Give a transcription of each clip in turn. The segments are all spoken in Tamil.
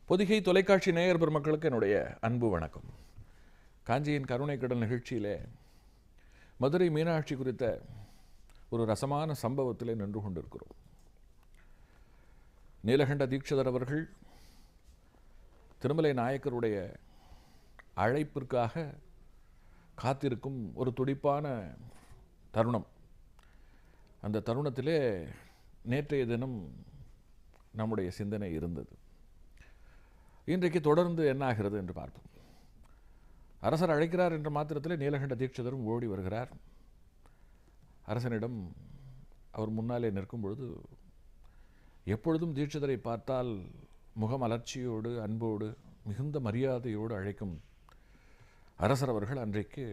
பொதிகை தொலைக்காட்சி நேயர் பெருமக்களுக்கு என்னுடைய அன்பு வணக்கம். காஞ்சியின் கருணை கடல் நிகழ்ச்சியிலே மதுரை மீனாட்சி குறித்த ஒரு ரசமான சம்பவத்திலே நின்று கொண்டிருக்கிறோம். நீலகண்ட தீட்சிதர் அவர்கள் திருமலை நாயக்கருடைய அழைப்பிற்காக காத்திருக்கும் ஒரு துடிப்பான தருணம். அந்த தருணத்திலே நேற்றைய தினம் நம்முடைய சிந்தனை இருந்தது. இன்றைக்கு தொடர்ந்து என்ன ஆகிறது என்று பார்ப்போம். அரசர் அழைக்கிறார் என்ற மாத்திரத்தில் நீலகண்ட தீட்சிதரும் ஓடி வருகிறார். அரசனிடம் அவர் முன்னாலே நிற்கும் பொழுது எப்பொழுதும் தீட்சிதரை பார்த்தால் முகமலர்ச்சியோடு அன்போடு மிகுந்த மரியாதையோடு அழைக்கும் அரசர் அவர்கள் அன்றைக்கு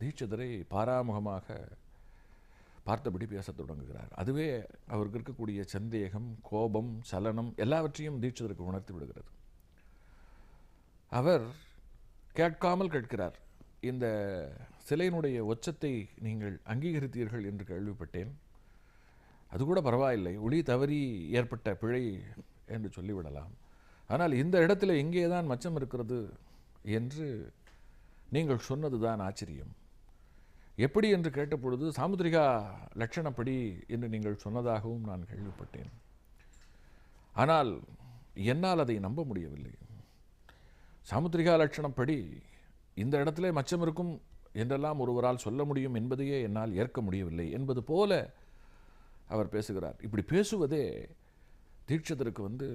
தீட்சிதரை பாராமுகமாக பார்த்தபடி பேசத் தொடங்குகிறார். அதுவே அவருக்கு இருக்கக்கூடிய சந்தேகம், கோபம், சலனம் எல்லாவற்றையும் தீட்சிதருக்கு உணர்த்தி விடுகிறது. அவர் கேட்காமல் கேட்கிறார். இந்த சிலையினுடைய ஒச்சத்தை நீங்கள் அங்கீகரித்தீர்கள் என்று கேள்விப்பட்டேன். அது கூட பரவாயில்லை, ஒளி தவறி ஏற்பட்ட பிழை என்று சொல்லிவிடலாம். ஆனால் இந்த இடத்துல எங்கே தான் மச்சம் இருக்கிறது என்று நீங்கள் சொன்னதுதான் ஆச்சரியம். எப்படி என்று கேட்டபொழுது சாமுத்திரிகா லட்சணப்படி என்று நீங்கள் சொன்னதாகவும் நான் கேள்விப்பட்டேன். ஆனால் என்னால் அதை நம்ப முடியவில்லை. சாமுத்திரிகா லட்சணப்படி இந்த இடத்துல மச்சம் இருக்கும் என்றெல்லாம் ஒருவரால் சொல்ல முடியும் என்பதையே என்னால் ஏற்க முடியவில்லை என்பது போல அவர் பேசுகிறார். இப்படி பேசுவதே தீட்சிதருக்கு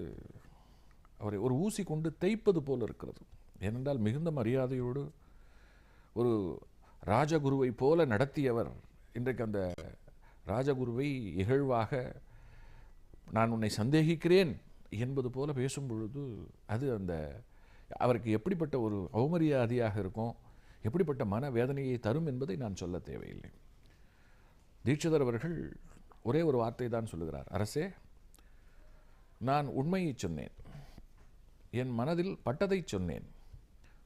அவரை ஒரு ஊசி கொண்டு தேய்ப்பது போல இருக்கிறது. ஏனென்றால் மிகுந்த மரியாதையோடு ஒரு ராஜகுருவை போல நடத்தியவர் இன்றைக்கு அந்த ராஜகுருவை இகழ்வாக நான் உன்னை சந்தேகிக்கிறேன் என்பது போல பேசும் பொழுது அது அவருக்கு எப்படிப்பட்ட ஒரு அவமரியாதையாக இருக்கும், எப்படிப்பட்ட மன வேதனையை தரும் என்பதை நான் சொல்ல தேவையில்லை. தீட்சிதர் அவர்கள் ஒரே ஒரு வார்த்தை தான் சொல்லுகிறார். அரசே, நான் உண்மையை சொன்னேன், என் மனதில் பட்டதை சொன்னேன்,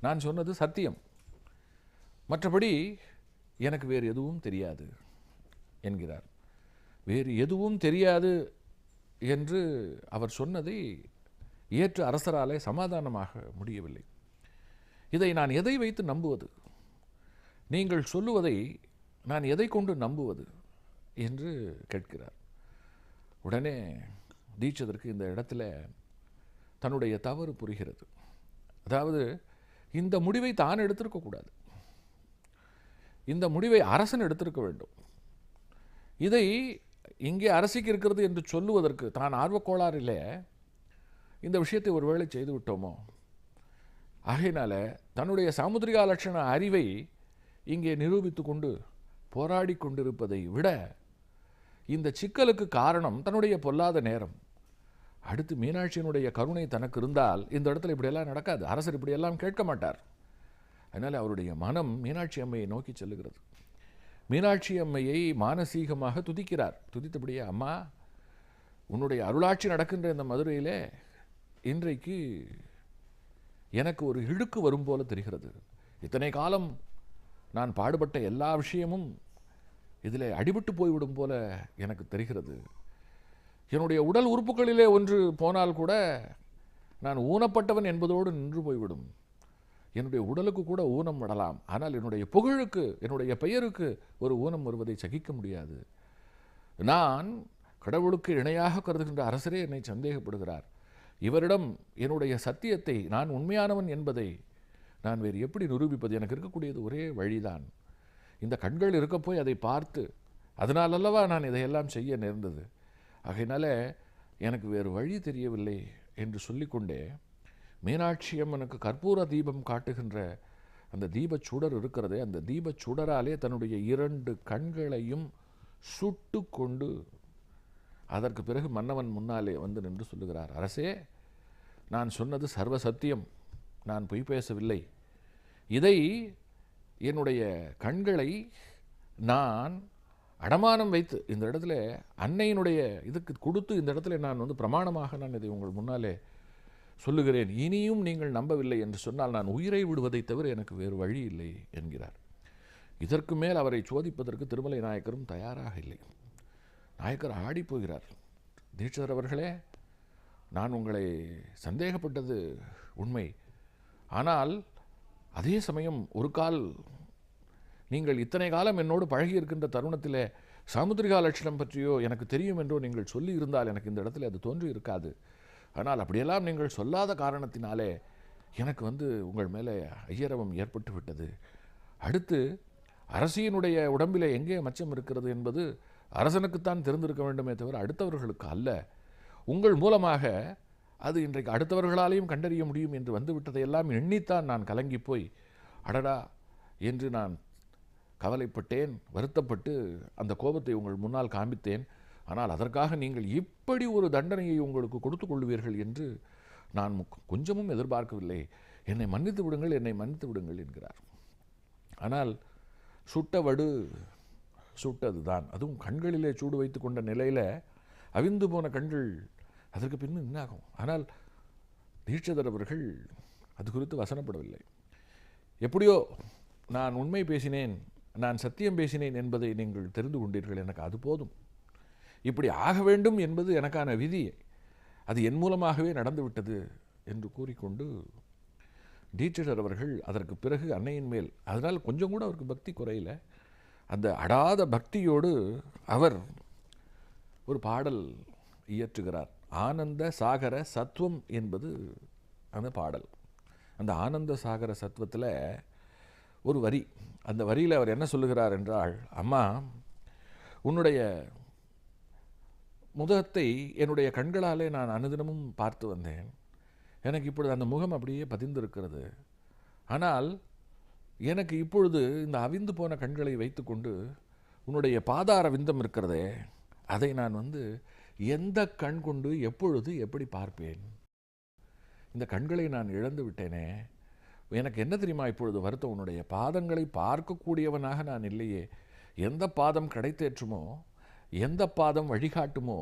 நான் சொன்னது சத்தியம், மற்றபடி எனக்கு வேறு எதுவும் தெரியாது என்கிறார். வேறு எதுவும் தெரியாது என்று அவர் சொன்னதை ஏற்று அரசராலே சமாதானமாக முடியவில்லை. இதை நான் எதை வைத்து நம்புவது? நீங்கள் சொல்லுவதை நான் எதை கொண்டு நம்புவது என்று கேட்கிறார். உடனே தீட்சிதருக்கு இந்த இடத்துல தன்னுடைய தவறு புரிகிறது. அதாவது இந்த முடிவை தான் எடுத்திருக்கக்கூடாது, இந்த முடிவை அரசன் எடுத்திருக்க வேண்டும். இதை இங்கே அரசிக்கு இருக்கிறது என்று சொல்லுவதற்கு தான் ஆர்வக்கோளாறிலே இந்த விஷயத்தை ஒருவேளை செய்து விட்டோமோ? ஆகையினால தன்னுடைய சாமுத்திரிகா லட்சண அறிவை இங்கே நிரூபித்து கொண்டு போராடி கொண்டிருப்பதை விட இந்த சிக்கலுக்கு காரணம் தன்னுடைய பொல்லாத நேரம். அடுத்து மீனாட்சியினுடைய கருணை தனக்கு இருந்தால் இந்த இடத்துல இப்படியெல்லாம் நடக்காது, அரசர் இப்படியெல்லாம் கேட்க மாட்டார். அதனால் அவருடைய மனம் மீனாட்சி அம்மையை நோக்கி செல்லுகிறது. மீனாட்சி அம்மையை மானசீகமாக துதிக்கிறார். துதித்தபடியே, அம்மா, உன்னுடைய அருளாட்சி நடக்கின்ற இந்த மதுரையிலே இன்றைக்கு எனக்கு ஒரு இழுக்கு வரும் போல தெரிகிறது. இத்தனை காலம் நான் பாடுபட்ட எல்லா விஷயமும் இதில் அடிபட்டு போய்விடும் போல எனக்கு தெரிகிறது. என்னுடைய உடல் உறுப்புகளிலே ஒன்று போனால் கூட நான் ஊனப்பட்டவன் என்பதோடு நின்று போய்விடும். என்னுடைய உடலுக்கு கூட ஊனம் விடலாம், ஆனால் என்னுடைய புகழுக்கு, என்னுடைய பெயருக்கு ஒரு ஊனம் வருவதை சகிக்க முடியாது. நான் கடவுளுக்கு இணையாக கருதுகின்ற அரசரே என்னை சந்தேகப்படுகிறார். இவரிடம் என்னுடைய சத்தியத்தை, நான் உண்மையானவன் என்பதை நான் வேறு எப்படி நிரூபிப்பது? எனக்கு இருக்கக்கூடியது ஒரே வழிதான். இந்த கண்கள் இருக்க போய் அதை பார்த்து, அதனாலல்லவா நான் இதையெல்லாம் செய்ய நேர்ந்தது. ஆகையினால எனக்கு வேறு வழி தெரியவில்லை என்று சொல்லிக்கொண்டே மீனாட்சி அம்மனுக்கு கற்பூர தீபம் காட்டுகின்ற அந்த தீபச்சுடர் இருக்கிறதே, அந்த தீபச்சுடராலே தன்னுடைய 2 கண்களையும் சுட்டு கொண்டு அதற்கு பிறகு மன்னவன் முன்னாலே நின்று சொல்லுகிறார். அரசே, நான் சொன்னது சர்வ சத்தியம், நான் பொய் பேசவில்லை. இதை என்னுடைய கண்களை நான் அடமானம் வைத்து இந்த இடத்துல அன்னையினுடைய இதுக்கு கொடுத்து இந்த இடத்துல நான் பிரமாணமாக நான் இதை உங்கள் முன்னாலே சொல்லுகிறேன். இனியும் நீங்கள் நம்பவில்லை என்று சொன்னால் நான் உயிரை விடுவதை தவிர எனக்கு வேறு வழி இல்லை என்கிறார். இதற்கு மேல் அவரை சோதிப்பதற்கு திருமலை நாயக்கரும் தயாராக இல்லை. நாயக்கர் ஆடி போகிறார். தீட்சிதர் அவர்களே, நான் உங்களை சந்தேகப்பட்டது உண்மை. ஆனால் அதே சமயம் ஒரு கால் நீங்கள் இத்தனை காலம் என்னோடு பழகி இருக்கின்ற தருணத்தில் சாமுத்திரிகா லட்சணம் பற்றியோ எனக்கு தெரியும் என்றோ நீங்கள் சொல்லி இருந்தால் எனக்கு இந்த இடத்துல அது தோன்றி இருக்காது. ஆனால் அப்படியெல்லாம் நீங்கள் சொல்லாத காரணத்தினாலே எனக்கு உங்கள் மேலே ஐயரவம் ஏற்பட்டு விட்டது. அடுத்து அரசியனுடைய உடம்பிலே எங்கே மச்சம் இருக்கிறது என்பது அரசனுக்குத்தான் தெரிந்திருக்க வேண்டுமே தவிர அடுத்தவர்களுக்கு அல்ல. உங்கள் மூலமாக அது இன்றைக்கு அடுத்தவர்களாலேயும் கண்டறிய முடியும் என்று வந்துவிட்டதையெல்லாம் எண்ணித்தான் நான் கலங்கி போய் அடடா என்று நான் கவலைப்பட்டேன், வருத்தப்பட்டு அந்த கோபத்தை உங்கள் முன்னால் காண்பித்தேன். ஆனால் அதற்காக நீங்கள் இப்படி ஒரு தண்டனையை உங்களுக்கு கொடுத்து கொள்வீர்கள் என்று நான் கொஞ்சமும் எதிர்பார்க்கவில்லை. என்னை மன்னித்து விடுங்கள், என்னை மன்னித்து விடுங்கள் என்கிறார். ஆனால் சுட்ட வடு சுட்டது தான். அதுவும் கண்களிலே சூடு வைத்து கொண்ட நிலையில் அவிந்து போன கண்கள் அதற்கு பின்பு என்னாகும்? ஆனால் தீட்சிதர் அவர்கள் அது குறித்து வசனப்படவில்லை. எப்படியோ நான் உண்மை பேசினேன், நான் சத்தியம் பேசினேன் என்பதை நீங்கள் தெரிந்து கொண்டீர்கள், எனக்கு அது போதும். இப்படி ஆக வேண்டும் என்பது எனக்கான விதி, அது என் மூலமாகவே நடந்துவிட்டது என்று கூறிக்கொண்டு தீட்சிதர் அவர்கள் அதற்கு பிறகு அன்னையின் மேல், அதனால் கொஞ்சம் கூட அவருக்கு பக்தி குறையில, அந்த அடாத பக்தியோடு அவர் ஒரு பாடல் இயற்றுகிறார். ஆனந்த சாகர சத்துவம் என்பது அந்த பாடல். அந்த ஆனந்த சாகர சத்துவத்தில் ஒரு வரி, அந்த வரியில் அவர் என்ன சொல்லுகிறார் என்றால், அம்மா உன்னுடைய முகத்தை என்னுடைய கண்களாலே நான் அனுதினமும் பார்த்து வந்தேன். எனக்கு இப்பொழுது அந்த முகம் அப்படியே பதிந்திருக்கிறது. ஆனால் எனக்கு இப்பொழுது இந்த அவிந்து போன கண்களை வைத்துக்கொண்டு உன்னுடைய பாதார விந்தம் இருக்கிறதே, அதை நான் எந்த கண் கொண்டு எப்பொழுது எப்படி பார்ப்பேன்? இந்த கண்களை நான் இழந்து விட்டேனே. எனக்கு என்ன தெரியுமா இப்பொழுது வருத்தம்? உன்னுடைய பாதங்களை பார்க்கக்கூடியவனாக நான் இல்லையே. எந்த பாதம் கடைத்தேற்றுமோ, எந்த பாதம் வழிகாட்டுமோ,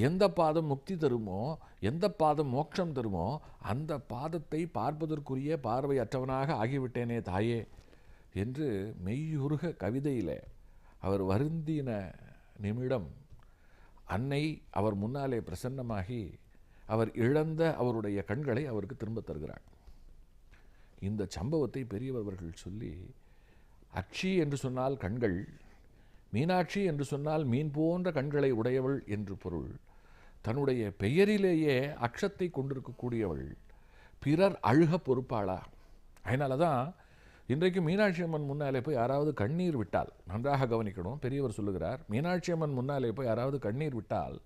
எந்த பாதம் முக்தி தருமோ, எந்த பாதம் மோட்சம் தருமோ, அந்த பாதத்தை பார்ப்பதற்குரிய பார்வையற்றவனாக ஆகிவிட்டேனே தாயே என்று மெய்யுருக கவிதையில் அவர் வருந்தின நிமிடம் அன்னை அவர் முன்னாலே பிரசன்னமாகி அவர் இழந்த அவருடைய கண்களை அவருக்கு திரும்ப தருகிறார். இந்த சம்பவத்தை பெரியவர்கள் சொல்லி, அட்சி என்று சொன்னால் கண்கள், மீனாட்சி என்று சொன்னால் மீன் போன்ற கண்களை உடையவள் என்று பொருள். தன்னுடைய பெயரிலேயே அக்ஷத்தை கொண்டிருக்கக்கூடியவள், பிறர் அழுக பொறுப்பாளா. அதனால தான் இன்றைக்கு மீனாட்சி அம்மன் முன்னாலே போய் யாராவது கண்ணீர் விட்டால், நன்றாக கவனிக்கணும், பெரியவர் சொல்லுகிறார், மீனாட்சி அம்மன் முன்னாலே போய் யாராவது கண்ணீர் விட்டால்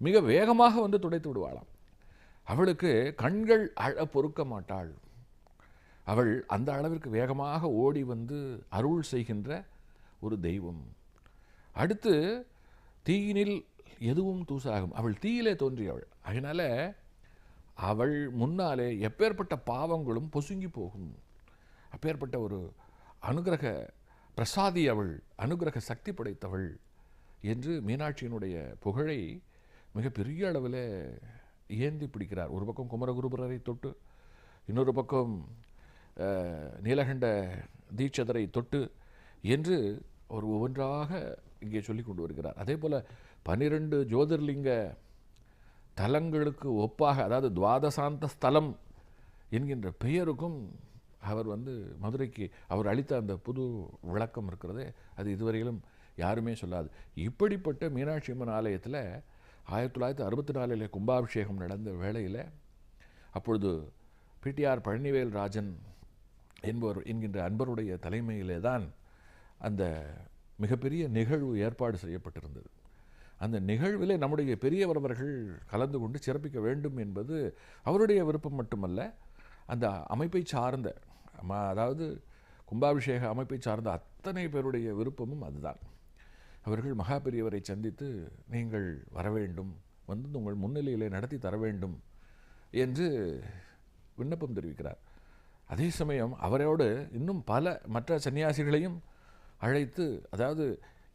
மிக வேகமாக துடைத்து விடுவாளாம். அவளுக்கு கண்கள் அழ பொறுக்க மாட்டாள். அவள் அந்த அளவிற்கு வேகமாக ஓடி அருள் செய்கின்ற ஒரு தெய்வம். அடுத்து தீயினில் எதுவும் தூசாகும். அவள் தீயிலே தோன்றியவள். அதனால் அவள் முன்னாலே எப்பேற்பட்ட பாவங்களும் பொசுங்கி போகும். அப்பேற்பட்ட ஒரு அனுகிரக பிரசாதி அவள், அனுகிரக சக்தி படைத்தவள் என்று மீனாட்சியினுடைய புகழை மிகப்பெரிய அளவில் ஏந்தி பிடிக்கிறார். ஒரு பக்கம் குமரகுருபரரை தொட்டு, இன்னொரு பக்கம் நீலகண்ட தீட்சிதரை தொட்டு என்று ஒரு ஒவ்வொன்றாக இங்கே சொல்லி கொண்டு வருகிறார். அதே போல் 12 ஜோதிர்லிங்க தலங்களுக்கு ஒப்பாக, அதாவது துவாதசாந்த ஸ்தலம் என்கின்ற பெயருக்கும் அவர் மதுரைக்கு அவர் அளித்த அந்த புது விளக்கம் இருக்கிறதே, அது இதுவரையிலும் யாருமே சொல்லாது. இப்படிப்பட்ட மீனாட்சி அம்மன் ஆலயத்தில் 1964 கும்பாபிஷேகம் நடந்த வேளையில், அப்பொழுது பிடிஆர் பழனிவேல் ராஜன் என்பவர் என்கின்ற அன்பருடைய தலைமையிலே தான் அந்த மிகப்பெரிய நிகழ்வு ஏற்பாடு செய்யப்பட்டிருந்தது. அந்த நிகழ்விலே நம்முடைய பெரியவர் அவர்கள் கலந்து கொண்டு சிறப்பிக்க வேண்டும் என்பது அவருடைய விருப்பம் மட்டுமல்ல, அந்த அமைப்பை சார்ந்த, அதாவது கும்பாபிஷேக அமைப்பை சார்ந்த அத்தனை பேருடைய விருப்பமும் அதுதான். அவர்கள் மகா பெரியவரை சந்தித்து நீங்கள் வர வேண்டும், உங்கள் முன்னிலையிலே நடத்தி தர வேண்டும் என்று விண்ணப்பம் தெரிவிக்கிறார். அதே சமயம் அவரோடு இன்னும் பல மற்ற சன்னியாசிகளையும் அழைத்து, அதாவது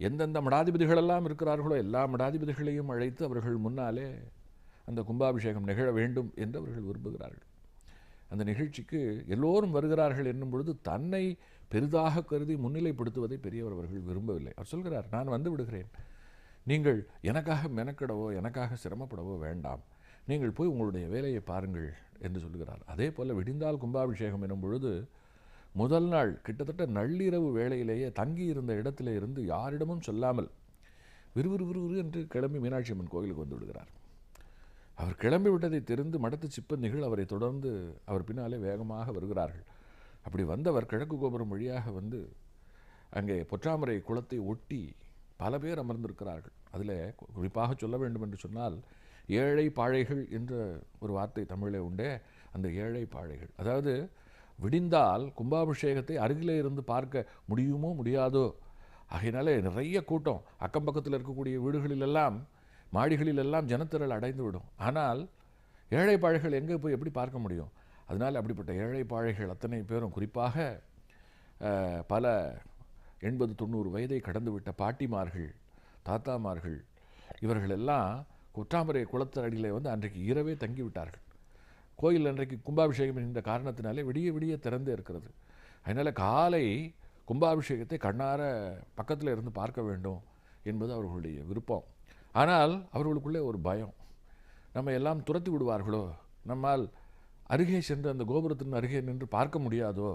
எந்தெந்த மடாதிபதிகளெல்லாம் இருக்கிறார்களோ எல்லா மடாதிபதிகளையும் அழைத்து அவர்கள் முன்னாலே அந்த கும்பாபிஷேகம் நிகழ வேண்டும் என்று அவர்கள் விரும்புகிறார்கள். அந்த நிகழ்ச்சிக்கு எல்லோரும் வருகிறார்கள் என்னும் பொழுது தன்னை பெரிதாக கருதி முன்னிலைப்படுத்துவதை பெரியவர் அவர்கள் விரும்பவில்லை. அவர் சொல்கிறார், நான் வந்து விடுகிறேன், நீங்கள் எனக்காக மெனக்கிடவோ எனக்காக சிரமப்படவோ வேண்டாம், நீங்கள் போய் உங்களுடைய வேலையை பாருங்கள் என்று சொல்லுகிறார். அதே போல் விடிந்தால் கும்பாபிஷேகம் எனும் பொழுது முதல் நாள் கிட்டத்தட்ட நள்ளிரவு வேளையிலேயே தங்கியிருந்த இடத்திலே இருந்து யாரிடமும் சொல்லாமல் விறுவிறு என்று கிளம்பி மீனாட்சி அம்மன் கோயிலுக்கு வந்து விடுகிறார். அவர் கிளம்பி விட்டதை தெரிந்து மடத்து சிப்பந்திகள் அவரை தொடர்ந்து அவர் பின்னாலே வேகமாக வருகிறார்கள். அப்படி வந்தவர் கிழக்கு கோபுரம் வழியாக வந்து அங்கே பொற்றாமரை குளத்தை ஒட்டி பல பேர் அமர்ந்திருக்கிறார்கள். அதில் குறிப்பாக சொல்ல வேண்டும் என்று சொன்னால் ஏழை பாழைகள் என்ற ஒரு வார்த்தை தமிழிலே உண்டே, அந்த ஏழை பாழைகள், அதாவது விடிந்தால் கும்பாபிஷேகத்தை அருகிலே இருந்து பார்க்க முடியுமோ முடியாதோ, ஆகையினாலே நிறைய கூட்டம் அக்கம் பக்கத்தில் இருக்கக்கூடிய வீடுகளிலெல்லாம் மாடிகளிலெல்லாம் ஜனத்திரள் அடைந்து விடும். ஆனால் ஏழை பாழைகள் எங்கே போய் எப்படி பார்க்க முடியும்? அதனால் அப்படிப்பட்ட ஏழை பாழைகள் அத்தனை பேரும், குறிப்பாக பல 80-90 வயதை கடந்துவிட்ட பாட்டிமார்கள், தாத்தாமார்கள், இவர்களெல்லாம் குற்றாமரை குளத்தடியிலே வந்து அன்றைக்கு இரவே தங்கிவிட்டார்கள். கோயில் அன்றைக்கு கும்பாபிஷேகம் என்ற காரணத்தினாலே விடிய விடிய திறந்தே இருக்கிறது. அதனால் காலை கும்பாபிஷேகத்தை கண்ணார பக்கத்தில் இருந்து பார்க்க வேண்டும் என்பது அவர்களுடைய விருப்பம். ஆனால் அவர்களுக்குள்ளே ஒரு பயம், நம்ம எல்லாம் துரத்தி விடுவார்களோ, நம்மால் அருகே சென்று அந்த கோபுரத்தின் அருகே நின்று பார்க்க முடியாதோ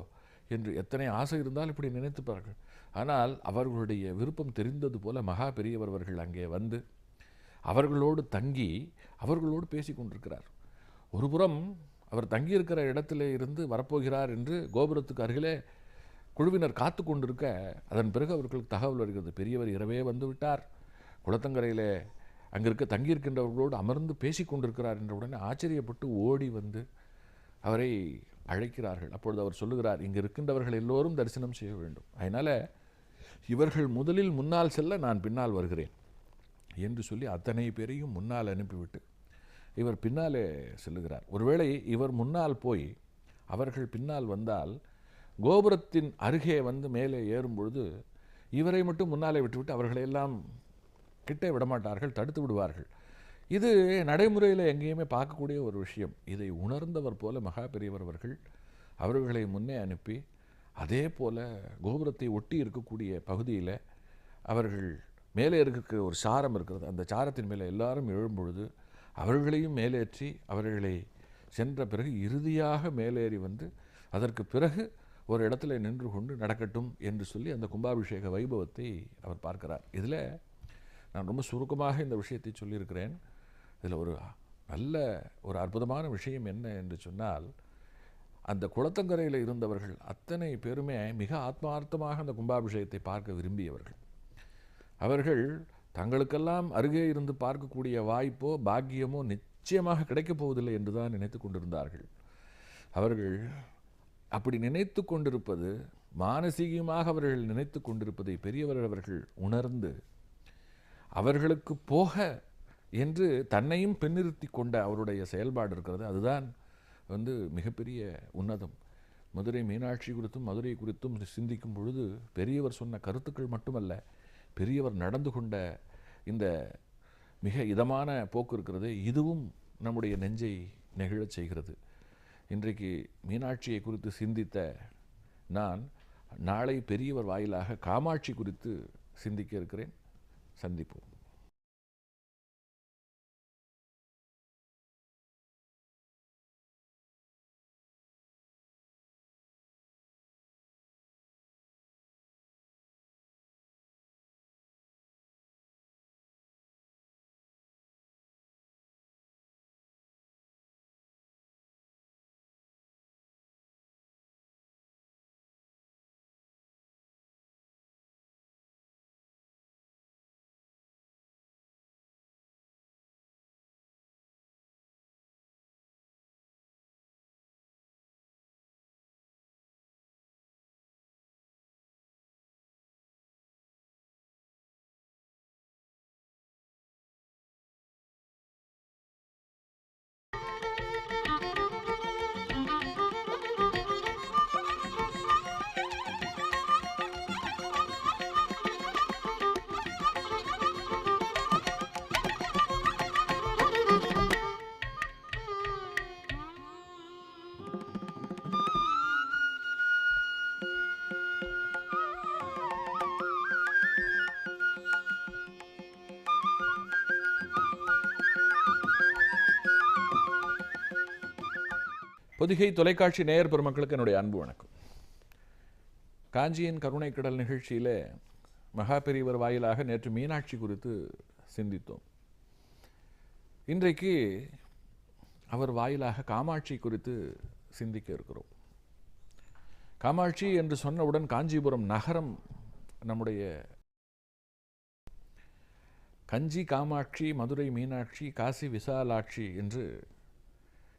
என்று எத்தனை ஆசை இருந்தால் இப்படி நினைத்துப்பார்கள். ஆனால் அவர்களுடைய விருப்பம் தெரிந்தது போல மகா பெரியவர்கள் அங்கே வந்து அவர்களோடு தங்கி அவர்களோடு பேசி கொண்டிருக்கிறார். ஒருபுறம் அவர் தங்கியிருக்கிற இடத்திலே இருந்து வரப்போகிறார் என்று கோபுரத்துக்கு அருகிலே குழுவினர் காத்து கொண்டிருக்க, அதன் பிறகு அவர்களுக்கு தகவல் வருகிறது, பெரியவர் இரவே வந்து விட்டார், குளத்தங்கரையிலே அங்கிருக்க தங்கியிருக்கின்றவர்களோடு அமர்ந்து பேசி கொண்டிருக்கிறார் என்ற உடனே ஆச்சரியப்பட்டு ஓடி வந்து அவரை அழைக்கிறார்கள். அப்பொழுது அவர் சொல்லுகிறார், இங்கு இருக்கின்றவர்கள் எல்லோரும் தரிசனம் செய்ய வேண்டும், அதனால் இவர்கள் முதலில் முன்னால் செல்ல நான் பின்னால் வருகிறேன் என்று சொல்லி அத்தனை பேரையும் முன்னால் அனுப்பிவிட்டு இவர் பின்னாலே செல்லுகிறார். ஒருவேளை இவர் முன்னால் போய் அவர்கள் பின்னால் வந்தால் கோபுரத்தின் அருகே வந்து மேலே ஏறும்பொழுது இவரை மட்டும் முன்னாலே விட்டுவிட்டு அவர்களையெல்லாம் கிட்டே விடமாட்டார்கள், தடுத்து விடுவார்கள். இது நடைமுறையில் எங்கேயுமே பார்க்கக்கூடிய ஒரு விஷயம். இதை உணர்ந்தவர் போல மகா பெரியவர் அவர்கள் அவர்களை முன்னே அனுப்பி, அதே போல் கோபுரத்தை ஒட்டி இருக்கக்கூடிய பகுதியில் அவர்கள் மேலே இருக்கிற ஒரு சாரம் இருக்கிறது, அந்த சாரத்தின் மேலே எல்லாரும் எழும்பொழுது அவர்களையும் மேலேற்றி அவர்களை சென்ற பிறகு இறுதியாக மேலேறி வந்து அதற்கு பிறகு ஒரு இடத்துல நின்று கொண்டு நடக்கட்டும் என்று சொல்லி அந்த கும்பாபிஷேக வைபவத்தை அவர் பார்க்கிறார். இதில் நான் ரொம்ப சுருக்கமாக இந்த விஷயத்தை சொல்லியிருக்கிறேன். இதில் ஒரு அற்புதமான விஷயம் என்ன என்று சொன்னால், அந்த குளத்தங்கரையில் இருந்தவர்கள் அத்தனை பேருமே மிக ஆத்மார்த்தமாக அந்த கும்பாபிஷேகத்தை பார்க்க விரும்பியவர்கள். அவர்கள் தங்களுக்கெல்லாம் அருகே இருந்து பார்க்கக்கூடிய வாய்ப்போ பாக்கியமோ நிச்சயமாக கிடைக்கப் போவதில்லை என்று தான் நினைத்து கொண்டிருந்தார்கள். அவர்கள் அப்படி நினைத்து கொண்டிருப்பது, மானசீகமாக அவர்கள் நினைத்து கொண்டிருப்பதை பெரியவர் அவர்கள் உணர்ந்து அவர்களுக்கு போக என்று தன்னையும் பின்னிறுத்தி கொண்ட அவருடைய செயல்பாடு இருக்கிறது. அதுதான் மிகப்பெரிய உன்னதம். மதுரை மீனாட்சி குறித்தும் மதுரை குறித்தும் சிந்திக்கும் பொழுது பெரியவர் சொன்ன கருத்துக்கள் மட்டுமல்ல, பெரியவர் நடந்து கொண்ட இந்த மிக இதமான போக்கு இருக்கிறது, இதுவும் நம்முடைய நெஞ்சை நெகிழச் செய்கிறது. இன்றைக்கு மீனாட்சியை குறித்து சிந்தித்த நான் நாளை பெரியவர் வாயிலாக காமாட்சி குறித்து சிந்திக்க இருக்கிறேன். சந்திப்போம். பொதிகை தொலைக்காட்சி நேயர் பெருமக்களுக்கு என்னுடைய அன்பு வணக்கம். காஞ்சியின் கருணைக்கடல் நிகழ்ச்சியில் மகாபெரியவர் வாயிலாக நேற்று மீனாட்சி குறித்து சிந்தித்தோம். இன்றைக்கு அவர் வாயிலாக காமாட்சி குறித்து சிந்திக்க இருக்கிறோம். காமாட்சி என்று சொன்னவுடன் காஞ்சிபுரம் நகரம் நம்முடைய கஞ்சி காமாட்சி, மதுரை மீனாட்சி, காசி விசாலாட்சி என்று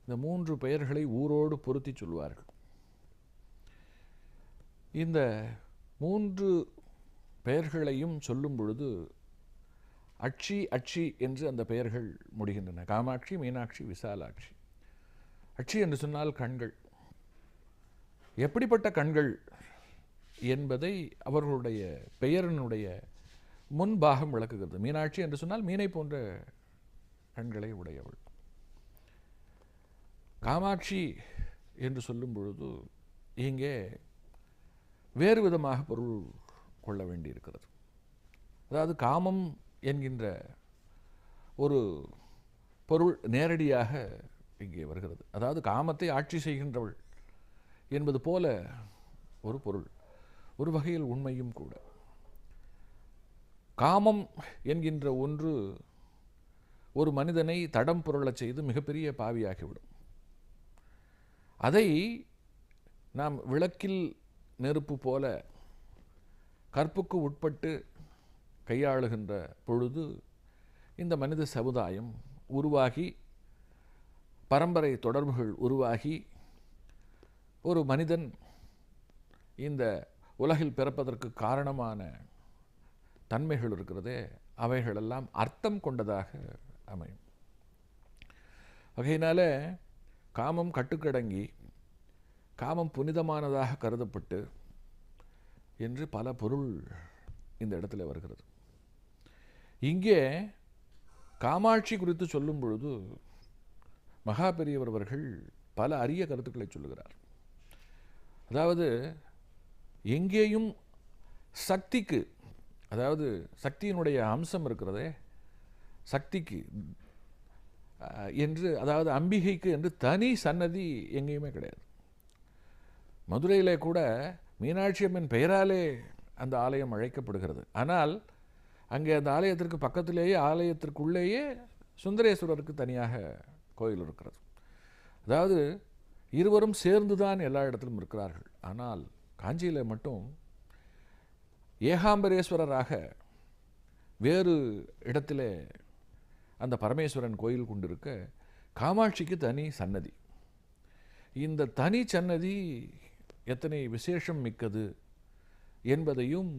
இந்த 3 பெயர்களை ஊரோடு பொருத்தி சொல்வார்கள். இந்த 3 பெயர்களையும் சொல்லும் பொழுது அட்சி அட்சி என்று அந்த பெயர்கள் முடிகின்றன. காமாட்சி, மீனாட்சி, விசாலாட்சி. அட்சி என்று சொன்னால் கண்கள். எப்படிப்பட்ட கண்கள் என்பதை அவர்களுடைய பெயரினுடைய முன்பாகம் விளக்குகிறது. மீனாட்சி என்று சொன்னால் மீனை போன்ற கண்களை உடையவள். காமாட்சி என்று சொல்லும் பொழுது இங்கே வேறு விதமாக பொருள் கொள்ள வேண்டியிருக்கிறது. அதாவது காமம் என்கின்ற ஒரு பொருள் நேரடியாக இங்கே வருகிறது. அதாவது காமத்தை ஆட்சி செய்கின்றவள் என்பது போல ஒரு பொருள், ஒரு வகையில் உண்மையும் கூட. காமம் என்கின்ற ஒன்று ஒரு மனிதனை தடம் புரளச் செய்து மிகப்பெரிய பாவியாகிவிடும். அதை நாம் விளக்கில் நெருப்பு போல கற்புக்கு உட்பட்டு கையாளுகின்ற பொழுது இந்த மனித சமுதாயம் உருவாகி, பரம்பரை தொடர்புகள் உருவாகி, ஒரு மனிதன் இந்த உலகில் பிறப்பதற்கு காரணமான தன்மைகள் இருக்கிறதே, அவைகளெல்லாம் அர்த்தம் கொண்டதாக அமையும். வகையினால காமம் கட்டுக்கடங்கி, காமம் புனிதமானதாக கருதப்பட்டு என்று பல பொருள் இந்த இடத்துல வருகிறது. இங்கே காமாட்சி குறித்து சொல்லும் பொழுது மகாபெரியவர் அவர்கள் பல அரிய கருத்துக்களை சொல்லுகிறார். அதாவது எங்கேயும் சக்திக்கு, அதாவது சக்தியினுடைய அம்சம் இருக்கிறதே, சக்திக்கு என்று, அதாவது அம்பிகைக்கு என்று தனி சன்னதி எங்கேயுமே கிடையாது. மதுரையிலே கூட மீனாட்சி அம்மன் பெயராலே அந்த ஆலயம் அழைக்கப்படுகிறது. ஆனால் அங்கே அந்த ஆலயத்திற்கு பக்கத்திலேயே, ஆலயத்திற்குள்ளேயே சுந்தரேஸ்வரருக்கு தனியாக கோயில் இருக்கிறது. அதாவது இருவரும் சேர்ந்துதான் எல்லா இடத்திலும் இருக்கிறார்கள். ஆனால் காஞ்சியில் மட்டும் ஏகாம்பரேஸ்வரராக வேறு இடத்திலே அந்த பரமேஸ்வரன் கோயில் கொண்டிருக்க, காமாட்சிக்கு தனி சன்னதி. இந்த தனி சன்னதி எத்தனை விசேஷம் மிக்கது என்பதையும்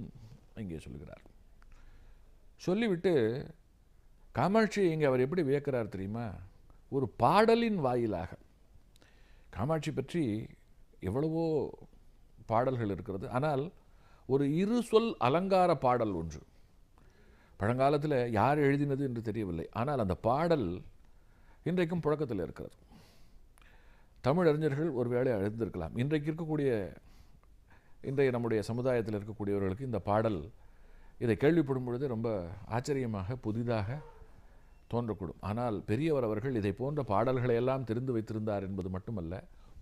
இங்கே சொல்கிறார். சொல்லிவிட்டு காமாட்சியை இங்கே அவர் எப்படி வியக்கிறார் தெரியுமா? ஒரு பாடலின் வாயிலாக. காமாட்சி பற்றி எவ்வளவோ பாடல்கள் இருக்கிறது. ஆனால் ஒரு 2 சொல் அலங்கார பாடல் ஒன்று பழங்காலத்தில் யார் எழுதினது என்று தெரியவில்லை. ஆனால் அந்த பாடல் இன்றைக்கும் புழக்கத்தில் இருக்கிறது. தமிழறிஞர்கள் ஒருவேளை எழுந்திருக்கலாம். இன்றைய நம்முடைய சமுதாயத்தில் இருக்கக்கூடியவர்களுக்கு இந்த பாடல், இதை கேள்விப்படும் பொழுது ரொம்ப ஆச்சரியமாக, புதிதாக தோன்றக்கூடும். ஆனால் பெரியவர் அவர்கள் இதை போன்ற பாடல்களை எல்லாம் தெரிந்து வைத்திருந்தார் என்பது மட்டுமல்ல,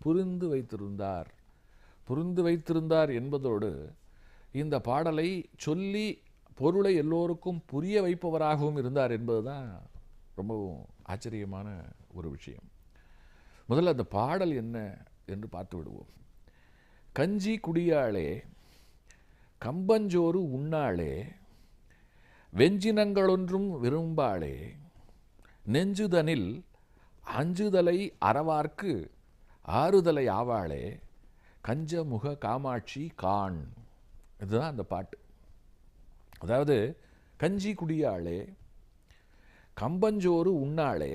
புரிந்து வைத்திருந்தார் என்பதோடு இந்த பாடலை சொல்லி பொருளை எல்லோருக்கும் புரிய வைப்பவராகவும் இருந்தார் என்பதுதான் ரொம்பவும் ஆச்சரியமான ஒரு விஷயம். முதல்ல அந்த பாடல் என்ன என்று பார்த்து விடுவோம். கஞ்சி குடியாளே, கம்பஞ்சோறு உண்ணாளே, வெஞ்சினங்களொன்றும் விரும்பாளே, நெஞ்சுதனில் அஞ்சுதலை அறவார்க்கு ஆறுதலை ஆவாளே, கஞ்சமுக காமாட்சி காண். இதுதான் அந்த பாட்டு. அதாவது கஞ்சி குடியாளே, கம்பஞ்சோறு உண்ணாளே,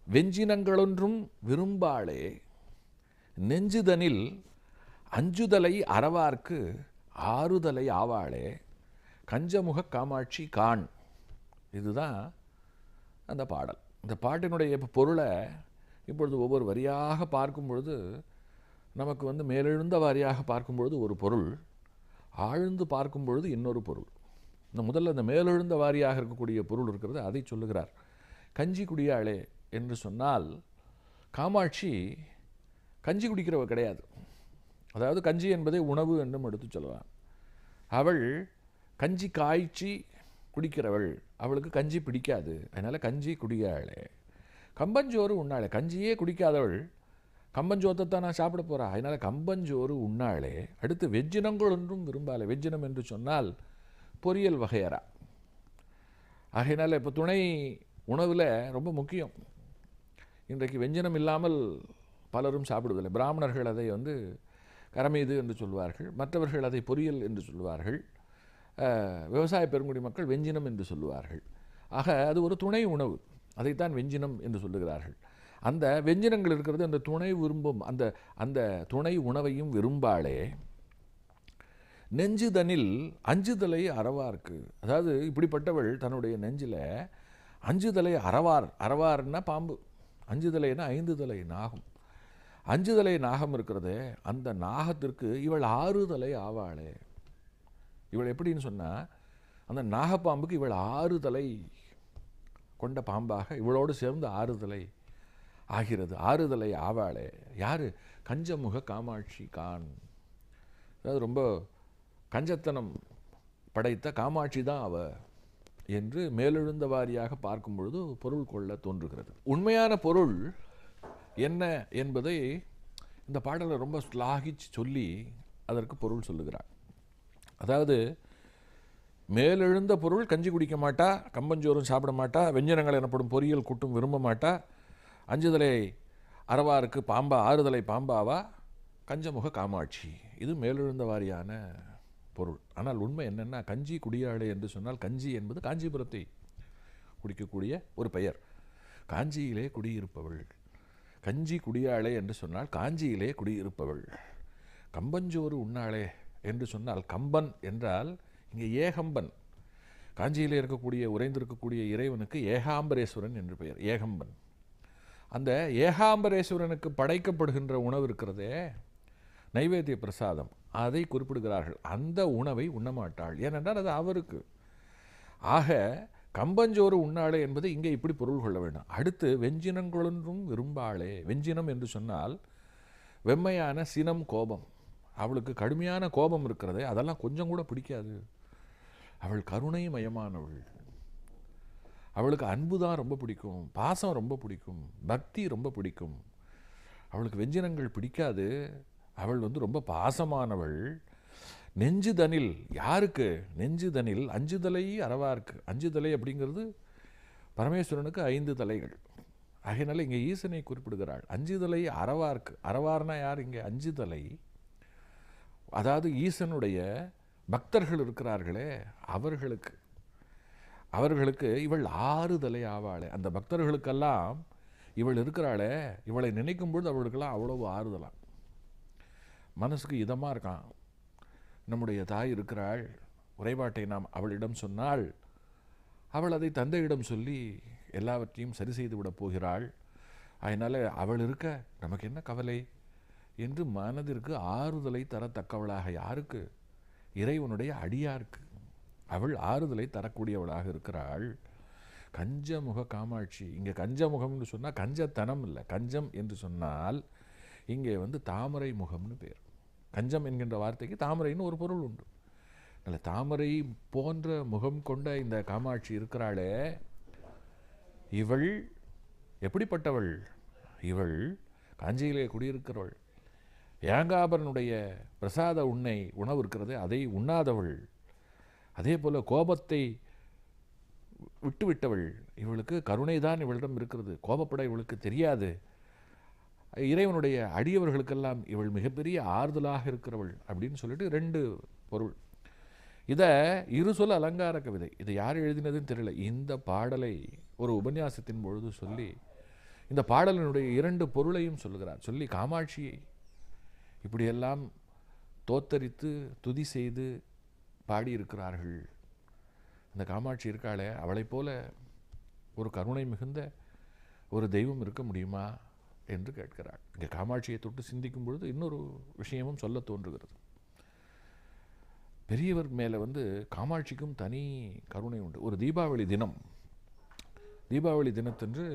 வெஞ்சினங்களொன்றும் விரும்பாளே, நெஞ்சுதனில் அஞ்சுதலை அறவார்க்கு ஆறுதலை ஆவாளே, கஞ்சமுக காமாட்சி காண். இதுதான் அந்த பாடல். இந்த பாட்டினுடைய பொருளை இப்பொழுது ஒவ்வொரு வரியாக பார்க்கும் பொழுது நமக்கு மேலெழுந்த வாரியாக பார்க்கும் பொழுது ஒரு பொருள், ஆழ்ந்து பார்க்கும் பொழுது இன்னொரு பொருள். முதல்ல இந்த மேலெழுந்த வாரியாக இருக்கக்கூடிய பொருள் இருக்கிறது, அதை சொல்லுகிறார். கஞ்சி குடியாளே என்று சொன்னால் காமாட்சி கஞ்சி குடிக்கிறவ கிடையாது. அதாவது கஞ்சி என்பதை உணவு என்றும் எடுத்து சொல்லலாம். அவள் கஞ்சி காய்ச்சி குடிக்கிறவள், அவளுக்கு கஞ்சி பிடிக்காது, அதனால் கஞ்சி குடியாளே. கம்பஞ்சோறு உண்ணாளே, கஞ்சியே குடிக்காதவள் கம்பஞ்சோத்தைத்தான் நான் சாப்பிட போகிறா, அதனால் கம்பஞ்சோறு உண்ணாளே. அடுத்து வெஜ்ஜினங்கள் ஒன்றும் விரும்பாலே. வெஜ்ஜினம் என்று சொன்னால் பொரியல் வகையறா. ஆகையினால் இப்போ துணை உணவில் ரொம்ப முக்கியம். இன்றைக்கு வெஞ்சனம் இல்லாமல் பலரும் சாப்பிடுவதில்லை. பிராமணர்கள் அதை கரமீது என்று சொல்வார்கள், மற்றவர்கள் அதை பொரியல் என்று சொல்வார்கள், விவசாய பெருங்குடி மக்கள் வெஞ்சினம் என்று சொல்லுவார்கள். ஆக அது ஒரு துணை உணவு, அதைத்தான் வெஞ்சினம் என்று சொல்லுகிறார்கள். அந்த வெஞ்சினங்கள் இருக்கிறது அந்த துணை விரும்பும் அந்த அந்த துணை உணவையும் விரும்பாளே. நெஞ்சுதனில் அஞ்சுதலை அறவார்க்கு. அதாவது இப்படிப்பட்டவள் தன்னுடைய நெஞ்சில் அஞ்சுதலை அறவார். அறவார்னா பாம்பு, அஞ்சுதலைன்னா 5 தலை நாகம். 5 தலை நாகம் இருக்கிறதே, அந்த நாகத்திற்கு இவள் 6 தலை ஆவாளே. இவள் எப்படின்னு சொன்னால், அந்த நாகப்பாம்புக்கு இவள் 6 தலை கொண்ட பாம்பாக இவளோடு சேர்ந்து 6 தலை ஆகிறது. 6 தலை ஆவாளே. யார்? கஞ்சமுக காமாட்சி கான். அதாவது ரொம்ப கஞ்சத்தனம் படைத்த காமாட்சி தான் அவ என்று மேலெழுந்த வாரியாக பார்க்கும் பொழுது பொருள் கொள்ள தோன்றுகிறது. உண்மையான பொருள் என்ன என்பதை இந்த பாடலை ரொம்ப ஸ்லாகிச்சு சொல்லி அதற்கு பொருள் சொல்லுகிறார். அதாவது மேலெழுந்த பொருள் கஞ்சி குடிக்க மாட்டா, கம்பஞ்சோறும் சாப்பிட மாட்டா, வெஞ்சனங்கள் எனப்படும் பொரியல் கூட்டும் விரும்ப மாட்டா, 5 தலை அறவாருக்கு பாம்பா 6 தலை பாம்பாவா கஞ்சமுக காமாட்சி. இது மேலெழுந்த வாரியான பொருள். ஆனால் உண்மை என்னென்னா, கஞ்சி குடியாளே என்று சொன்னால் கஞ்சி என்பது காஞ்சிபுரத்தை குடிக்கக்கூடிய ஒரு பெயர். காஞ்சியிலே குடியிருப்பவள். கஞ்சி குடியாளே என்று சொன்னால் காஞ்சியிலே குடியிருப்பவள். கம்பஞ்சோறு உண்ணாளே என்று சொன்னால், கம்பன் என்றால் இங்கே ஏகம்பன். காஞ்சியிலே இருக்கக்கூடிய உறைந்திருக்கக்கூடிய இறைவனுக்கு ஏகாம்பரேஸ்வரன் என்று பெயர், ஏகம்பன். அந்த ஏகாம்பரேஸ்வரனுக்கு படைக்கப்படுகின்ற உணவு இருக்கிறதே, நைவேத்திய பிரசாதம், அதை குறிப்பிடுகிறார்கள். அந்த உணவை உண்ணமாட்டாள், ஏனென்றால் அது அவருக்கு. ஆக கம்பஞ்சோறு உண்ணாளே என்பது இங்கே இப்படி பொருள் கொள்ள வேண்டும். அடுத்து வெஞ்சினங்களொன்றும் விரும்பாளே. வெஞ்சினம் என்று சொன்னால் வெம்மையான சினம், கோபம். அவளுக்கு கடுமையான கோபம் இருக்கிறது, அதெல்லாம் கொஞ்சம் கூட பிடிக்காது. அவள் கருணை மயமானவள். அவளுக்கு அன்பு தான் ரொம்ப பிடிக்கும், பாசம் ரொம்ப பிடிக்கும், பக்தி ரொம்ப பிடிக்கும். அவளுக்கு வெஞ்சினங்கள் பிடிக்காது. அவள் ரொம்ப பாசமானவள். நெஞ்சுதனில், யாருக்கு? நெஞ்சுதனில் 5 தலை அறவார்க்கு. 5 தலை அப்படிங்கிறது பரமேஸ்வரனுக்கு 5 தலைகள். ஆகையினால இங்கே ஈசனை குறிப்பிடுகிறாள். 5 தலை அறவார்க்கு. அறவார்னா யார்? இங்கே 5 தலை. அதாவது ஈசனுடைய பக்தர்கள் இருக்கிறார்களே, அவர்களுக்கு இவள் 6 தலை ஆவாளே. அந்த பக்தர்களுக்கெல்லாம் இவள் இருக்கிறாளே, இவளை நினைக்கும் பொழுது அவளுக்கெல்லாம் அவ்வளவு ஆறுதலாம், மனசுக்கு இதமாக இருக்கான். நம்முடைய தாய் இருக்கிறாள், உறைபாட்டை நாம் அவளிடம் சொன்னால் அவள் அதை தந்தையிடம் சொல்லி எல்லாவற்றையும் சரி செய்து விடப் போகிறாள். அதனால் அவள் இருக்க நமக்கு என்ன கவலை என்று மனதிற்கு ஆறுதலை தரத்தக்கவளாக. யாருக்கு? இறைவனுடைய அடியாருக்கு அவள் ஆறுதலை தரக்கூடியவளாக இருக்கிறாள். கஞ்சமுக காமாட்சி. இங்கே கஞ்சமுகம்னு சொன்னால் கஞ்சத்தனம் இல்லை. கஞ்சம் என்று சொன்னால் இங்கே தாமரை முகம்னு பேர். கஞ்சம் என்கின்ற வார்த்தைக்கு தாமரைன்னு ஒரு பொருள் உண்டு. நல்ல தாமரை போன்ற முகம் கொண்ட இந்த காமாட்சி இருக்கிறாளே, இவள் எப்படிப்பட்டவள்? இவள் காஞ்சியிலே குடியிருக்கிறவள். ஏகாம்பரனுடைய பிரசாத உணவு இருக்கிறது, அதை உண்ணாதவள். அதே போல் கோபத்தை விட்டுவிட்டவள். இவளுக்கு கருணை தான் இவளிடம் இருக்கிறது, கோபப்பட இவளுக்கு தெரியாது. இறைவனுடைய அடியவர்களுக்கெல்லாம் இவள் மிகப்பெரிய ஆறுதலாக இருக்கிறவள் அப்படின்னு சொல்லிட்டு 2 பொருள். இதை இருசொல் அலங்கார கவிதை, இது யார் எழுதினதுன்னு தெரியல. இந்த பாடலை ஒரு உபன்யாசத்தின் பொழுது சொல்லி இந்த பாடலினுடைய 2 பொருளையும் சொல்லுகிறார். சொல்லி காமாட்சியை இப்படியெல்லாம் தோத்தரித்து துதி செய்து பாடியிருக்கிறார்கள். இந்த காமாட்சி இருக்காளே, அவளை போல ஒரு கருணை மிகுந்த ஒரு தெய்வம் இருக்க முடியுமா என்று கேட்கிறாள். இங்கே காமாட்சியை தொட்டு சிந்திக்கும் பொழுது இன்னொரு விஷயமும் சொல்ல தோன்றுகிறது. பெரியவர் மேலே காமாட்சிக்கும் தனி கருணை உண்டு. ஒரு தீபாவளி தினம், தீபாவளி தினத்தன்று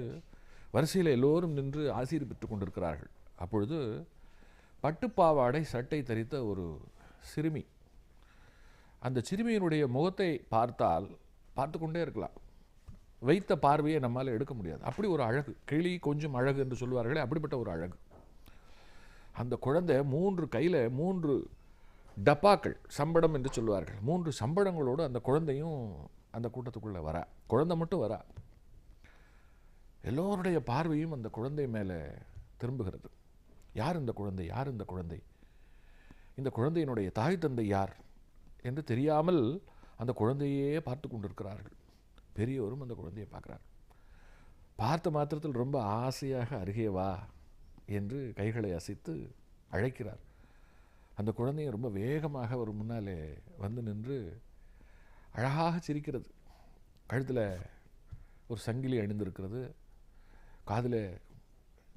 வரிசையில் எல்லோரும் நின்று ஆசீர் பெற்று கொண்டிருக்கிறார்கள். அப்பொழுது பட்டுப்பாவாடை சட்டை தரித்த ஒரு சிறுமி. அந்த சிறுமியினுடைய முகத்தை பார்த்தால் பார்த்து கொண்டே இருக்கலாம். வைத்த பார்வையை நம்மால் எடுக்க முடியாது. அப்படி ஒரு அழகு, கிளி கொஞ்சம் அழகு என்று சொல்வார்களே, அப்படிப்பட்ட ஒரு அழகு. அந்த குழந்தை 3 கையில் 3 டப்பாக்கள், சம்படம் என்று சொல்வார்கள், 3 சம்படங்களோடு அந்த குழந்தையும் அந்த கூட்டத்துக்குள்ளே வரா. குழந்தை மட்டும் வரா. எல்லோருடைய பார்வையும் அந்த குழந்தை மேலே திரும்புகிறது. யார் இந்த குழந்தை? யார் இந்த குழந்தை? இந்த குழந்தையினுடைய தாய் தந்தை யார் என்று தெரியாமல் அந்த குழந்தையே பார்த்து கொண்டிருக்கிறார்கள். பெரியவரும் அந்த குழந்தையை பார்க்குறார். பார்த்த மாத்திரத்தில் ரொம்ப ஆசையாக அருகே வா என்று கைகளை அசைத்து அழைக்கிறார். அந்த குழந்தையை ரொம்ப வேகமாக ஒரு முன்னாலே வந்து நின்று அழகாக சிரிக்கிறது. கழுத்தில் ஒரு சங்கிலி அணிந்திருக்கிறது, காதில்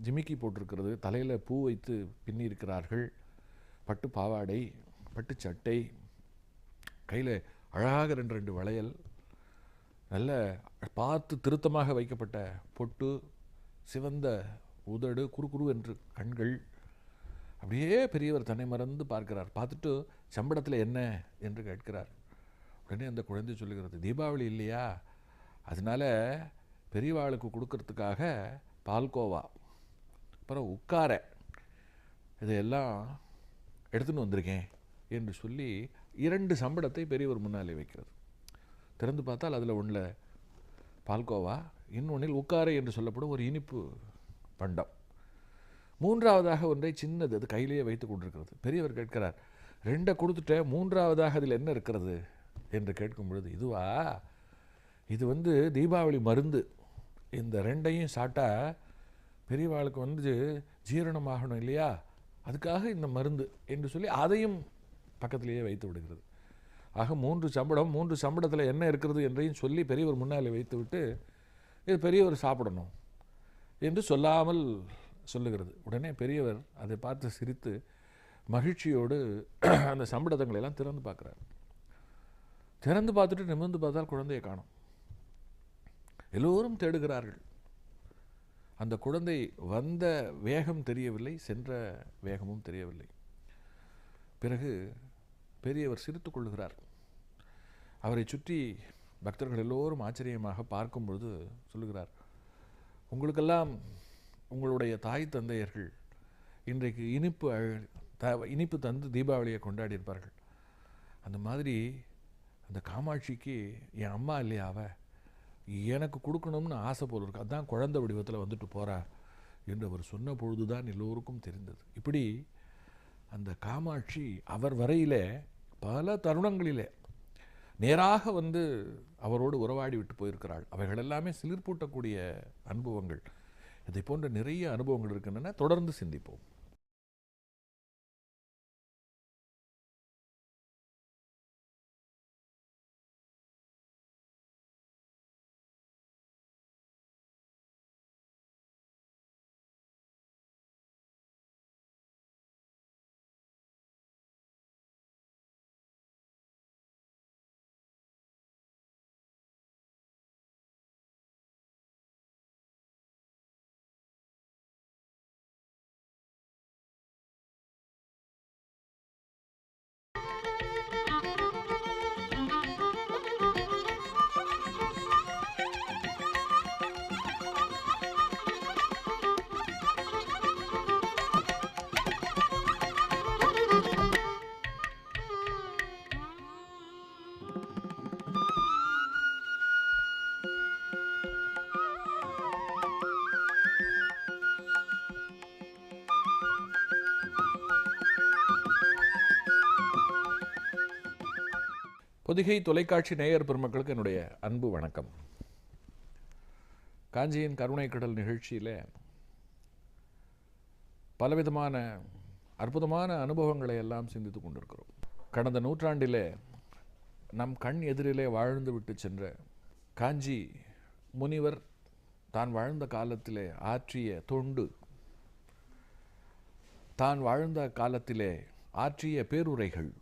ஜிமிக்கி போட்டிருக்கிறது, தலையில் பூ வைத்து பின்னி இருக்கிறார்கள், பட்டு பாவாடை, பட்டு சட்டை, கையில் அழகாக 2 வளையல், நல்ல பார்த்து திருத்தமாக வைக்கப்பட்ட பொட்டு, சிவந்த உதடு, குறுகுறு என்று கண்கள். அப்படியே பெரியவர் தன்னை மறந்து பார்க்கிறார். பார்த்துட்டு சம்பளத்தில் என்ன என்று கேட்கிறார். உடனே அந்த குழந்தை சொல்லுகிறது, தீபாவளி இல்லையா, அதனால் பெரியவாளுக்கு கொடுக்கறதுக்காக பால்கோவா, அப்புறம் உட்கார, இதையெல்லாம் எடுத்துன்னு வந்திருக்கேன் என்று சொல்லி 2 சம்பளத்தை பெரியவர் முன்னாலே வைக்கிறது. திறந்து பார்த்தால் அதில் ஒன்றில் பால்கோவா, இன்னொன்றில் உட்காரை என்று சொல்லப்படும் ஒரு இனிப்பு பண்டம், 3வதாக ஒன்றை சின்னது, அது கையிலேயே வைத்து கொண்டிருக்கிறது. பெரியவர் கேட்கிறார், 2 கொடுத்துட்டேன், 3வதாக அதில் என்ன இருக்கிறது என்று கேட்கும் பொழுது, இதுவா, இது தீபாவளி மருந்து, இந்த 2ஐயும் சாப்பிட்டா பெரியவாளுக்கு ஜீரணமாகணும் இல்லையா, அதுக்காக இந்த மருந்து என்று சொல்லி அதையும் பக்கத்திலேயே வைத்து விடுகிறது. ஆக 3 சம்பளம், 3 சம்பளத்தில் என்ன இருக்கிறது என்றையும் சொல்லி பெரியவர் முன்னாலே வைத்து விட்டு, இது பெரியவர் சாப்பிடணும் என்று சொல்லாமல் சொல்லுகிறது. உடனே பெரியவர் அதை பார்த்து சிரித்து மகிழ்ச்சியோடு அந்த சம்பளங்களை எல்லாம் திறந்து பார்க்குறார். திறந்து பார்த்துட்டு நிமிர்ந்து பார்த்தால் குழந்தையை காணும். எல்லோரும் தேடுகிறார்கள். அந்த குழந்தை வந்த வேகம் தெரியவில்லை, சென்ற வேகமும் தெரியவில்லை. பிறகு பெரியவர் சிரித்து கொள்ளுகிறார். அவரை சுற்றி பக்தர்கள் எல்லோரும் ஆச்சரியமாக பார்க்கும் பொழுது சொல்லுகிறார், உங்களுக்கெல்லாம் உங்களுடைய தாய் தந்தையர்கள் இன்றைக்கு இனிப்பு தந்து தீபாவளியை கொண்டாடி இருப்பார்கள். அந்த மாதிரி அந்த காமாட்சிக்கு என் அம்மா இல்லையா, எனக்கு கொடுக்கணும்னு ஆசை போல் இருக்கு, அதான் குழந்தை வடிவத்தில் வந்துட்டு போகிறா என்று அவர் சொன்ன பொழுதுதான் எல்லோருக்கும் தெரிந்தது. இப்படி அந்த காமாட்சி அவர் வரையிலே பல தருணங்களிலே நேராக அவரோடு உறவாடி விட்டு போயிருக்கிறாள். அவைகள் எல்லாமே சிலிர்ப்பூட்டக்கூடிய அனுபவங்கள். இதை போன்ற நிறைய அனுபவங்கள் இருக்கின்றன. தொடர்ந்து சிந்திப்போம். பொதிகை தொலைக்காட்சி நேயர் பெருமக்களுக்கு என்னுடைய அன்பு வணக்கம். காஞ்சியின் கருணை கடல் நிகழ்ச்சியில் பலவிதமான அற்புதமான அனுபவங்களை எல்லாம் சிந்தித்து கொண்டிருக்கிறோம். கடந்த நூற்றாண்டிலே நம் கண் எதிரிலே வாழ்ந்து விட்டு சென்ற காஞ்சி முனிவர் தான் வாழ்ந்த காலத்திலே ஆற்றிய தொண்டு, தான் வாழ்ந்த காலத்திலே ஆற்றிய பேருரைகள்,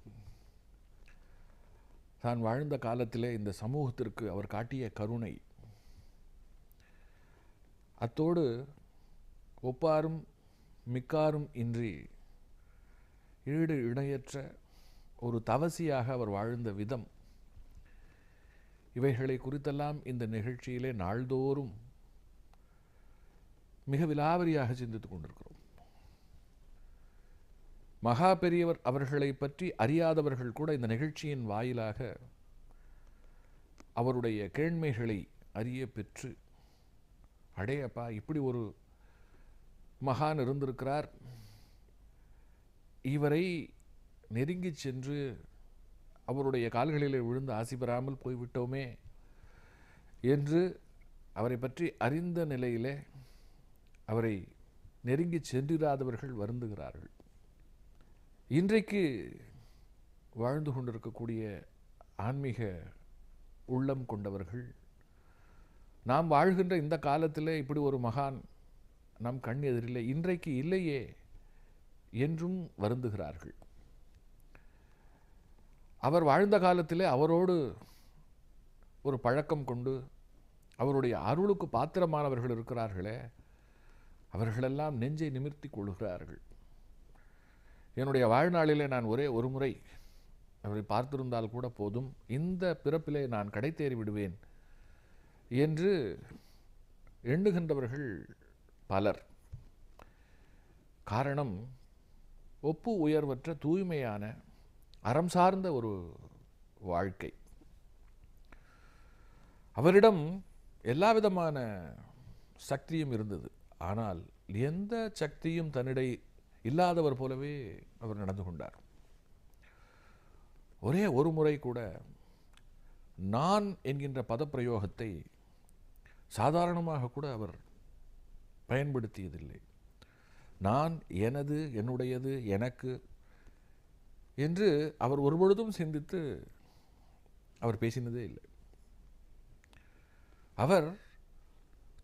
தான் வாழ்ந்த காலத்திலே இந்த சமூகத்திற்கு அவர் காட்டிய கருணை, அத்தோடு ஒப்பாரும் மிக்காரும் இன்றி ஈடு இணையற்ற ஒரு தவசியாக அவர் வாழ்ந்த விதம், இவைகளை குறித்தெல்லாம் இந்த நிகழ்ச்சியிலே நாள்தோறும் மிக விலாவரியாக சிந்தித்துக் கொண்டிருக்கிறோம். மகா பெரியவர் அவர்களை பற்றி அறியாதவர்கள் கூட இந்த நிகழ்ச்சியின் வாயிலாக அவருடைய கேண்மைகளை அறிய பெற்று, அடையப்பா இப்படி ஒரு மகான் இருந்திருக்கிறார், இவரை நெருங்கி சென்று அவருடைய கால்களிலே விழுந்து ஆசி பெறாமல் போய்விட்டோமே என்று அவரை பற்றி அறிந்த நிலையிலே அவரை நெருங்கி சென்றிராதவர்கள் வருந்துகிறார்கள். இன்றைக்கு வாழ்ந்து கொண்டிருக்கக்கூடிய ஆன்மீக உள்ளம் கொண்டவர்கள் நாம் வாழ்கின்ற இந்த காலத்தில் இப்படி ஒரு மகான் நம் கண் எதிரிலே இன்றைக்கு இல்லையே என்றும் வருந்துகிறார்கள். அவர் வாழ்ந்த காலத்திலே அவரோடு ஒரு பழக்கம் கொண்டு அவருடைய அருளுக்கு பாத்திரமானவர்கள் இருக்கிறார்களே, அவர்களெல்லாம் நெஞ்சை நிமிர்த்தி கொள்கிறார்கள். என்னுடைய வாழ்நாளிலே நான் ஒரே ஒரு முறை அவரை பார்த்திருந்தால் கூட போதும், இந்த பிறப்பிலே நான் கடை தேறி விடுவேன் என்று எண்ணுகின்றவர்கள் பலர். காரணம், ஒப்பு உயர்வற்ற தூய்மையான அறம் சார்ந்த ஒரு வாழ்க்கை. அவரிடம் எல்லா விதமான சக்தியும் இருந்தது. ஆனால் எந்த சக்தியும் தன்னிடை இல்லாதவர் போலவே அவர் நடந்து கொண்டார். ஒரே ஒரு முறை கூட நான் என்கின்ற பதப்பிரயோகத்தை சாதாரணமாக கூட அவர் பயன்படுத்தியதில்லை. நான், எனது, என்னுடையது, எனக்கு என்று அவர் ஒருபொழுதும் சிந்தித்து அவர் பேசினதே இல்லை. அவர்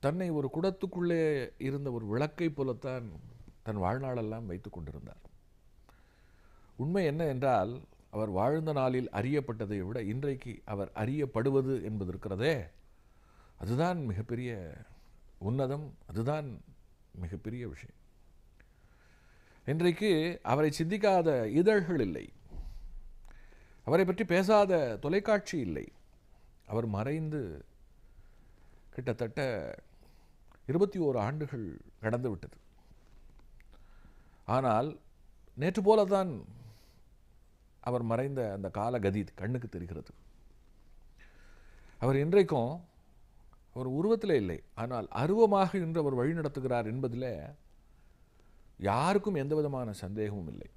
தன்னை ஒரு குடத்துக்குள்ளே இருந்த ஒரு விளக்கை போலத்தான் தன் வாழ்நாளெல்லாம் வைத்து கொண்டிருந்தார். உண்மை என்ன என்றால், அவர் வாழ்ந்த நாளில் அறியப்பட்டதை விட இன்றைக்கு அவர் அறியப்படுவது என்பது இருக்கிறதே, அதுதான் மிகப்பெரிய உன்னதம், அதுதான் மிகப்பெரிய விஷயம். இன்றைக்கு அவரை சிந்திக்காத இதழ்கள் இல்லை, அவரை பற்றி பேசாத தொலைக்காட்சி இல்லை. அவர் மறைந்து கிட்டத்தட்ட 21 ஆண்டுகள் கடந்து விட்டது. ஆனால் நேற்று போலதான் அவர் மறைந்த அந்த காலகதி கண்ணுக்கு தெரிகிறது. அவர் இன்றைக்கும் ஒரு உருவத்தில் இல்லை, ஆனால் அருவமாக இன்று அவர் வழி நடத்துகிறார் என்பதில் யாருக்கும் எந்த விதமான சந்தேகமும் இல்லை.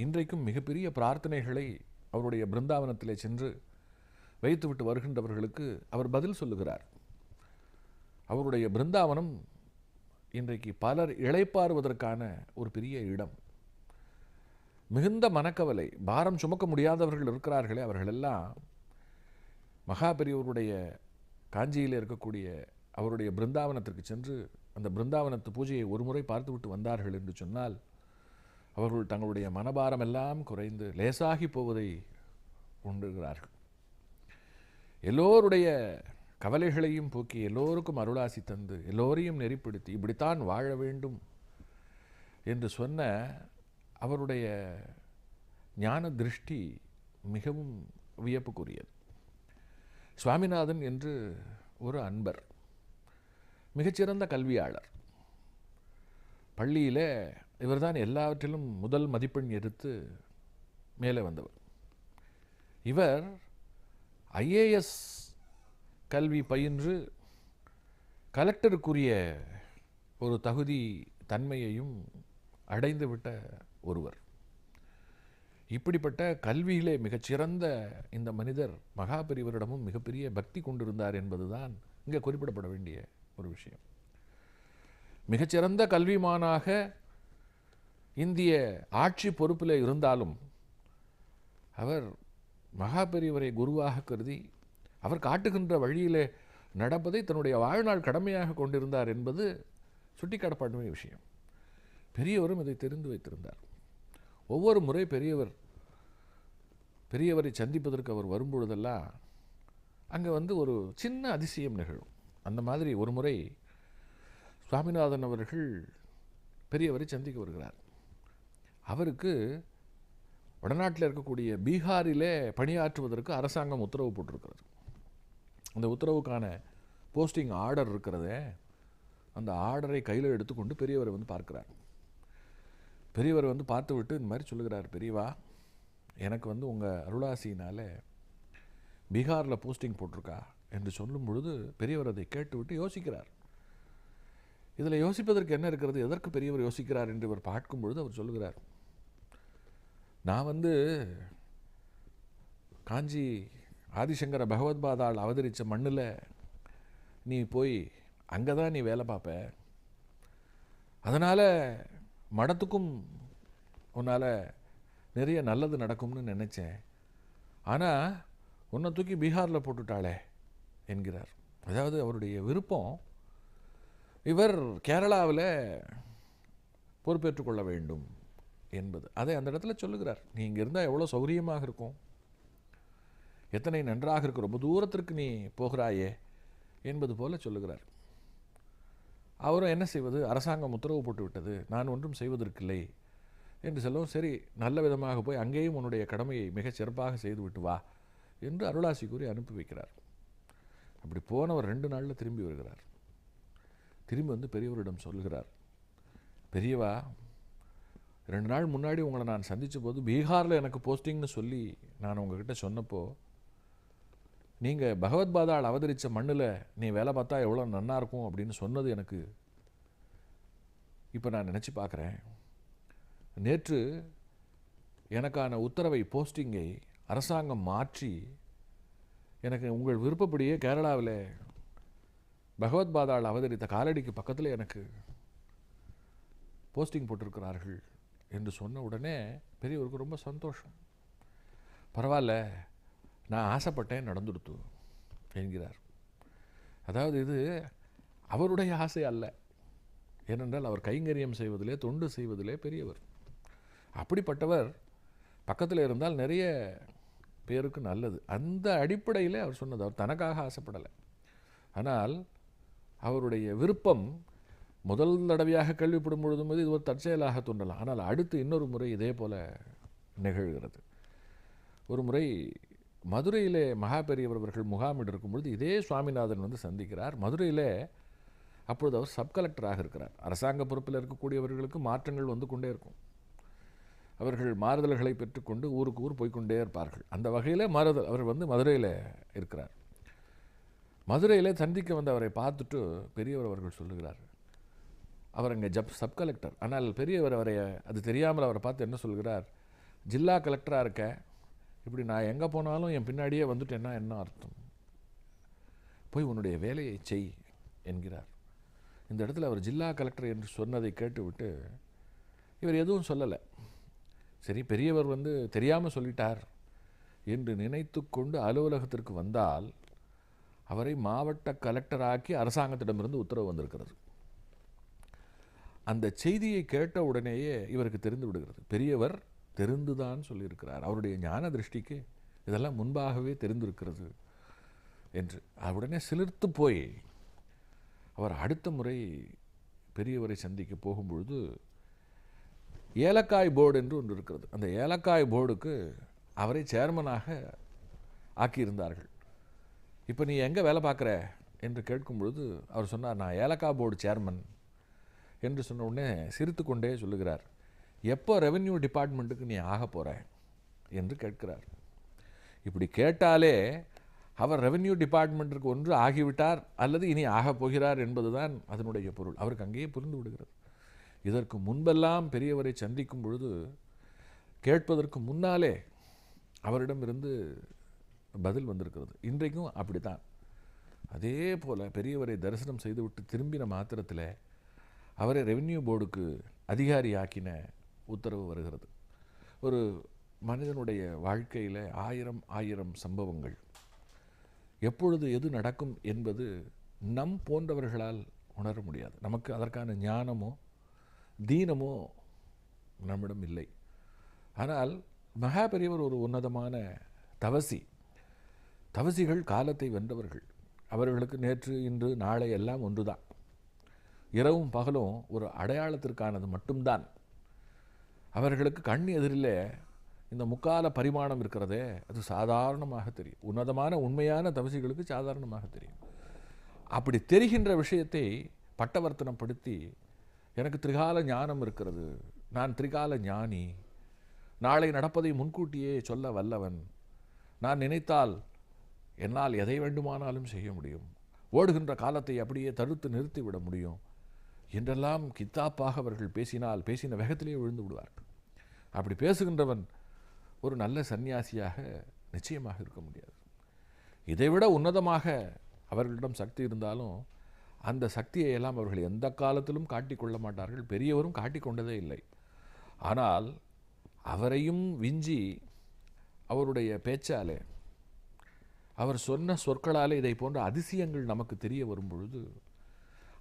இன்றைக்கும் மிகப்பெரிய பிரார்த்தனைகளை அவருடைய பிருந்தாவனத்திலே சென்று வைத்துவிட்டு வருகின்றவர்களுக்கு அவர் பதில் சொல்லுகிறார். அவருடைய பிருந்தாவனம் இன்றைக்கு பலர் இளைப்பாறுவதற்கான ஒரு பெரிய இடம். மிகுந்த மனக்கவலை, பாரம் சுமக்க முடியாதவர்கள் இருக்கிறார்களே, அவர்களெல்லாம் மகா பெரியவருடைய காஞ்சியில் இருக்கக்கூடிய அவருடைய பிருந்தாவனத்திற்கு சென்று அந்த பிருந்தாவனத்து பூஜையை ஒரு முறை பார்த்துவிட்டு வந்தார்கள் என்று சொன்னால் அவர்கள் தங்களுடைய மனபாரம் எல்லாம் குறைந்து லேசாகி போவதை உண்டுகிறார்கள். எல்லோருடைய கவலைகளையும் போக்கி எல்லோருக்கும் அருளாசி தந்து எல்லோரையும் நெறிப்படுத்தி இப்படித்தான் வாழ வேண்டும் என்று சொன்ன அவருடைய ஞான திருஷ்டி மிகவும் வியப்புக்குரியது. சுவாமிநாதன் என்று ஒரு அன்பர், மிகச்சிறந்த கல்வியாளர். பள்ளியில் இவர்தான் எல்லாவற்றிலும் முதல் மதிப்பெண் எடுத்து மேலே வந்தவர். இவர் ஐஏஎஸ் கல்வி பயின்று கலெக்டருக்குரிய ஒரு தகுதி தன்மையையும் அடைந்துவிட்ட ஒருவர். இப்படிப்பட்ட கல்வியிலே மிகச்சிறந்த இந்த மனிதர் மகாபெரிவரிடமும் மிகப்பெரிய பக்தி கொண்டிருந்தார் என்பதுதான் இங்கே குறிப்பிடப்பட வேண்டிய ஒரு விஷயம். மிகச்சிறந்த கல்விமானாக இந்திய ஆட்சி பொறுப்பில் இருந்தாலும் அவர் மகாபெரிவரை குருவாக கருதி அவர் காட்டுகின்ற வழியிலே நடப்பதை தன்னுடைய வாழ்நாள் கடமையாக கொண்டிருந்தார் என்பது சுட்டிக்காட்டப்பட வேண்டிய விஷயம். பெரியவரும் இதை தெரிந்து வைத்திருந்தார். ஒவ்வொரு முறை பெரியவரை சந்திப்பதற்கு அவர் வரும்பொழுதெல்லாம் அங்கே வந்து ஒரு சின்ன அதிசயம் நிகழும். அந்த மாதிரி ஒரு முறை சுவாமிநாதன் அவர்கள் பெரியவரை சந்திக்க வருகிறார். அவருக்கு வடநாட்டில் இருக்கக்கூடிய பீகாரிலே பணியாற்றுவதற்கு அரசாங்கம் உத்தரவு போட்டிருக்கிறது. அந்த உத்தரவுக்கான போஸ்டிங் ஆர்டர் இருக்கிறதே, அந்த ஆர்டரை கையில் எடுத்துக்கொண்டு பெரியவரை வந்து பார்க்கிறார். பெரியவர் வந்து பார்த்து விட்டு இந்த மாதிரி சொல்லுகிறார், பெரியவா, எனக்கு வந்து உங்கள் அருளாசினால் பீகாரில் போஸ்டிங் போட்டிருக்கா என்று சொல்லும் பொழுது பெரியவர் அதை கேட்டுவிட்டு யோசிக்கிறார். இதில் யோசிப்பதற்கு என்ன இருக்கிறது, எதற்கு பெரியவர் யோசிக்கிறார் என்று இவர் பார்க்கும் பொழுது அவர் சொல்லுகிறார், நான் வந்து காஞ்சி ஆதிசங்கர பகவத்பாதாள் அவதரித்த மண்ணில் நீ போய் அங்கே தான் நீ வேலை பார்ப்ப, அதனால் மடத்துக்கும் உன்னால் நிறைய நல்லது நடக்கும்னு நினச்சேன், ஆனால் உன்னை தூக்கி பீகாரில் போட்டுட்டாளே என்கிறார். அதாவது அவருடைய விருப்பம் இவர் கேரளாவில் பொறுப்பேற்றுக் கொள்ள வேண்டும் என்பது. அதை அந்த இடத்துல சொல்லுகிறார். நீ இங்கே இருந்தால் எவ்வளோ சௌகரியமாக இருக்கும், எத்தனை நன்றாக இருக்கும், ரொம்ப தூரத்திற்கு நீ போகிறாயே என்பது போல சொல்லுகிறார். அவரும் என்ன செய்வது, அரசாங்கம் உத்தரவு போட்டு விட்டது, நான் ஒன்றும் செய்வதற்கில்லை என்று சொல்லவும், சரி நல்ல விதமாக போய் அங்கேயும் உன்னுடைய கடமையை மிகச் சிறப்பாக செய்து விட்டு வா என்று அருளாசி கூறி அனுப்பி வைக்கிறார். அப்படி போனவர் 2 நாளில் திரும்பி வருகிறார். திரும்பி வந்து பெரியவரிடம் சொல்லுகிறார், பெரியவா, 2 நாள் முன்னாடி உங்களை நான் சந்தித்த போது பீகாரில் எனக்கு போஸ்டிங்னு சொல்லி நான் உங்ககிட்ட சொன்னப்போ, நீங்கள் பகவத்பாதாள் அவதரித்த மண்ணில் நீ வேலை பார்த்தா எவ்வளோ நன்னா இருக்கும் அப்படின்னு சொன்னது எனக்கு இப்போ நான் நினச்சி பார்க்குறேன். நேற்று எனக்கான உத்தரவை, போஸ்டிங்கை அரசாங்கம் மாற்றி எனக்கு உங்கள் விருப்பப்படியே கேரளாவில் பகவத்பாதாள் அவதரித்த காலடிக்கு பக்கத்தில் எனக்கு போஸ்டிங் போட்டிருக்கிறார்கள் என்று சொன்ன உடனே பெரியவருக்கு ரொம்ப சந்தோஷம். பரவாயில்ல, நான் ஆசைப்பட்டேன், நடந்துடுத்து என்கிறார். அதாவது இது அவருடைய ஆசை அல்ல, ஏனென்றால் அவர் கைங்கரியம் செய்வதிலே, தொண்டு செய்வதிலே பெரியவர். அப்படிப்பட்டவர் பக்கத்தில் இருந்தால் நிறைய பேருக்கு நல்லது. அந்த அடிப்படையில் அவர் சொன்னது, அவர் தனக்காக ஆசைப்படலை. ஆனால் அவருடைய விருப்பம் முதல் தடவையாக கேள்விப்படும் பொழுதும் இது ஒரு தற்செயலாக தோன்றலாம். ஆனால் அடுத்து இன்னொரு முறை இதே போல நிகழ்கிறது. ஒரு முறை மதுரையிலே மகா பெரியவர் அவர்கள் முகாமிட்டு இருக்கும் பொழுது இதே சுவாமிநாதன் வந்து சந்திக்கிறார். மதுரையில் அப்பொழுது அவர் சப் கலெக்டராக இருக்கிறார். அரசாங்க பொறுப்பில் இருக்கக்கூடியவர்களுக்கு மாற்றங்கள் வந்து கொண்டே இருக்கும். அவர்கள் மாறுதல்களை பெற்றுக்கொண்டு ஊருக்கு ஊர் போய்கொண்டே இருப்பார்கள். அந்த வகையில் மாறுதல் அவர் வந்து மதுரையில் இருக்கிறார். மதுரையில் சந்திக்க வந்து அவரை பார்த்துட்டு பெரியவர் அவர்கள் சொல்லுகிறார், அவர் அங்கே சப் கலெக்டர். ஆனால் பெரியவர் அவரை அது தெரியாமல் அவரை பார்த்து என்ன சொல்கிறார், ஜில்லா கலெக்டராக இருக்க, இப்படி நான் எங்கே போனாலும் என் பின்னாடியே வந்துட்டேன்னா என்ன அர்த்தம், போய் உன்னுடைய வேலையை செய் என்கிறார். இந்த இடத்துல அவர் ஜில்லா கலெக்டர் என்று சொன்னதை கேட்டுவிட்டு இவர் எதுவும் சொல்லலை. சரி, பெரியவர் வந்து தெரியாமல் சொல்லிட்டார் என்று நினைத்து கொண்டு அலுவலகத்திற்கு வந்தால் அவரை மாவட்ட கலெக்டராக்கி அரசாங்கத்திடமிருந்து உத்தரவு வந்திருக்கிறது. அந்த செய்தியை கேட்ட உடனேயே இவருக்கு தெரிந்து விடுகிறது, பெரியவர் தெரிந்துதான் சொல்லியிருக்கிறார், அவருடைய ஞான திருஷ்டிக்கு இதெல்லாம் முன்பாகவே தெரிந்திருக்கிறது என்று. உடனே சிலிர்த்து போய் அவர் அடுத்த முறை பெரியவரை சந்திக்க போகும்பொழுது ஏலக்காய் போர்டு என்று ஒன்று இருக்கிறது. அந்த ஏலக்காய் போர்டுக்கு அவரை சேர்மனாக ஆக்கியிருந்தார்கள். இப்போ நீ எங்கே வேலை பார்க்குற என்று கேட்கும் பொழுது அவர் சொன்னார், நான் ஏலக்காய் போர்டு சேர்மன் என்று சொன்ன உடனே சிரித்து கொண்டே சொல்லுகிறார், எப்போ ரெவென்யூ டிபார்ட்மெண்ட்டுக்கு நீ ஆக போகிற என்று கேட்கிறார். இப்படி கேட்டாலே அவர் ரெவென்யூ டிபார்ட்மெண்ட்டிற்கு ஒன்று ஆகிவிட்டார் அல்லது இனி ஆகப் போகிறார் என்பதுதான் அதனுடைய பொருள். அவருக்கு அங்கேயே புரிந்து விடுகிறது. இதற்கு முன்பெல்லாம் பெரியவரை சந்திக்கும் பொழுது கேட்பதற்கு முன்னாலே அவரிடமிருந்து பதில் வந்திருக்கிறது. இன்றைக்கும் அப்படித்தான். அதே போல் பெரியவரை தரிசனம் செய்துவிட்டு திரும்பின மாத்திரத்தில் அவரை ரெவென்யூ போர்டுக்கு அதிகாரியாக்கின உத்தரவு வருகிறது. ஒரு மனிதனுடைய வாழ்க்கையில் ஆயிரம் சம்பவங்கள், எப்பொழுது எது நடக்கும் என்பது நம் போன்றவர்களால் உணர முடியாது. நமக்கு அதற்கான ஞானமோ தீனமோ நம்மிடம் இல்லை. ஆனால் மகா பெரியவர் ஒரு உன்னதமான தவசிகள் காலத்தை வென்றவர்கள். அவர்களுக்கு நேற்று இன்று நாளை எல்லாம் ஒன்றுதான். இரவும் பகலும் ஒரு அடையாளத்திற்கானது மட்டும்தான். அவர்களுக்கு கண் எதிரில் இந்த முக்கால பரிமாணம் இருக்கிறதே அது சாதாரணமாக தெரியும். உன்னதமான உண்மையான தவசிகளுக்கு சாதாரணமாக தெரியும். அப்படி தெரிகின்ற விஷயத்தை பட்டவர்த்தனப்படுத்தி எனக்கு திரிகால ஞானம் இருக்கிறது, நான் திரிகால ஞானி, நாளை நடப்பதை முன்கூட்டியே சொல்ல வல்லவன், நான் நினைத்தால் என்னால் எதை வேண்டுமானாலும் செய்ய முடியும், ஓடுகின்ற காலத்தை அப்படியே தடுத்து நிறுத்திவிட முடியும் என்றெல்லாம் கித்தாப்பாக அவர்கள் பேசினால் பேசின வேகத்திலே விழுந்து விடுவார்கள். அப்படி பேசுகின்றவன் ஒரு நல்ல சந்நியாசியாக நிச்சயமாக இருக்க முடியாது. இதைவிட உன்னதமாக அவர்களிடம் சக்தி இருந்தாலும் அந்த சக்தியை எல்லாம் அவர்கள் எந்த காலத்திலும் காட்டிக்கொள்ள மாட்டார்கள். பெரியவரும் காட்டிக்கொண்டதே இல்லை. ஆனால் அவரையும் விஞ்சி அவருடைய பேச்சாலே, அவர் சொன்ன சொற்களாலே இதை போன்ற அதிசயங்கள் நமக்கு தெரிய வரும் பொழுது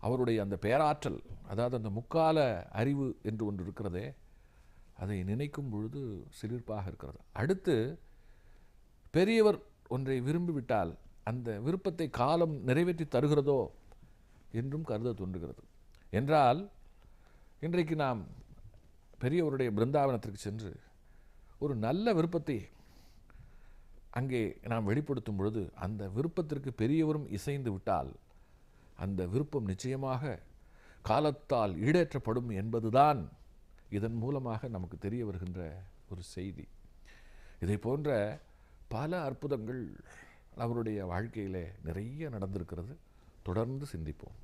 அவருடைய அந்த பேராற்றல், அதாவது அந்த முக்கால அறிவு என்று ஒன்று இருக்கிறதே, அதை நினைக்கும் பொழுது சிலிர்ப்பாக இருக்கிறது. அடுத்து பெரியவர் ஒன்றை விரும்பிவிட்டால் அந்த விருப்பத்தை காலம் நிறைவேற்றி தருகிறதோ என்றும் கருத தோன்றுகிறது. என்றால் இன்றைக்கு நாம் பெரியவருடைய பிருந்தாவனத்திற்கு சென்று ஒரு நல்ல விருப்பத்தை அங்கே நாம் வெளிப்படுத்தும் பொழுது அந்த விருப்பத்திற்கு பெரியவரும் இசைந்து விட்டால் அந்த விருப்பம் நிச்சயமாக காலத்தால் ஈடேற்றப்படும் என்பதுதான் இதன் மூலமாக நமக்கு தெரிய வருகின்ற ஒரு செய்தி. இதை போன்ற பல அற்புதங்கள் அவருடைய வாழ்க்கையிலே நிறைய நடந்திருக்கிறது. தொடர்ந்து சிந்திப்போம்.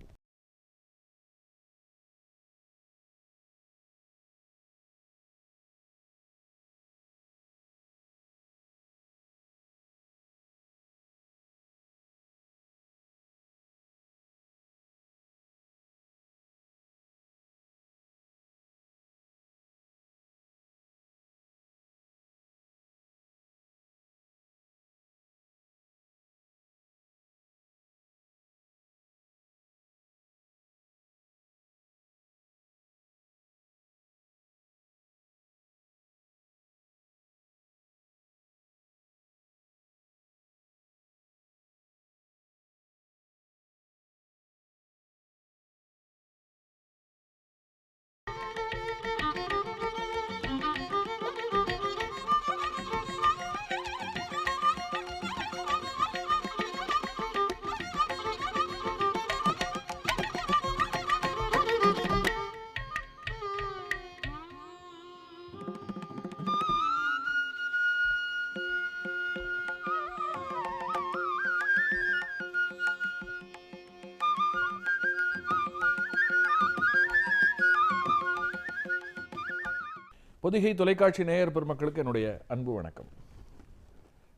பொதிகை தொலைக்காட்சி நேயர் பெருமக்களுக்கு என்னுடைய அன்பு வணக்கம்.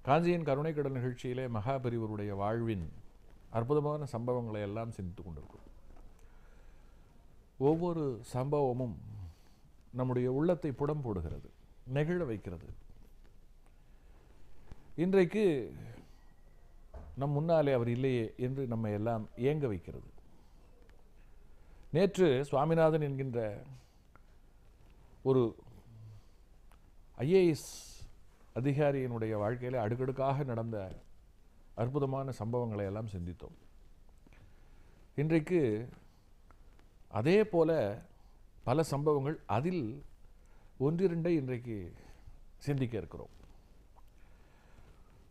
காஞ்சியின் கருணைக்கடல் நிகழ்ச்சியிலே மகாபெரிவருடைய வாழ்வின் அற்புதமான சம்பவங்களை எல்லாம் சிந்தித்துக் கொண்டிருக்கிறோம். ஒவ்வொரு சம்பவமும் நம்முடைய உள்ளத்தை புடம் போடுகிறது, நெகிழ வைக்கிறது. இன்றைக்கு நம் முன்னாலே அவர் இல்லையே என்று நம்மை எல்லாம் ஏங்க வைக்கிறது. நேற்று சுவாமிநாதன் என்கின்ற ஒரு IAS அதிகாரியினுடைய வாழ்க்கையில் அடுக்கடுக்காக நடந்த அற்புதமான சம்பவங்களை எல்லாம் சிந்தித்தோம். இன்றைக்கு அதே போல பல சம்பவங்கள், அதில் ஒன்றிரண்டை இன்றைக்கு சிந்திக்க இருக்கிறோம்.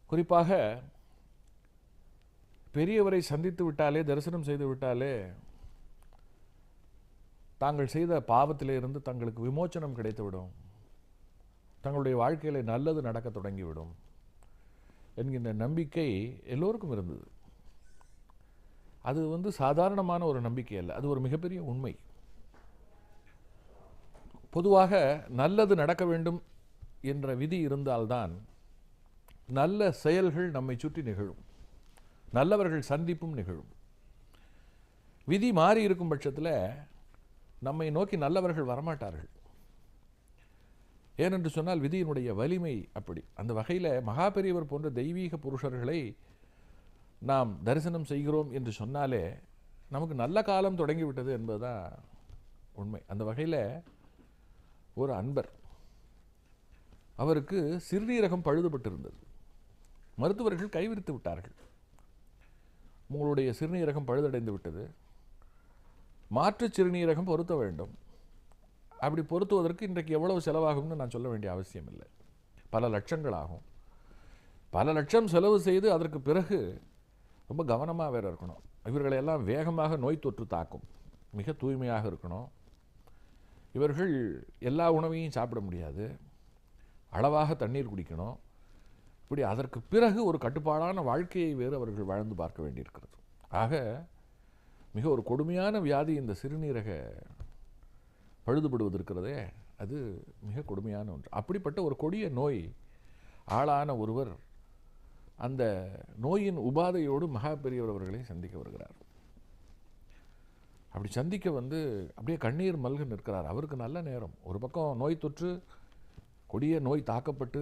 குறிப்பாக பெரியவரை சந்தித்து விட்டாலே, தரிசனம் செய்து விட்டாலே தாங்கள் செய்த பாவத்திலிருந்து தங்களுக்கு விமோச்சனம் கிடைத்துவிடும், தங்களுடைய வாழ்க்கையில் நல்லது நடக்க தொடங்கிவிடும் என்கின்ற நம்பிக்கை எல்லோருக்கும் இருந்தது. அது சாதாரணமான ஒரு நம்பிக்கை அல்ல, அது ஒரு மிகப்பெரிய உண்மை. பொதுவாக நல்லது நடக்க வேண்டும் என்ற விதி இருந்தால்தான் நல்ல செயல்கள் நம்மை சுற்றி நிகழும், நல்லவர்கள் சந்திப்பும் நிகழும். விதி மாறி இருக்கும் பட்சத்தில் நம்மை நோக்கி நல்லவர்கள் வரமாட்டார்கள். ஏனென்று சொன்னால் விதியினுடைய வலிமை அப்படி. அந்த வகையில் மகாபெரியவர் போன்ற தெய்வீக புருஷர்களை நாம் தரிசனம் செய்கிறோம் என்று சொன்னாலே நமக்கு நல்ல காலம் தொடங்கிவிட்டது என்பதுதான் உண்மை. அந்த வகையில் ஒரு அன்பர், அவருக்கு சிறுநீரகம் பழுதுபட்டிருந்தது. மருத்துவர்கள் கைவிரித்து விட்டார்கள். உங்களுடைய சிறுநீரகம் பழுதடைந்து விட்டது, மாற்று சிறுநீரகம் பொருத்த வேண்டும். அப்படி பொருத்துவதற்கு இன்றைக்கு எவ்வளவு செலவாகும்னு நான் சொல்ல வேண்டிய அவசியம் இல்லை. பல லட்சங்கள் ஆகும். பல லட்சம் செலவு செய்து அதற்கு பிறகு ரொம்ப கவனமாக வேறு இருக்கணும். இவர்களையெல்லாம் வேகமாக நோய் தொற்று தாக்கும். மிக தூய்மையாக இருக்கணும். இவர்கள் எல்லா உணவையும் சாப்பிட முடியாது. அளவாக தண்ணீர் குடிக்கணும். இப்படி அதற்கு பிறகு ஒரு கட்டுப்பாடான வாழ்க்கையை வேறு அவர்கள் வாழ்ந்து பார்க்க வேண்டியிருக்கிறது. ஆக மிக ஒரு கொடுமையான வியாதி இந்த சிறுநீரக பழுதுபடுவது இருக்கிறதே, அது மிக கொடுமையான ஒன்று. அப்படிப்பட்ட ஒரு கொடிய நோய் ஆளான ஒருவர் அந்த நோயின் உபாதையோடு மகா பெரியவர் அவர்களை சந்திக்க வருகிறார். அப்படி சந்திக்க வந்து அப்படியே கண்ணீர் மல்க நிற்கிறார். அவருக்கு நல்ல நேரம். ஒரு பக்கம் நோய் தொற்று, கொடிய நோய் தாக்கப்பட்டு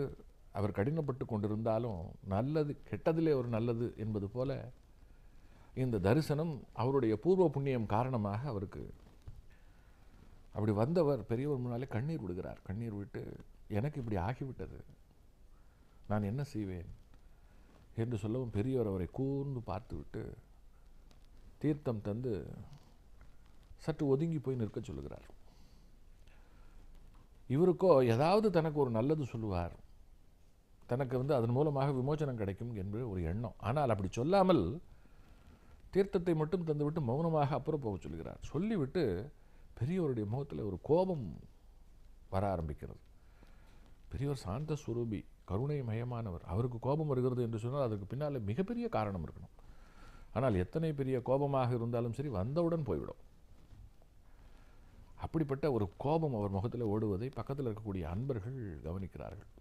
அவர் கடினப்பட்டு கொண்டிருந்தாலும் நல்லது கெட்டதிலே ஒரு நல்லது என்பது போல இந்த தரிசனம் அவருடைய பூர்வ புண்ணியம் காரணமாக அவருக்கு அப்படி வந்தவர் பெரியவர் முன்னாலே கண்ணீர் விடுகிறார். கண்ணீர் விட்டு, எனக்கு இப்படி ஆகிவிட்டது, நான் என்ன செய்வேன் என்று சொல்லவும் பெரியவர் அவரை கூர்ந்து பார்த்துவிட்டு தீர்த்தம் தந்து சற்று ஒதுங்கி போய் நிற்க சொல்லுகிறார். இவருக்கோ ஏதாவது தனக்கு ஒரு நல்லது சொல்லுவார், தனக்கு வந்து அதன் மூலமாக விமோச்சனம் கிடைக்கும் என்று ஒரு எண்ணம். ஆனால் அப்படி சொல்லாமல் தீர்த்தத்தை மட்டும் தந்துவிட்டு மௌனமாக அப்புறம் போக சொல்கிறார். சொல்லிவிட்டு பெரியவருடைய முகத்தில் ஒரு கோபம் வர ஆரம்பிக்கிறது. பெரியவர் சாந்த சுரூபி, கருணை மயமானவர். அவருக்கு கோபம் வருகிறது என்று சொன்னால் அதற்கு பின்னால் மிகப்பெரிய காரணம் இருக்கணும். ஆனால் எத்தனை பெரிய கோபமாக இருந்தாலும் சரி, வந்தவுடன் போய்விடும். அப்படிப்பட்ட ஒரு கோபம் அவர் முகத்தில் ஓடுவதை பக்கத்தில் இருக்கக்கூடிய அன்பர்கள் கவனிக்கிறார்கள்.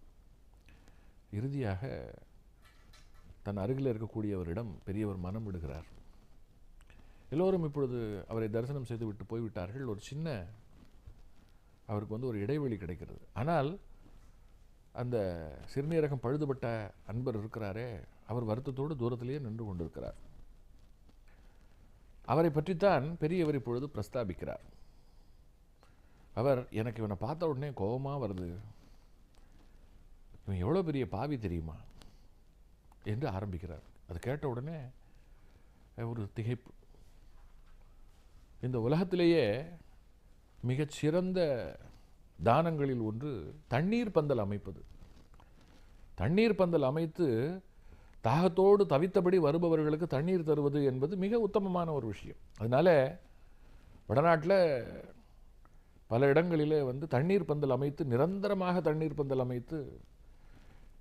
இறுதியாக தன் அருகில் இருக்கக்கூடியவரிடம் பெரியவர் மனம் விடுகிறார். எல்லோரும் இப்பொழுது அவரை தரிசனம் செய்து விட்டு போய்விட்டார்கள். ஒரு சின்ன அவருக்கு வந்து ஒரு இடைவெளி கிடைக்கிறது. ஆனால் அந்த சிறுநீரகம் பழுதுபட்ட அன்பர் இருக்கிறாரே, அவர் வருத்தத்தோடு தூரத்திலேயே நின்று கொண்டிருக்கிறார். அவரை பற்றித்தான் பெரியவர் இப்பொழுது பிரஸ்தாபிக்கிறார். அவர், எனக்கு இவனை பார்த்த உடனே கோபமாக வருது, இவன் எவ்வளோ பெரிய பாவி தெரியுமா என்று ஆரம்பிக்கிறார். அது கேட்ட உடனே ஒரு திகைப்பு. இந்த உலகத்திலேயே மிகச்சிறந்த தானங்களில் ஒன்று தண்ணீர் பந்தல் அமைப்பது. தண்ணீர் பந்தல் அமைத்து தாகத்தோடு தவித்தபடி வருபவர்களுக்கு தண்ணீர் தருவது என்பது மிக உத்தமமான ஒரு விஷயம். அதனால வடநாட்டில் பல இடங்களிலே வந்து தண்ணீர் பந்தல் அமைத்து, நிரந்தரமாக தண்ணீர் பந்தல் அமைத்து,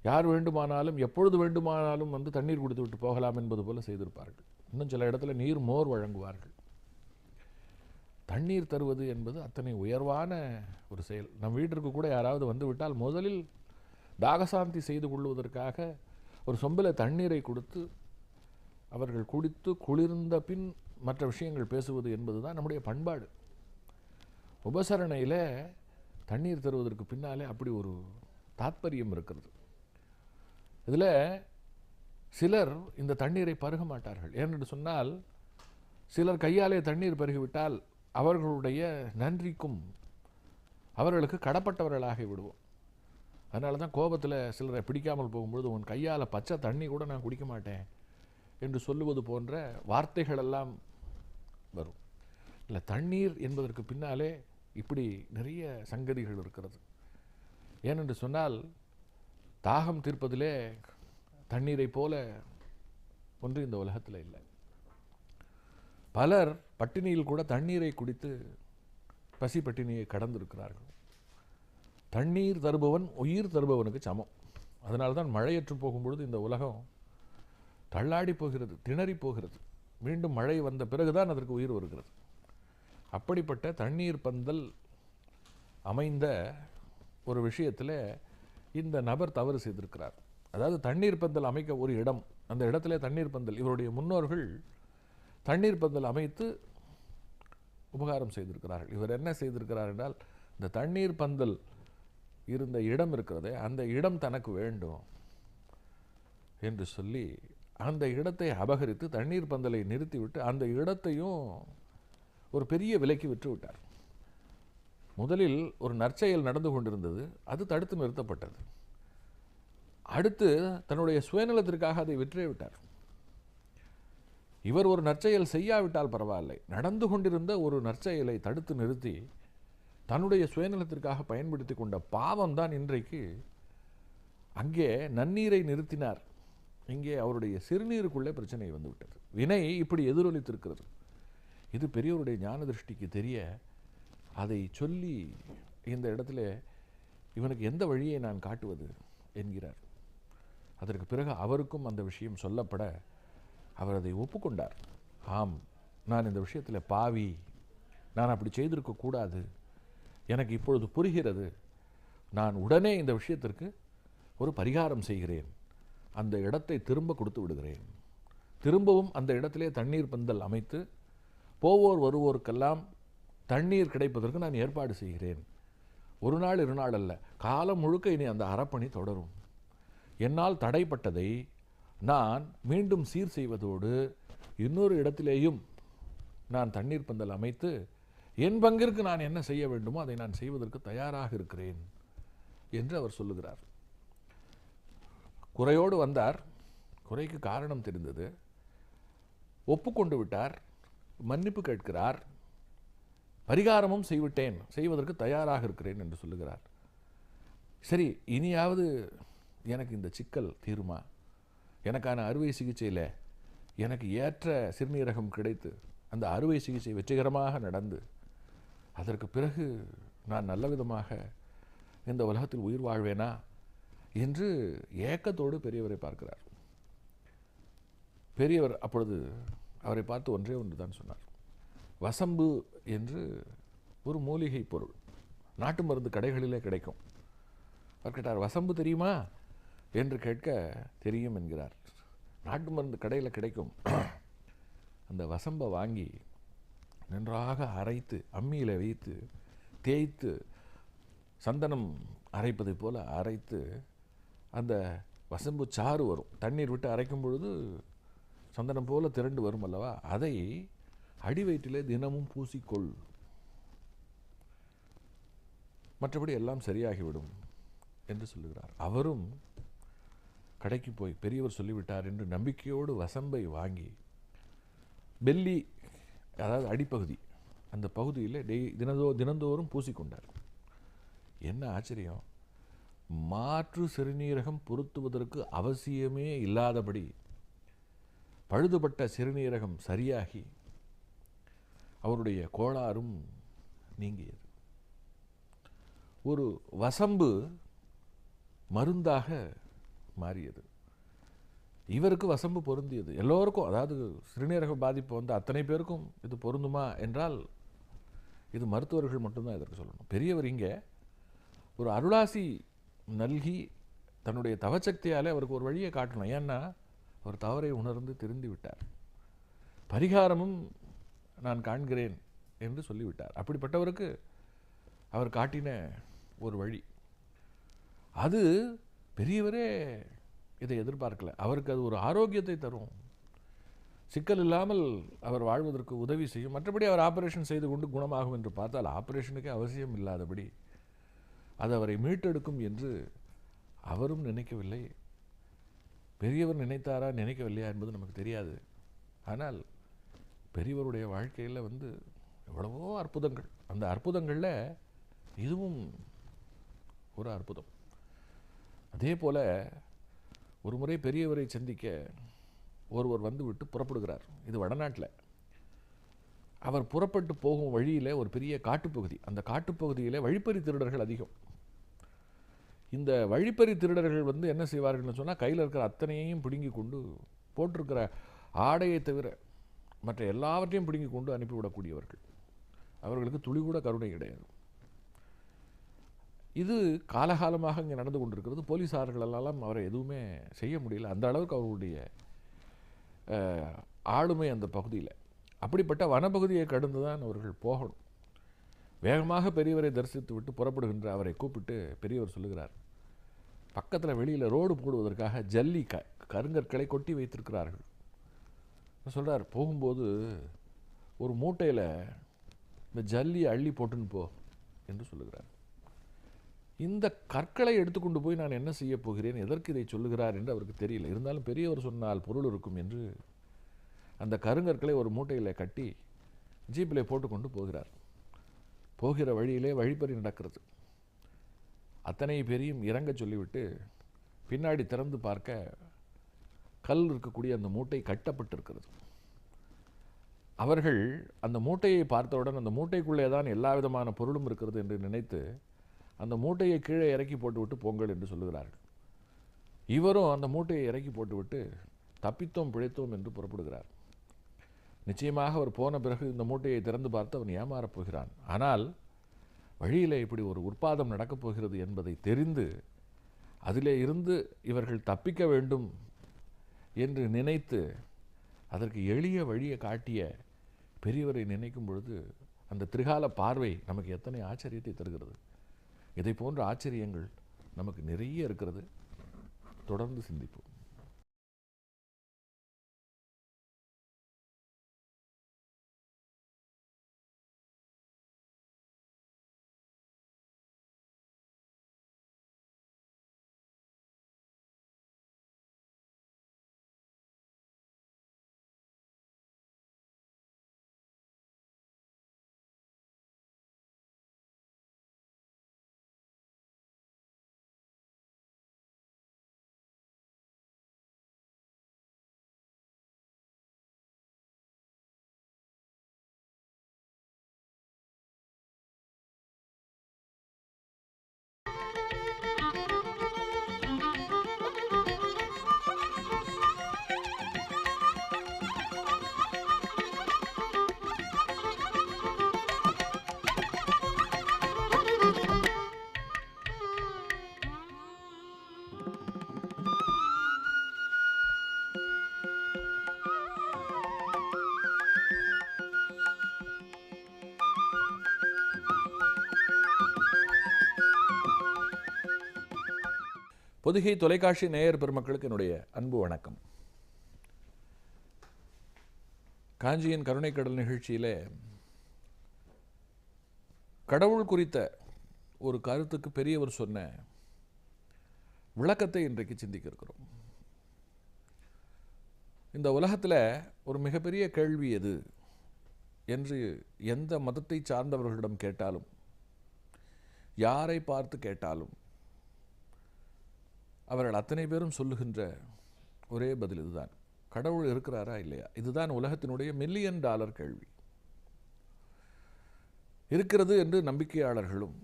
யார் வேண்டுமானாலும் எப்பொழுது வேண்டுமானாலும் வந்து தண்ணீர் கொடுத்து விட்டு போகலாம் என்பது போல செய்திருப்பார்கள். இன்னும் சில இடத்துல நீர் மோர் வழங்குவார்கள். தண்ணீர் தருவது என்பது அத்தனை உயர்வான ஒரு செயல். நம் வீட்டிற்கு கூட யாராவது வந்து விட்டால் முதலில் தாகசாந்தி செய்து கொள்வதற்காக ஒரு சொம்பில் தண்ணீரை கொடுத்து அவர்கள் குடித்து குளிர்ந்த பின் மற்ற விஷயங்கள் பேசுவது என்பது தான் நம்முடைய பண்பாடு. உபசரணையில் தண்ணீர் தருவதற்கு பின்னாலே அப்படி ஒரு தாத்பரியம் இருக்கிறது. இதில் சிலர் இந்த தண்ணீரை பருக மாட்டார்கள். ஏனென்று சொன்னால், சிலர் கையாலே தண்ணீர் பருகிவிட்டால் அவர்களுடைய நன்றிக்கும் அவர்களுக்கு கடப்பட்டவர்களாகி விடுவோம். அதனால தான் கோபத்தில் சிலரை பிடிக்காமல் போகும்பொழுது, உன் கையால் பச்சை தண்ணி கூட நான் குடிக்க மாட்டேன் என்று சொல்லுவது போன்ற வார்த்தைகளெல்லாம் வரும். இல்லை, தண்ணீர் என்பதற்கு பின்னாலே இப்படி நிறைய சங்கதிகள் இருக்கிறது. ஏனென்று சொன்னால், தாகம் தீர்ப்பதிலே தண்ணீரை போல ஒன்று இந்த உலகத்தில் இல்லை. பலர் பட்டினியில் கூட தண்ணீரை குடித்து பசி பட்டினியை கடந்திருக்கிறார்கள். தண்ணீர் தருபவன் உயிர் தருபவனுக்கு சமம். அதனால தான் மழையற்று போகும்பொழுது இந்த உலகம் தள்ளாடி போகிறது, திணறி போகிறது. மீண்டும் மழை வந்த பிறகுதான் அதற்கு உயிர் வருகிறது. அப்படிப்பட்ட தண்ணீர் பந்தல் அமைந்த ஒரு விஷயத்தில் இந்த நபர் தவறு செய்திருக்கிறார். அதாவது தண்ணீர் பந்தல் அமைக்க ஒரு இடம், அந்த இடத்துல தண்ணீர் பந்தல், இவருடைய முன்னோர்கள் தண்ணீர் பந்தல் அமைத்து உபகாரம் செய்திருக்கிறார்கள். இவர் என்ன செய்திருக்கிறார் என்றால், இந்த தண்ணீர் பந்தல் இருந்த இடம் இருக்கிறதே, அந்த இடம் தனக்கு வேண்டும் என்று சொல்லி அந்த இடத்தை அபகரித்து தண்ணீர் பந்தலை நிறுத்திவிட்டு அந்த இடத்தையும் ஒரு பெரிய விலைக்கு விற்று விட்டார். முதலில் ஒரு நற்செயல் நடந்து கொண்டிருந்தது, அது தடுத்து நிறுத்தப்பட்டது. அடுத்து தன்னுடைய சுயநலத்திற்காக அதை விற்றே விட்டார். இவர் ஒரு நற்செயல் செய்யாவிட்டால் பரவாயில்லை, நடந்து கொண்டிருந்த ஒரு நற்செயலை தடுத்து நிறுத்தி தன்னுடைய சுயநலத்திற்காக பயன்படுத்தி கொண்ட பாவம் தான் இன்றைக்கு அங்கே நன்னீரை நிறுத்தினார். இங்கே அவருடைய சிறுநீருக்குள்ளே பிரச்சனை வந்துவிட்டது. வினை இப்படி எதிரொலித்திருக்கிறது. இது பெரியவருடைய ஞான திருஷ்டிக்கு தெரிய அதை சொல்லி இந்த இடத்துல இவனுக்கு எந்த வழியை நான் காட்டுவது என்கிறார். அதற்கு பிறகு அவருக்கும் அந்த விஷயம் சொல்லப்பட அவர் அதை ஒப்புக்கொண்டார். ஆம், நான் இந்த விஷயத்தில் பாவி, நான் அப்படி செய்திருக்கக்கூடாது, எனக்கு இப்பொழுது புரிகிறது, நான் உடனே இந்த விஷயத்திற்கு ஒரு பரிகாரம் செய்கிறேன், அந்த இடத்தை திரும்ப கொடுத்து விடுகிறேன், திரும்பவும் அந்த இடத்திலே தண்ணீர் பந்தல் அமைத்து போவோர் வருவோருக்கெல்லாம் தண்ணீர் கிடைப்பதற்கு நான் ஏற்பாடு செய்கிறேன். ஒரு நாள் 2 நாள் அல்ல, காலம் முழுக்க இனி அந்த அறப்பணி தொடரும். என்னால் தடைப்பட்டதை நான் மீண்டும் சீர் செய்வதோடு இன்னொரு இடத்திலேயும் நான் தண்ணீர் பந்தல் அமைத்து என் பங்கிற்கு நான் என்ன செய்ய வேண்டுமோ அதை நான் செய்வதற்கு தயாராக இருக்கிறேன் என்று அவர் சொல்லுகிறார். குறையோடு வந்தார். குறைக்கு காரணம் தெரிந்தது. ஒப்புக்கொண்டு விட்டார். மன்னிப்பு கேட்கிறார். பரிகாரமும் செய்வதற்கு தயாராக இருக்கிறேன் என்று சொல்லுகிறார். சரி, இனியாவது எனக்கு இந்த சிக்கல் தீருமா? எனக்கான அறுவை சிகிச்சையில் எனக்கு ஏற்ற சிறுநீரகம் கிடைத்து அந்த அறுவை சிகிச்சை வெற்றிகரமாக நடந்து அதற்கு பிறகு நான் நல்ல விதமாக இந்த உலகத்தில் உயிர் வாழ்வேனா என்று ஏக்கத்தோடு பெரியவரை பார்க்கிறார். பெரியவர் அப்பொழுது அவரை பார்த்து ஒன்றே ஒன்று தான் சொன்னார். வசம்பு என்று ஒரு மூலிகை பொருள் நாட்டு மருந்து கடைகளிலே கிடைக்கும். அவர் கேட்டார், வசம்பு தெரியுமா என்று கேட்க, தெரியும் என்கிறார். நாட்டு மருந்து கடையில் கிடைக்கும். அந்த வசம்பை வாங்கி நன்றாக அரைத்து அம்மியில் வைத்து தேய்த்து சந்தனம் அரைப்பதை போல அரைத்து அந்த வசம்பு சாறு வரும். தண்ணீர் விட்டு அரைக்கும் பொழுது சந்தனம் போல திரண்டு வரும் அல்லவா, அதை அடி வயிற்றிலே தினமும் பூசிக்கொள், மற்றபடி எல்லாம் சரியாகிவிடும் என்று சொல்லுகிறார். அவரும் கடைக்கு போய் பெரியவர் சொல்லிவிட்டார் என்று நம்பிக்கையோடு வசம்பை வாங்கி பெல்லி, அதாவது அடிப்பகுதி, அந்த பகுதியில் தினந்தோறும் பூசிக்கொண்டார். என்ன ஆச்சரியம்! மாற்று சிறுநீரகம் பொருத்துவதற்கு அவசியமே இல்லாதபடி பழுதுபட்ட சிறுநீரகம் சரியாகி அவருடைய கோளாறும் நீங்கியது. ஒரு வசம்பு மருந்தாக மாறியது. இவருக்கு வசம்பு பொருந்தியது. எல்லோருக்கும், அதாவது சிறுநீரக பாதிப்பு வந்து அத்தனை பேருக்கும் இது பொருந்துமா என்றால் இது மருத்துவர்கள் மட்டும்தான் இதற்கு சொல்லணும். பெரியவர் இங்கே ஒரு அருளாசி நல்கி தன்னுடைய தவச்சக்தியாலே அவருக்கு ஒரு வழியை காட்டணும். ஏன்னா அவர் தவறை உணர்ந்து திருந்தி விட்டார். பரிகாரமும் நான் காண்கிறேன் என்று சொல்லிவிட்டார். அப்படிப்பட்டவருக்கு அவர் காட்டின ஒரு வழி, அது பெரியவரே இதை எதிர்பார்க்கல. அவருக்கு அது ஒரு ஆரோக்கியத்தை தரும், சிக்கல் இல்லாமல் அவர் வாழ்வதற்கு உதவி செய்யும். மற்றபடி அவர் ஆபரேஷன் செய்து கொண்டு குணமாகும் என்று பார்த்தால் ஆபரேஷனுக்கே அவசியம் இல்லாதபடி அது அவரை மீட்டெடுக்கும் என்று அவரும் நினைக்கவில்லை. பெரியவர் நினைத்தாரா நினைக்கவில்லையா என்பது நமக்கு தெரியாது. ஆனால் பெரியவருடைய வாழ்க்கையில் எவ்வளவோ அற்புதங்கள். அந்த அற்புதங்களில் இதுவும் ஒரு அற்புதம். அதே போல ஒரு முறை பெரியவரை சந்திக்க ஒருவர் வந்துவிட்டு புறப்படுகிறார். இது வடநாட்டில். அவர் புறப்பட்டு போகும் வழியில் ஒரு பெரிய காட்டுப்பகுதி. அந்த காட்டுப்பகுதியில் வழிப்பறி திருடர்கள் அதிகம். இந்த வழிப்பறி திருடர்கள் என்ன செய்வார்கள்னு சொன்னால், கையில் இருக்கிற அத்தனையையும் பிடுங்கி கொண்டு, போட்டிருக்கிற ஆடையை தவிர மற்ற எல்லாவற்றையும் பிடுங்கி கொண்டு அனுப்பிவிடக்கூடியவர்கள். அவர்களுக்கு துளி கூட கருணை கிடையாது. இது காலகாலமாக இங்கே நடந்து கொண்டிருக்கிறது. போலீஸார்களெல்லாம் அவரை எதுவுமே செய்ய முடியல. அந்த அளவுக்கு அவர்களுடைய ஆளுமை அந்த பகுதியில். அப்படிப்பட்ட வனப்பகுதியை கடந்து தான் அவர்கள் போகணும். வேகமாக பெரியவரை தரிசித்து விட்டு புறப்படுகின்ற அவரை கூப்பிட்டு பெரியவர் சொல்லுகிறார், பக்கத்தில் வெளியில் ரோடு போடுவதற்காக ஜல்லி கருங்கற்களை கொட்டி வைத்திருக்கிறார்கள். சொல்கிறார், போகும்போது ஒரு மூட்டையில் இந்த ஜல்லியை அள்ளி போட்டுன்னு போ என்று சொல்லுகிறார். இந்த கற்களை எடுத்துக்கொண்டு போய் நான் என்ன செய்ய போகிறேன், எதற்கு இதை சொல்லுகிறார் என்று அவருக்கு தெரியல. இருந்தாலும் பெரியவர் சொன்னால் பொருள் இருக்கும் என்று அந்த கருங்கற்களை ஒரு மூட்டையில் கட்டி ஜீப்பில் போட்டுக்கொண்டு போகிறார். போகிற வழியிலே வழிப்பறி நடக்கிறது. அத்தனை பேரையும் இறங்க சொல்லிவிட்டு பின்னாடி திறந்து பார்க்க கல் இருக்கக்கூடிய அந்த மூட்டை கட்டப்பட்டிருக்கிறது. அவர்கள் அந்த மூட்டையை பார்த்தவுடன் அந்த மூட்டைக்குள்ளே தான் எல்லா விதமான பொருளும் இருக்கிறது என்று நினைத்து அந்த மூட்டையை கீழே இறக்கி போட்டுவிட்டு போங்கள் என்று சொல்லுகிறார்கள். இவரும் அந்த மூட்டையை இறக்கி போட்டுவிட்டு தப்பித்தோம் பிழைத்தோம் என்று புறப்படுகிறார். நிச்சயமாக அவர் போன பிறகு இந்த மூட்டையை திறந்து பார்த்து அவன் ஏமாறப் போகிறான். ஆனால் வழியிலே இப்படி ஒரு உற்பாதம் நடக்கப் போகிறது என்பதை தெரிந்து அதிலே இருந்து இவர்கள் தப்பிக்க வேண்டும் என்று நினைத்து அதற்கு எளிய வழியை காட்டிய பெரியவரை நினைக்கும் பொழுது அந்த திரிகால பார்வை நமக்கு எத்தனை ஆச்சரியத்தை தருகிறது. இதை போன்ற ஆச்சரியங்கள் நமக்கு நிறைய இருக்கிறது. தொடர்ந்து சிந்திப்போம். பொதிகை தொலைக்காட்சி நேயர் பெருமக்களுக்கு என்னுடைய அன்பு வணக்கம். காஞ்சியின் கருணைக்கடல் நிகழ்ச்சியிலே கடவுள் குறித்த ஒரு கருத்துக்கு பெரியவர் சொன்ன விளக்கத்தை இன்றைக்கு சிந்திக்க இருக்கிறோம். இந்த உலகத்தில் ஒரு மிகப்பெரிய கேள்வி எது என்று எந்த மதத்தை சார்ந்தவர்களிடம் கேட்டாலும், யாரை பார்த்து கேட்டாலும் அவர்கள் அத்தனை பேரும் சொல்லுகின்ற ஒரே பதில் இதுதான்: கடவுள் இருக்கிறாரா இல்லையா? இதுதான் உலகத்தினுடைய $1 மில்லியன் கேள்வி. இருக்கிறது என்று நம்பிக்கையாளர்களும்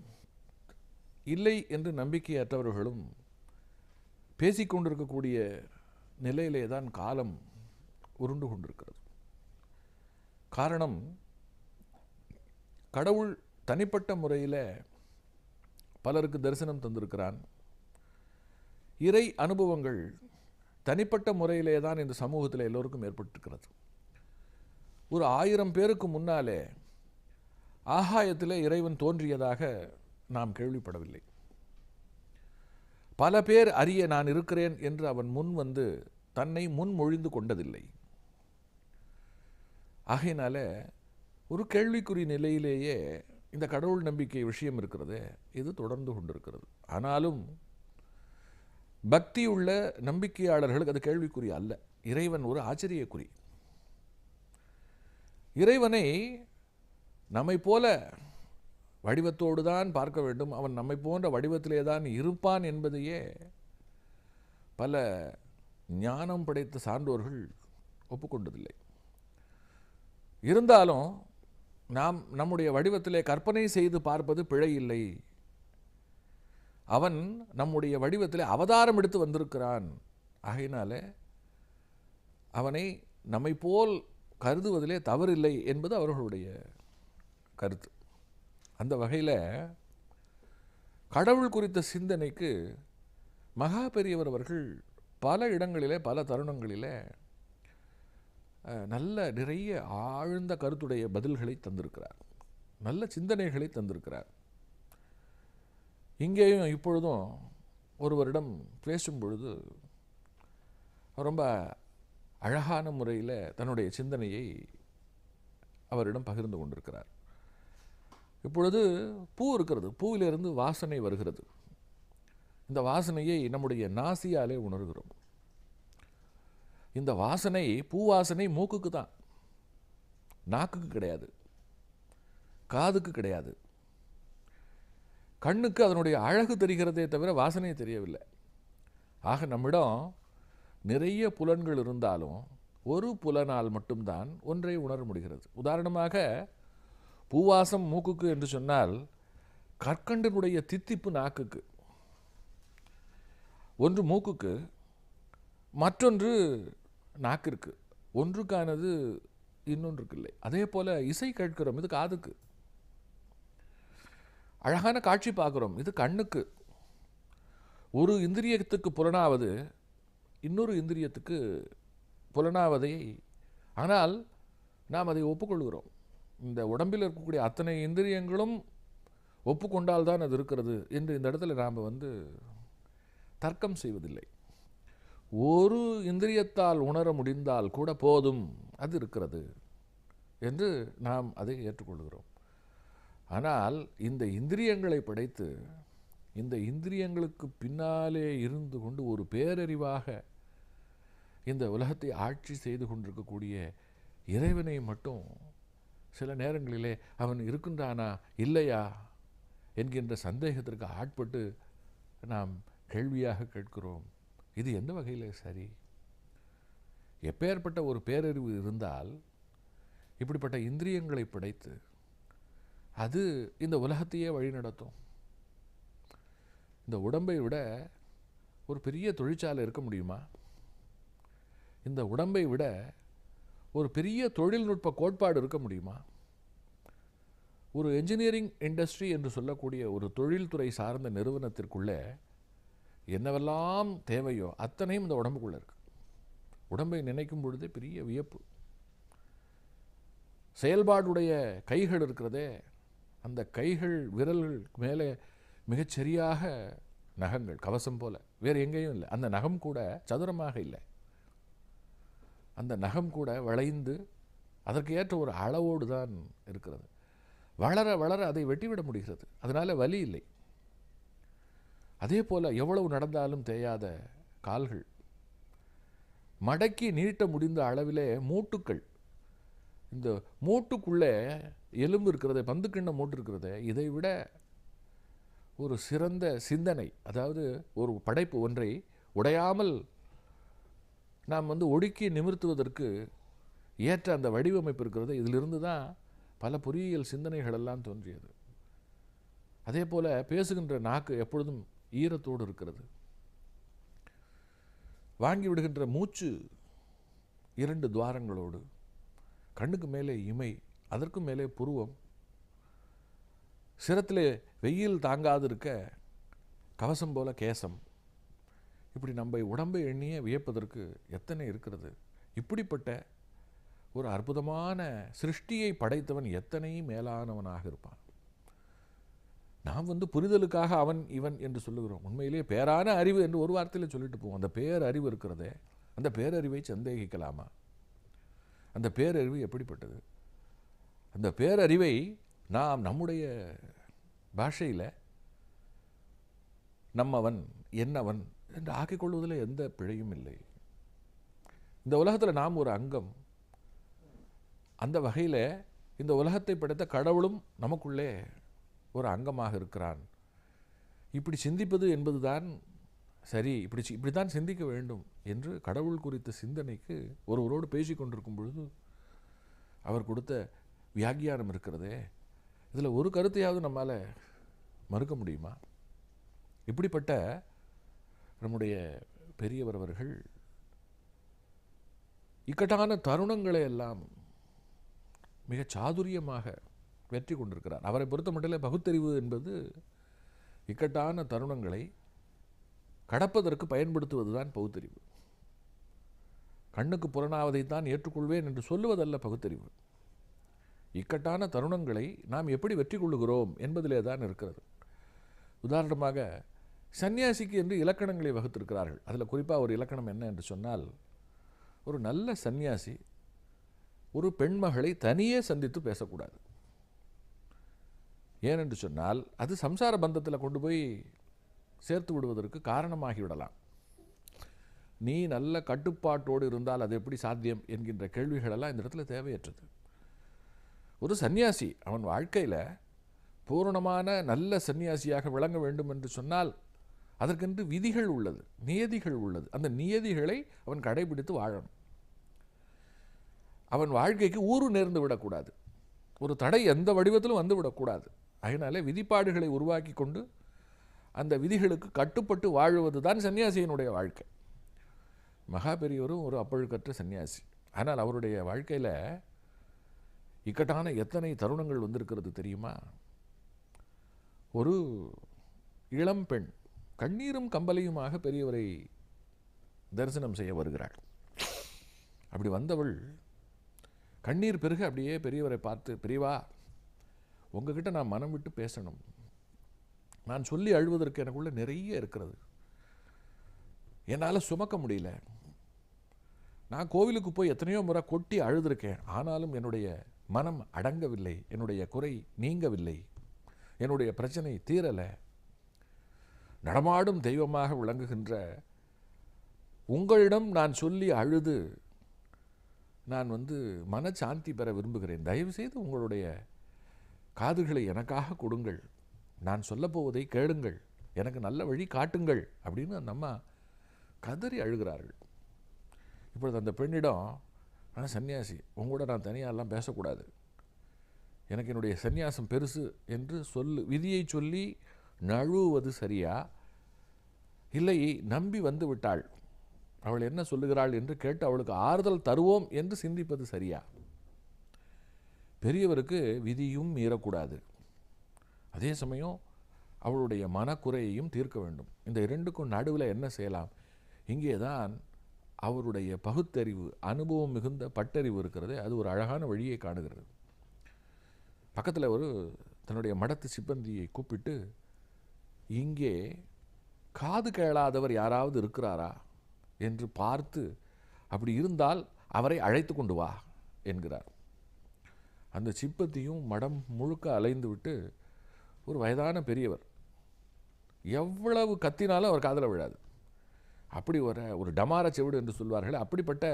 இல்லை என்று நம்பிக்கையற்றவர்களும் பேசிக்கொண்டிருக்கக்கூடிய நிலையிலே தான் காலம் உருண்டு கொண்டிருக்கிறது. காரணம், கடவுள் தனிப்பட்ட முறையில் பலருக்கு தரிசனம் தந்திருக்கிறான். இறை அனுபவங்கள் தனிப்பட்ட முறையிலே தான் இந்த சமூகத்தில் எல்லோருக்கும் ஏற்பட்டிருக்கிறது. ஒரு 1000 பேருக்கு முன்னாலே ஆகாயத்திலே இறைவன் தோன்றியதாக நாம் கேள்விப்படவில்லை. பல பேர் அறிய நான் இருக்கிறேன் என்று அவன் முன் வந்து தன்னை முன்மொழிந்து கொண்டதில்லை. ஆகையினால ஒரு கேள்விக்குறி நிலையிலேயே இந்த கடவுள் நம்பிக்கை விஷயம் இருக்கிறது, இது தொடர்ந்து கொண்டிருக்கிறது. ஆனாலும் பக்தியுள்ள நம்பிக்கையாளர்களுக்கு அது கேள்விக்குறி அல்ல. இறைவன் ஒரு ஆச்சரியக்குறி. இறைவனை நம்மை போல வடிவத்தோடு தான் பார்க்க வேண்டும், அவன் நம்மை போன்ற வடிவத்திலே தான் இருப்பான் என்பதையே பல ஞானம் படைத்த சான்றோர்கள் ஒப்புக்கொண்டதில்லை. இருந்தாலும் நாம் நம்முடைய வடிவத்திலே கற்பனை செய்து பார்ப்பது பிழை இல்லை. அவன் நம்முடைய வடிவத்தில் அவதாரம் எடுத்து வந்திருக்கிறான். ஆகையினால அவனை நம்மை போல் கருதுவதிலே தவறில்லை என்பது அவர்களுடைய கருத்து. அந்த வகையில் கடவுள் குறித்த சிந்தனைக்கு மகா பெரியவர் அவர்கள் பல இடங்களிலே பல தருணங்களிலே நிறைய ஆழ்ந்த கருத்துடைய பதில்களை தந்திருக்கிறார், நல்ல சிந்தனைகளை தந்திருக்கிறார். இங்கேயும் இப்பொழுதும் ஒருவரிடம் பேசும் பொழுது ரொம்ப அழகான முறையில் தன்னுடைய சிந்தனையை அவரிடம் பகிர்ந்து கொண்டிருக்கிறார். இப்பொழுது பூ இருக்கிறது, பூவிலிருந்து வாசனை வருகிறது. இந்த வாசனையை நம்முடைய நாசியாலே உணர்கிறோம். இந்த வாசனை, பூ வாசனை மூக்குக்கு தான், நாக்குக்கு கிடையாது, காதுக்கு கிடையாது. கண்ணுக்கு அதனுடைய அழகு தெரிகிறதே தவிர வாசனை தெரியவில்லை. ஆக நம்மிடம் நிறைய புலன்கள் இருந்தாலும் ஒரு புலனால் மட்டும்தான் ஒன்றை உணர முடிகிறது. உதாரணமாக பூவாசம் மூக்குக்கு என்று சொன்னால் கற்கண்டினுடைய தித்திப்பு நாக்குக்கு, ஒன்று மூக்குக்கு, மற்றொன்று நாக்கிற்கு. ஒன்றுக்கானது இன்னொன்றுக்கு இல்லை. அதே போல் இசை கேட்கிறோம், இது காதுக்கு. அழகான காட்சி பார்க்குறோம், இது கண்ணுக்கு. ஒரு இந்திரியத்துக்கு புலனாவது இன்னொரு இந்திரியத்துக்கு புலனாவதை, ஆனால் நாம் அதை ஒப்புக்கொள்கிறோம். இந்த உடம்பில் இருக்கக்கூடிய அத்தனை இந்திரியங்களும் ஒப்புக்கொண்டால் தான் அது இருக்கிறது என்று இந்த இடத்துல நாம் தர்க்கம் செய்வதில்லை. ஒரு இந்திரியத்தால் உணர முடிந்தால் கூட போதும், அது இருக்கிறது என்று நாம் அதை ஏற்றுக்கொள்கிறோம். ஆனால் இந்த இந்திரியங்களை படைத்து இந்த இந்திரியங்களுக்கு பின்னாலே இருந்து கொண்டு ஒரு பேரறிவாக இந்த உலகத்தை ஆட்சி செய்து கொண்டிருக்கக்கூடிய இறைவனை மட்டும் சில நேரங்களிலே அவன் இருக்கின்றானா இல்லையா என்கின்ற சந்தேகத்திற்கு ஆட்பட்டு நாம் கேள்வியாக கேட்கிறோம். இது எந்த வகையில் சரி? எப்பேற்பட்ட ஒரு பேரறிவு இருந்தால் இப்படிப்பட்ட இந்திரியங்களை படைத்து அது இந்த உலகத்தையே வழிநடத்தும்? இந்த உடம்பை விட ஒரு பெரிய தொழிற்சாலை இருக்க முடியுமா? இந்த உடம்பை விட ஒரு பெரிய தொழில்நுட்ப கோட்பாடு இருக்க முடியுமா? ஒரு என்ஜினியரிங் இண்டஸ்ட்ரி என்று சொல்லக்கூடிய ஒரு தொழில்துறை சார்ந்த நிறுவனத்திற்குள்ளே என்னவெல்லாம் தேவையோ அத்தனையும் இந்த உடம்புக்குள்ளே இருக்கு. உடம்பை நினைக்கும் பொழுதே பெரிய வியப்பு. செயல்பாடுடைய கைகள் இருக்கிறதே, அந்த கைகள் விரல்கள் மேலே மிகச்சரியாக நகங்கள், கவசம் போல, வேறு எங்கேயும் இல்லை. அந்த நகம் கூட சதுரமாக இல்லை, அந்த நகம் கூட வளைந்து அதற்கு ஏற்ற ஒரு அளவோடு தான் இருக்கிறது. வளர வளர அதை வெட்டிவிட முடிகிறது, அதனால் வலி இல்லை. அதே போல் எவ்வளவு நடந்தாலும் தேயாத கால்கள், மடக்கி நீட்ட முடிந்த அளவிலே மூட்டுக்கள், இந்த மூட்டுக்குள்ளே எலும்பு இருக்கிறதே, பந்துக்கிண்ண மூட்டு இருக்கிறதே, இதை விட ஒரு சிறந்த சிந்தனை, அதாவது ஒரு படைப்பு ஒன்றை உடையாமல் நாம் ஒடுக்கி நிமிர்த்துவதற்கு ஏற்ற அந்த வடிவமைப்பு இருக்கிறது. இதிலிருந்து தான் பல பொறியியல் சிந்தனைகள் எல்லாம் தோன்றியது. அதே போல் பேசுகின்ற நாக்கு எப்பொழுதும் ஈரத்தோடு இருக்கிறது. வாங்கி விடுகின்ற மூச்சு 2 துவாரங்களோடு, கண்ணுக்கு மேலே இமை, அதற்கு மேலே புருவம், சிரத்திலே வெயில் தாங்காது இருக்க கவசம் போல கேசம். இப்படி நம்ம உடம்பை எண்ணியே வியப்பதற்கு எத்தனை இருக்கிறது. இப்படிப்பட்ட ஒரு அற்புதமான சிருஷ்டியை படைத்தவன் எத்தனை மேலானவனாக இருப்பான். நாம் புரிதலுக்காக அவன் இவன் என்று சொல்லுகிறோம். உண்மையிலேயே பேரான அறிவு என்று ஒரு வார்த்தையில் சொல்லிட்டு போவோம். அந்த பேரறிவு இருக்கிறதே, அந்த பேரறிவை சந்தேகிக்கலாமா? அந்த பேரறிவு எப்படிப்பட்டது? அந்த பேரறிவை நாம் நம்முடைய பாஷையில் நம்மவன் என்னவன் என்று ஆக்கிக்கொள்வதில் எந்த பிழையும் இல்லை. இந்த உலகத்தில் நாம் ஒரு அங்கம். அந்த வகையில் இந்த உலகத்தை படைத்த கடவுளும் நமக்குள்ளே ஒரு அங்கமாக இருக்கிறான். இப்படி சிந்திப்பது என்பதுதான் சரி, இப்படி தான் சிந்திக்க வேண்டும் என்று கடவுள் குறித்த சிந்தனைக்கு ஒருவரோடு பேசி கொண்டிருக்கும் பொழுது அவர் கொடுத்த வியாக்கியானம் இருக்கிறதே, இதில் ஒரு கருத்தையாவது நம்மால் மறுக்க முடியுமா? இப்படிப்பட்ட நம்முடைய பெரியவர் அவர்கள் இக்கட்டான தருணங்களை எல்லாம் மிக சாதுரியமாக வெற்றி கொண்டிருக்கிறார். அவரை பொறுத்த மட்டும் பகுத்தறிவு என்பது இக்கட்டான தருணங்களை கடப்பதற்கு பயன்படுத்துவது தான் பகுத்தறிவு. கண்ணுக்கு புலனாவதை தான் ஏற்றுக்கொள்வேன் என்று சொல்லுவதல்ல பகுத்தறிவு. இக்கட்டான தருணங்களை நாம் எப்படி வெற்றி கொள்ளுகிறோம் என்பதிலே தான் இருக்கிறது. உதாரணமாக சன்னியாசிக்கு என்று இலக்கணங்களை வகுத்திருக்கிறார்கள். அதில் குறிப்பாக ஒரு இலக்கணம் என்ன என்று சொன்னால், ஒரு நல்ல சன்னியாசி ஒரு பெண்மகளை தனியே சந்தித்து பேசக்கூடாது. ஏனென்று சொன்னால் அது சம்சார பந்தத்தில் கொண்டு போய் சேர்த்து விடுவதற்கு காரணமாகிவிடலாம். நீ நல்ல கட்டுப்பாட்டோடு இருந்தால் அது எப்படி சாத்தியம் என்கின்ற கேள்விகளெல்லாம் இந்த இடத்துல தேவையற்றது. ஒரு சன்னியாசி அவன் வாழ்க்கையில் பூரணமான நல்ல சன்னியாசியாக விளங்க வேண்டும் என்று சொன்னால் அதற்கென்று விதிகள் உள்ளது, நியதிகள் உள்ளது. அந்த நியதிகளை அவன் கடைபிடித்து வாழணும். அவன் வாழ்க்கைக்கு ஊறு நேர்ந்து விடக்கூடாது, ஒரு தடை எந்த வடிவத்திலும் வந்து விடக்கூடாது. அதனால விதிப்பாடுகளை உருவாக்கி கொண்டு அந்த விதிகளுக்கு கட்டுப்பட்டு வாழுவது தான் சன்னியாசியினுடைய வாழ்க்கை. மகா பெரியவரும் ஒரு அப்பழுக்கற்ற சன்னியாசி. ஆனால் அவருடைய வாழ்க்கையில் இக்கட்டான எத்தனை தருணங்கள் வந்திருக்கிறது தெரியுமா? ஒரு இளம் பெண் கண்ணீரும் கம்பலையுமாக பெரியவரை தரிசனம் செய்ய வருகிறாள். அப்படி வந்தவள் கண்ணீர் பெருக அப்படியே பெரியவரை பார்த்து, பெரியவா, உங்ககிட்ட நான் மனம் விட்டு பேசணும். நான் சொல்லி அழுவதற்கு எனக்குள்ள நிறைய இருக்கிறது. என்னால் சுமக்க முடியல. நான் கோவிலுக்கு போய் எத்தனையோ முறை கொட்டி அழுதுருக்கேன். ஆனாலும் என்னுடைய மனம் அடங்கவில்லை, என்னுடைய குறை நீங்கவில்லை, என்னுடைய பிரச்சனை தீரலை. நடமாடும் தெய்வமாக விளங்குகின்ற உங்களிடம் நான் சொல்லி அழுது நான் மனசாந்தி பெற விரும்புகிறேன். தயவுசெய்து உங்களுடைய காதுகளை எனக்காக கொடுங்கள், நான் சொல்லப்போவதை கேளுங்கள், எனக்கு நல்ல வழி காட்டுங்கள் அப்படின்னு அந்த அம்மா கதறி அழுகிறார்கள். இப்பொழுது அந்த பெண்ணிடம், ஆனால் சன்னியாசி, உங்களோட நான் தனியாரெல்லாம் பேசக்கூடாது, எனக்கு என்னுடைய சந்நியாசம் பெருசு என்று விதியை சொல்லி நழுவுவது சரியா, இல்லை நம்பி வந்து விட்டாள், அவள் என்ன சொல்லுகிறாள் என்று கேட்டு அவளுக்கு ஆறுதல் தருவோம் என்று சிந்திப்பது சரியா? பெரியவருக்கு விதியும் மீறக்கூடாது, அதே சமயம் அவளுடைய மனக்குறையையும் தீர்க்க வேண்டும். இந்த இரண்டுக்கும் நடுவில் என்ன செய்யலாம்? இங்கே தான் அவருடைய பகுத்தறிவு, அனுபவம் மிகுந்த பட்டறிவு இருக்கிறது. அது ஒரு அழகான வழியை காணுகிறது. பக்கத்தில் தன்னுடைய மடத்து சிப்பந்தியை கூப்பிட்டு, இங்கே காது கேளாதவர் யாராவது இருக்கிறாரா என்று பார்த்து, அப்படி இருந்தால் அவரை அழைத்து கொண்டு வா என்கிறார். அந்த சிப்பந்தியும் மடம் முழுக்க அலைந்து விட்டு, ஒரு வயதான பெரியவர், எவ்வளவு கத்தினாலும் அவர் காதில் விழாது. அப்படி ஒரு டமார செவிடு என்று சொல்வார்கள், அப்படிப்பட்ட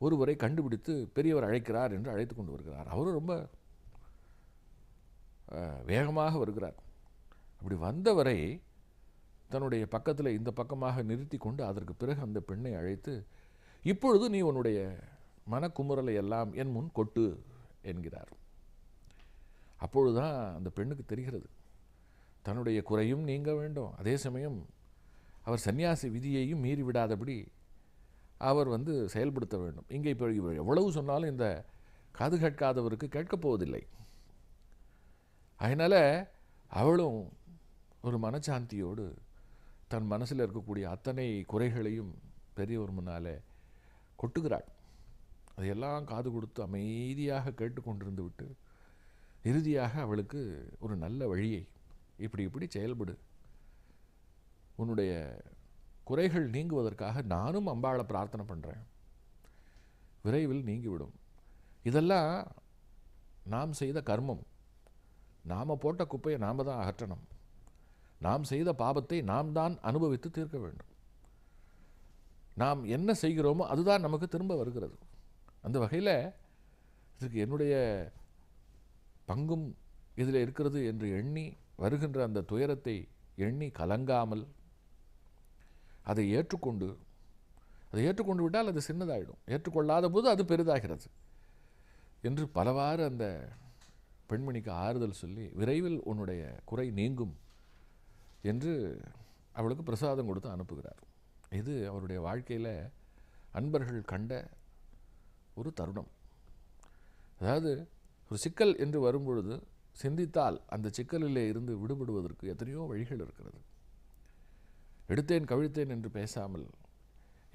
ஒருவரை கண்டுபிடித்து பெரியவர் அழைக்கிறார் என்று அழைத்து கொண்டு வருகிறார். அவரும் ரொம்ப வேகமாக வருகிறார். அப்படி வந்தவரை தன்னுடைய பக்கத்தில் இந்த பக்கமாக நிறுத்தி கொண்டு அதற்கு பிறகு அந்த பெண்ணை அழைத்து, இப்பொழுது நீ உன்னுடைய மனக்குமுறலை எல்லாம் என் முன் கொட்டு என்கிறார். அப்பொழுதுதான் அந்த பெண்ணுக்கு தெரிகிறது, தன்னுடைய குறையும் நீங்க வேண்டும், அதே சமயம் அவர் சன்னியாசி விதியையும் மீறிவிடாதபடி அவர் செயல்படுத்த வேண்டும். இங்கே இப்போ எவ்வளவு சொன்னாலும் இந்த காது கேட்காதவருக்கு கேட்கப் போவதில்லை. அதனால் அவளும் ஒரு மனசாந்தியோடு தன் மனசில் இருக்கக்கூடிய அத்தனை குறைகளையும் பெரியவர் முன்னாலே கொட்டுகிறாள். அதையெல்லாம் காது கொடுத்து அமைதியாக கேட்டுக்கொண்டிருந்து விட்டு இறுதியாக அவளுக்கு ஒரு நல்ல வழியை, இப்படி செயல்படு, உன்னுடைய குறைகள் நீங்குவதற்காக நானும் அம்பாளை பிரார்த்தனை பண்ணுறேன், விரைவில் நீங்கிவிடும். இதெல்லாம் நாம் செய்த கர்மம், நாம் போட்ட குப்பையை நாம் தான் அகற்றணும், நாம் செய்த பாபத்தை நாம் தான் அனுபவித்து தீர்க்க வேண்டும். நாம் என்ன செய்கிறோமோ அதுதான் நமக்கு திரும்ப வருகிறது. அந்த வகையில் இதுக்கு என்னுடைய பங்கும் இதில் இருக்கிறது என்று எண்ணி வருகின்ற அந்த துயரத்தை எண்ணி கலங்காமல் அதை ஏற்றுக்கொண்டு விட்டால் அது சின்னதாகிடும், ஏற்றுக்கொள்ளாத போது அது பெரிதாகிறது என்று பலவாறு அந்த பெண்மணிக்கு ஆறுதல் சொல்லி, விரைவில் உன்னுடைய குறை நீங்கும் என்று அவளுக்கு பிரசாதம் கொடுத்து அனுப்புகிறார். இது அவருடைய வாழ்க்கையில் அன்பர்கள் கண்ட ஒரு தருணம். அதாவது ஒரு சிக்கல் என்று வரும்பொழுது சிந்தித்தால் அந்த சிக்கலிலே இருந்து விடுபடுவதற்கு எத்தனையோ வழிகள் இருக்கிறது. எடுத்தேன் கவிழ்த்தேன் என்று பேசாமல்,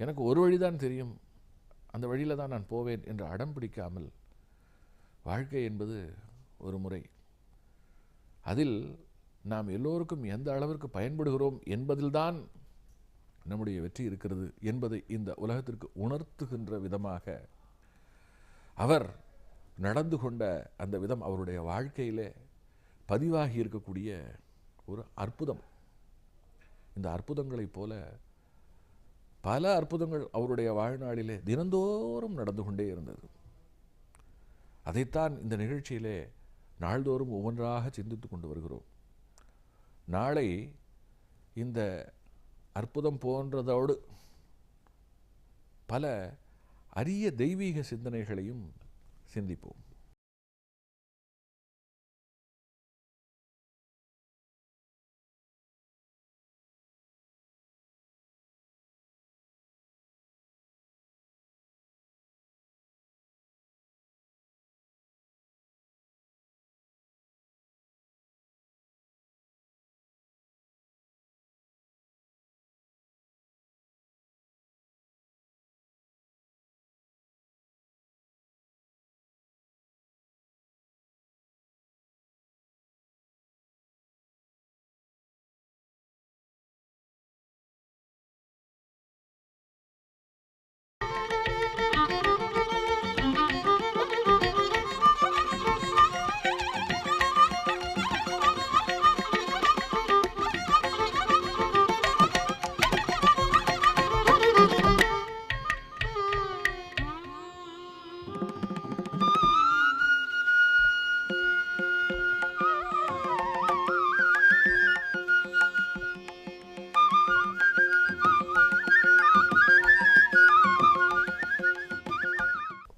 எனக்கு ஒரு வழிதான் தெரியும், அந்த வழியில் தான் நான் போவேன் என்று அடம் பிடிக்காமல், வாழ்க்கை என்பது ஒரு முறை, அதில் நாம் எல்லோருக்கும் எந்த அளவிற்கு பயன்படுகிறோம் என்பதில்தான் நம்முடைய வெற்றி இருக்கிறது என்பதை இந்த உலகத்திற்கு உணர்த்துகின்ற விதமாக அவர் நடந்து கொண்ட அந்த விதம் அவருடைய வாழ்க்கையிலே பதிவாகி இருக்கக்கூடிய ஒரு அற்புதம். இந்த அற்புதங்களைப் போல பல அற்புதங்கள் அவருடைய வாழ்நாளிலே தினந்தோறும் நடந்து கொண்டே இருந்தது. அதைத்தான் இந்த நிகழ்ச்சியிலே நாள்தோறும் ஒவ்வொன்றாக சிந்தித்து கொண்டு வருகிறோம். நாளை இந்த அற்புதம் போன்றதோடு பல அரிய தெய்வீக சிந்தனைகளையும் சிந்திப்போம்.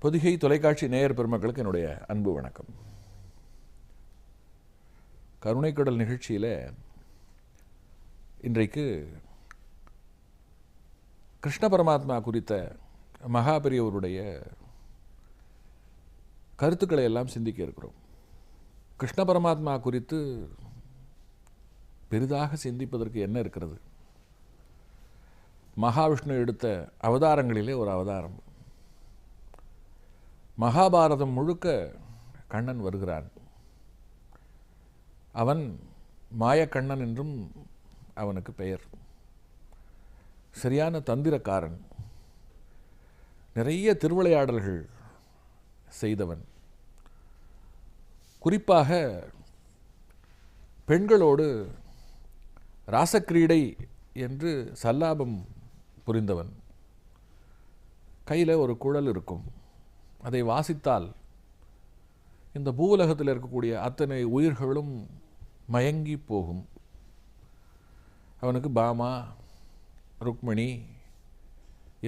பொதிகை தொலைக்காட்சி நேயர் பெருமக்களுக்கு என்னுடைய அன்பு வணக்கம். கருணைக்கடல் நிகழ்ச்சியில் இன்றைக்கு கிருஷ்ண பரமாத்மா குறித்த மகாபெரியவருடைய கருத்துக்களை எல்லாம் சிந்திக்க இருக்கிறோம். கிருஷ்ண பரமாத்மா குறித்து பெரிதாக சிந்திப்பதற்கு என்ன இருக்கிறது? மகாவிஷ்ணு எடுத்த அவதாரங்களிலே ஒரு அவதாரம். மகாபாரதம் முழுக்க கண்ணன் வருகிறான். அவன் மாயக்கண்ணன் என்றும் அவனுக்கு பெயர். சரியான தந்திரக்காரன், நிறைய திருவிளையாடல்கள் செய்தவன். குறிப்பாக பெண்களோடு ராசக்கிரீடை என்று சல்லாபம் புரிந்தவன். கையில் ஒரு குழல் இருக்கும். அதை வாசித்தால் இந்த பூவுலகத்தில் இருக்கக்கூடிய அத்தனை உயிர்களும் மயங்கி போகும். அவனுக்கு பாமா, ருக்மணி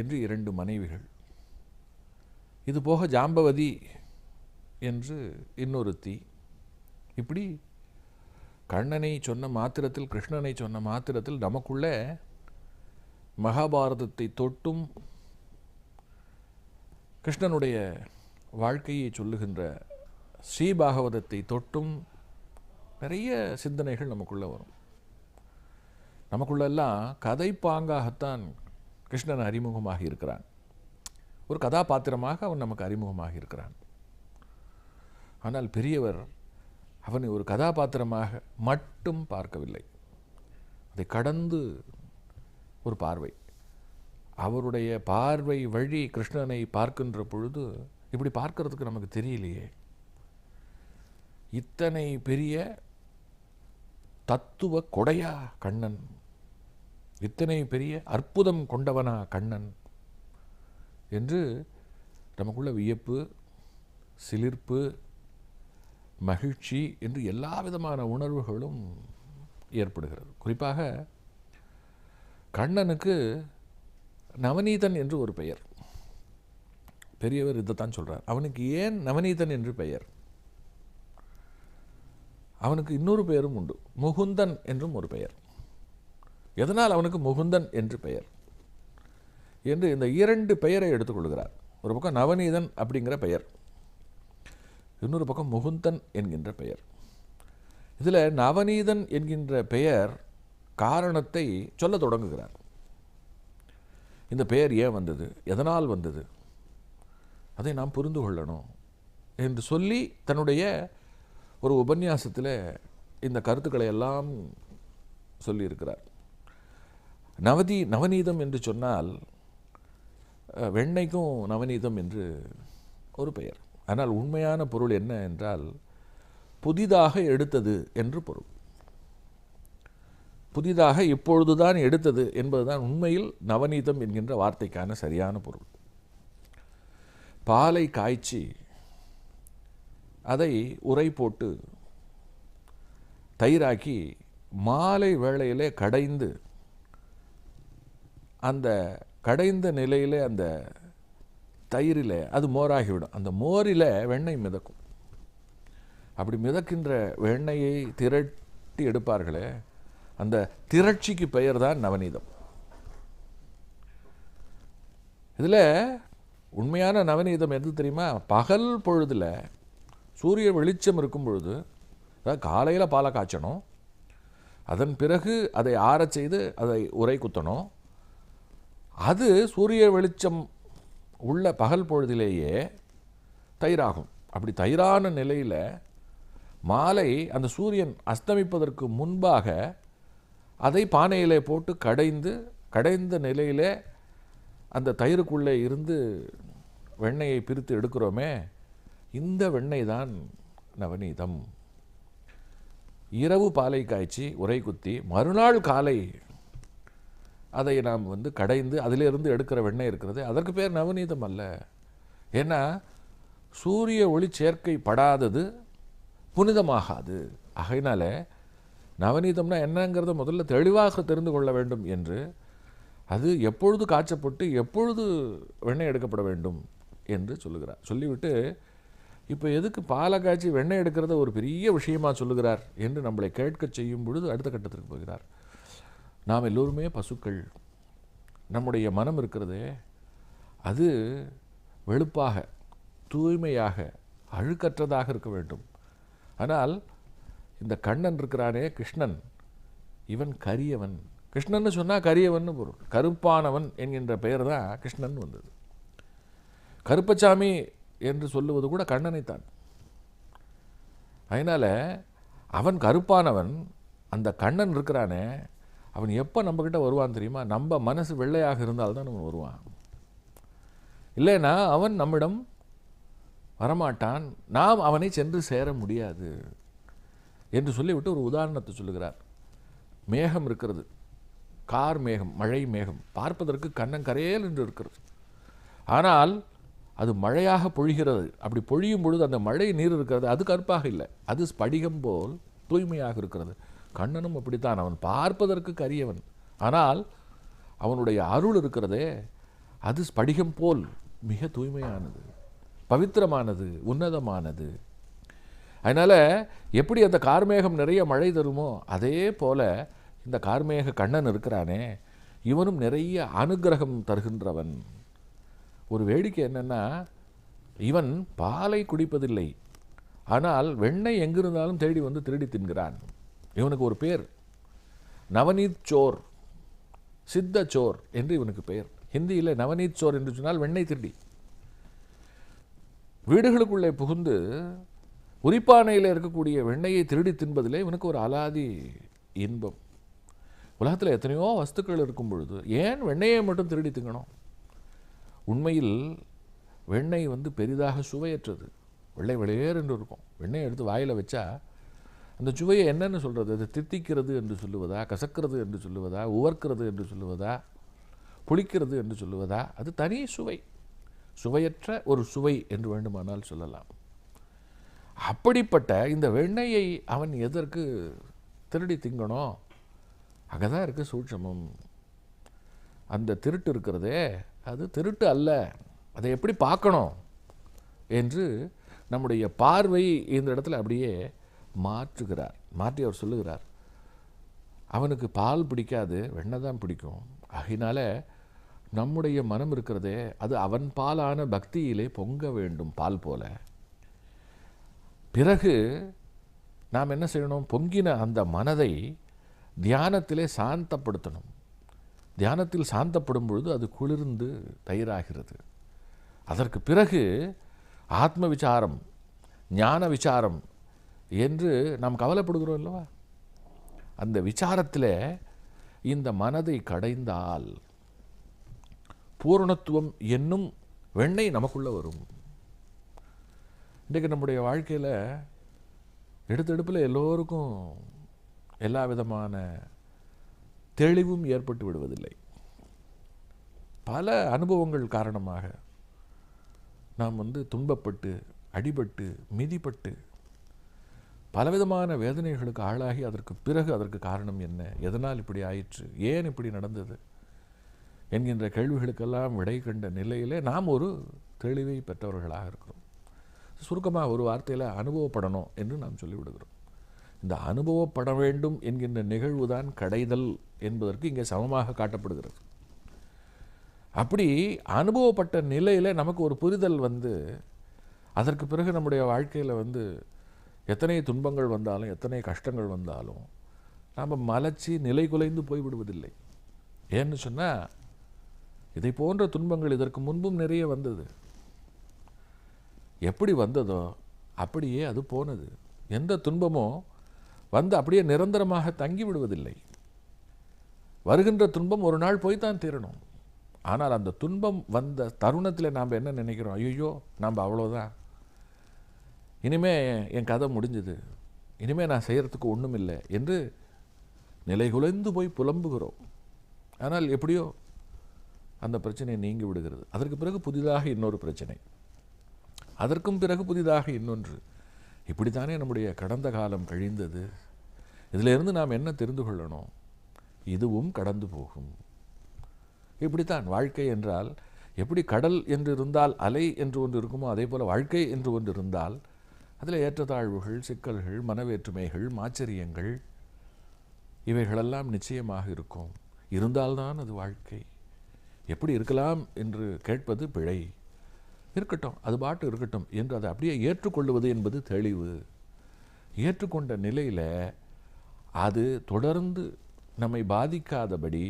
என்று 2 மனைவிகள். இது போக ஜாம்பவதி என்று இன்னொருத்தி. இப்படி கண்ணனை சொன்ன மாத்திரத்தில், கிருஷ்ணனை சொன்ன மாத்திரத்தில் நமக்குள்ளே மகாபாரதத்தை தொட்டும் கிருஷ்ணனுடைய வாழ்க்கையை சொல்லுகின்ற ஸ்ரீபாகவதத்தை தொட்டும் நிறைய சிந்தனைகள் நமக்குள்ளே வரும். நமக்குள்ளெல்லாம் கதைப்பாங்காகத்தான் கிருஷ்ணன் அறிமுகமாக இருக்கிறான். ஒரு கதாபாத்திரமாக அவன் நமக்கு அறிமுகமாக இருக்கிறான். ஆனால் பெரியவர் அவனை ஒரு கதாபாத்திரமாக மட்டும் பார்க்கவில்லை. அதை கடந்து ஒரு பார்வை, அவருடைய பார்வை வழி கிருஷ்ணனை பார்க்கின்ற பொழுது, இப்படி பார்க்கறதுக்கு நமக்கு தெரியலையே, இத்தனை பெரிய தத்துவ கொடையா கண்ணன், இத்தனை பெரிய அற்புதம் கொண்டவனா கண்ணன் என்று நமக்குள்ள வியப்பு, சிலிர்ப்பு, மகிழ்ச்சி என்று எல்லா விதமான உணர்வுகளும் ஏற்படுகிறது. குறிப்பாக கண்ணனுக்கு நவநீதன் என்று ஒரு பெயர். பெரியவர் இதைத்தான் சொல்றார். அவனுக்கு ஏன் நவநீதன் என்று பெயர்? அவனுக்கு இன்னொரு பெயரும் உண்டு, முகுந்தன் என்றும் ஒரு பெயர். எதனால் அவனுக்கு முகுந்தன் என்று பெயர் என்று இந்த 2 பெயரை எடுத்துக்கொள்கிறார். ஒரு பக்கம் நவநீதன் அப்படிங்கிற பெயர், இன்னொரு பக்கம் முகுந்தன் என்கின்ற பெயர். இதில் நவநீதன் என்கின்ற பெயர் காரணத்தை சொல்ல தொடங்குகிறார். இந்த பெயர் ஏன் வந்தது, எதனால் வந்தது, அதை நாம் புரிந்து கொள்ளணும் என்று சொல்லி தன்னுடைய ஒரு உபன்யாசத்தில் இந்த கருத்துக்களை எல்லாம் சொல்லியிருக்கிறார். நவநீதம் என்று சொன்னால் வெண்ணைக்கும் நவநீதம் என்று ஒரு பெயர். ஆனால் உண்மையான பொருள் என்ன என்றால் புதிதாக எடுத்தது என்று பொருள். புதிதாக இப்பொழுதுதான் எடுத்தது என்பதுதான் உண்மையில் நவநீதம் என்கின்ற வார்த்தைக்கான சரியான பொருள். பாலை காய்ச்சி அதை உரை போட்டு தயிராக்கி மாலை வேளையிலே கடைந்து அந்த கடைந்த நிலையில் அந்த தயிரில் அது மோராகிவிடும். அந்த மோரில் வெண்ணெய் மிதக்கும். அப்படி மிதக்கின்ற வெண்ணெயை திரட்டி எடுப்பார்களே, அந்த திரட்சிக்கு பெயர் தான் நவநீதம். இதில் உண்மையான நவநீதம் எது தெரியுமா? பகல் பொழுதில் சூரிய வெளிச்சம் இருக்கும் பொழுது, அதாவது காலையில் பாலை காய்ச்சணும், அதன் பிறகு அதை ஆறச் செய்து அதை உரை குத்தணும். அது சூரிய வெளிச்சம் உள்ள பகல் பொழுதிலேயே தயிராகும். அப்படி தயிரான நிலையில் மாலை அந்த சூரியன் அஸ்தமிப்பதற்கு முன்பாக அதை பானையிலே போட்டு கடைந்த நிலையிலே அந்த தயிருக்குள்ளே இருந்து வெண்ணெயை பிரித்து எடுக்கிறோமே, இந்த வெண்ணெய் தான் நவநீதம். இரவு பாலை காய்ச்சி உரை குத்தி மறுநாள் காலை அதை நாம் கடைந்து அதிலிருந்து எடுக்கிற வெண்ணெய் இருக்கிறது, அதற்கு பேர் நவநீதம் அல்ல. ஏன்னா சூரிய ஒளி சேர்க்கை படாதது புனிதமாகாது. ஆகையினால நவநீதம்னா என்னங்கிறத முதல்ல தெளிவாக தெரிந்து கொள்ள வேண்டும் என்று, அது எப்பொழுது காய்ச்சப்பட்டு எப்பொழுது வெண்ணெய் எடுக்கப்பட வேண்டும் என்று சொல்லுகிறார். சொல்லிவிட்டு இப்போ எதுக்கு பாலை காய்ச்சி வெண்ணெய் எடுக்கிறத ஒரு பெரிய விஷயமா சொல்லுகிறார் என்று நம்மளை கேட்க செய்யும் பொழுது அடுத்த கட்டத்திற்கு போகிறார். நாம் எல்லோருமே பசுக்கள். நம்முடைய மனம் இருக்கிறதே, அது வெளுப்பாக, தூய்மையாக, அழுக்கற்றதாக இருக்க வேண்டும். ஆனால் இந்த கண்ணன் இருக்கிறானே, கிருஷ்ணன், இவன் கரியவன். கிருஷ்ணன்னு சொன்னால் கரியவன் பொருள். கருப்பானவன் என்கின்ற பெயர் தான் கிருஷ்ணன் வந்தது. கருப்பசாமி என்று சொல்லுவது கூட கண்ணனைத்தான். அதனால் அவன் கருப்பானவன். அந்த கண்ணன் இருக்கிறானே, அவன் எப்போ நம்மக்கிட்ட வருவான் தெரியுமா? நம்ம மனசு வெள்ளையாக இருந்தால்தான் அவன் வருவான். இல்லைன்னா அவன் நம்மிடம் வரமாட்டான், நாம் அவனை சென்று சேர முடியாது என்று சொல்லிவிட்டு ஒரு உதாரணத்தை சொல்லுகிறார். மேகம் இருக்கிறது, கார் மேகம், மழை மேகம், பார்ப்பதற்கு கண்ணங்கரையேல் என்று இருக்கிறது. ஆனால் அது மழையாக பொழிகிறது. அப்படி பொழியும் பொழுது அந்த மழை நீர் இருக்கிறது, அது கருப்பாக இல்லை, அது ஸ்படிகம் போல் தூய்மையாக இருக்கிறது. கண்ணனும் அப்படித்தான். அவன் பார்ப்பதற்கு கரியவன், ஆனால் அவனுடைய அருள் இருக்கிறதே, அது ஸ்படிகம் போல் மிக தூய்மையானது, பவித்திரமானது, உன்னதமானது. அதனால் எப்படி அந்த கார்மேகம் நிறைய மழை தருமோ, அதே போல இந்த கார்மேக கண்ணன் இருக்கிறானே, இவனும் நிறைய அனுக்கிரகம் தருகின்றவன். ஒரு வேடிக்கை என்னென்னா, இவன் பாலை குடிப்பதில்லை, ஆனால் வெண்ணெய் எங்கிருந்தாலும் தேடி திருடி தின்கிறான். இவனுக்கு ஒரு பேர், நவநீத் சோர், சித்த சோர் என்று இவனுக்கு பெயர். ஹிந்தியில் நவநீத் சோர் என்று சொன்னால் வெண்ணெய் திருடி. வீடுகளுக்குள்ளே புகுந்து உரிப்பானையில் இருக்கக்கூடிய வெண்ணெயை திருடி தின்பதிலே இவனுக்கு ஒரு அலாதி இன்பம். உலகத்தில் எத்தனையோ வஸ்துக்கள் இருக்கும் பொழுது ஏன் வெண்ணெயை மட்டும் திருடி திங்கணும்? உண்மையில் வெண்ணெய் பெரிதாக சுவையற்றது, வெள்ளை வெளியேறு என்று இருக்கும். வெண்ணெய் எடுத்து வாயில் வச்சா அந்த சுவையை என்னென்னு சொல்கிறது? அது தித்திக்கிறது என்று சொல்லுவதா, கசக்கிறது என்று சொல்லுவதா, உவர்க்கிறது என்று சொல்லுவதா, புளிக்கிறது என்று சொல்லுவதா? அது தனி சுவை, சுவையற்ற ஒரு சுவை என்று வேண்டுமானால் சொல்லலாம். அப்படிப்பட்ட இந்த வெண்ணெயை அவன் எதற்கு திருடி திங்கணும்? அங்கே தான் இருக்குது சூட்சமம். அந்த திருட்டு இருக்கிறதே, அது திருட்டு அல்ல. அதை எப்படி பார்க்கணும் என்று நம்முடைய பார்வை இந்த இடத்துல அப்படியே மாற்றுகிறார். மாற்றி அவர் சொல்லுகிறார், அவனுக்கு பால் பிடிக்காது, வெண்ணெய் தான் பிடிக்கும். ஆகினால நம்முடைய மனம் இருக்கிறதே, அது அவன் பாலான பக்தியிலே பொங்க வேண்டும், பால் போல. பிறகு நாம் என்ன செய்யணும்? பொங்கின அந்த மனதை தியானத்திலே சாந்தப்படுத்தணும். தியானத்தில் சாந்தப்படும் பொழுது அது குளிர்ந்து தயிராகிறது. அதற்கு பிறகு ஆத்ம விசாரம், ஞான விசாரம் என்று நாம் கவலைப்படுகிறோம் அல்லவா? அந்த விசாரத்தில் இந்த மனதை கடைந்தால் பூரணத்துவம் என்னும் வெண்ணெய் நமக்குள்ளே வரும். இன்றைக்கு நம்முடைய வாழ்க்கையில் எடுத்தெடுப்பில் எல்லோருக்கும் எல்லா விதமான தெளிவும் ஏற்பட்டு விடுவதில்லை. பல அனுபவங்கள் காரணமாக நாம் துன்பப்பட்டு, அடிபட்டு, மிதிப்பட்டு, பலவிதமான வேதனைகளுக்கு ஆளாகி அதற்கு பிறகு அதற்கு காரணம் என்ன, எதனால் இப்படி ஆயிற்று, ஏன் இப்படி நடந்தது என்கின்ற கேள்விகளுக்கெல்லாம் விடை கண்ட நிலையிலே நாம் ஒரு தெளிவை பெற்றவர்களாக இருக்கிறோம். சுருக்கமாக ஒரு வார்த்தையில் அனுபவப்படணும் என்று நாம் சொல்லிவிடுகிறோம். இந்த அனுபவப்பட வேண்டும் என்கின்ற நிகழ்வு தான் கடைதல் என்பதற்கு இங்கே சமமாக காட்டப்படுகிறது. அப்படி அனுபவப்பட்ட நிலையில் நமக்கு ஒரு புரிதல் வந்து அதற்கு பிறகு நம்முடைய வாழ்க்கையில் வந்து எத்தனை துன்பங்கள் வந்தாலும் எத்தனை கஷ்டங்கள் வந்தாலும் நாம் மலைச்சி நிலை குலைந்து போய்விடுவதில்லை. ஏன்னு சொன்னால் இதை போன்ற துன்பங்கள் இதற்கு முன்பும் நிறைய வந்தது. எப்படி வந்ததோ அப்படியே அது போனது. எந்த துன்பமோ வந்து அப்படியே நிரந்தரமாக தங்கி விடுவதில்லை. வருகின்ற துன்பம் ஒரு நாள் போய்த்தான் தீரணும். ஆனால் அந்த துன்பம் வந்த தருணத்தில் நாம் என்ன நினைக்கிறோம்? ஐயோ நாம் அவ்வளோதான், இனிமே என் கதை முடிஞ்சுது, இனிமே நான் செய்கிறதுக்கு ஒன்றும் இல்லை என்று நிலைகுலைந்து போய் புலம்புகிறோம். ஆனால் எப்படியோ அந்த பிரச்சனை நீங்கி விடுகிறது. அதற்கு பிறகு புதிதாக இன்னொரு பிரச்சனை, அதற்கும் பிறகு புதிதாக இன்னொன்று. இப்படித்தானே நம்முடைய கடந்த காலம் கழிந்தது. இதிலிருந்து நாம் என்ன தெரிந்து கொள்ளணும்? இதுவும் கடந்து போகும். இப்படித்தான் வாழ்க்கை என்றால், எப்படி கடல் என்று இருந்தால் அலை என்று ஒன்று இருக்குமோ அதே போல் வாழ்க்கை என்று ஒன்று இருந்தால் அதில் ஏற்றத்தாழ்வுகள், சிக்கல்கள், மனவேற்றுமைகள், மாச்சரியங்கள் இவைகளெல்லாம் நிச்சயமாக இருக்கும். இருந்தால்தான் அது வாழ்க்கை. எப்படி இருக்கலாம் என்று கேட்பது பிழை. இருக்கட்டும், அது பாட்டு இருக்கட்டும் என்று அதை அப்படியே ஏற்றுக்கொள்வது என்பது தெளிவு. ஏற்றுக்கொண்ட நிலையில் அது தொடர்ந்து நம்மை பாதிக்காதபடி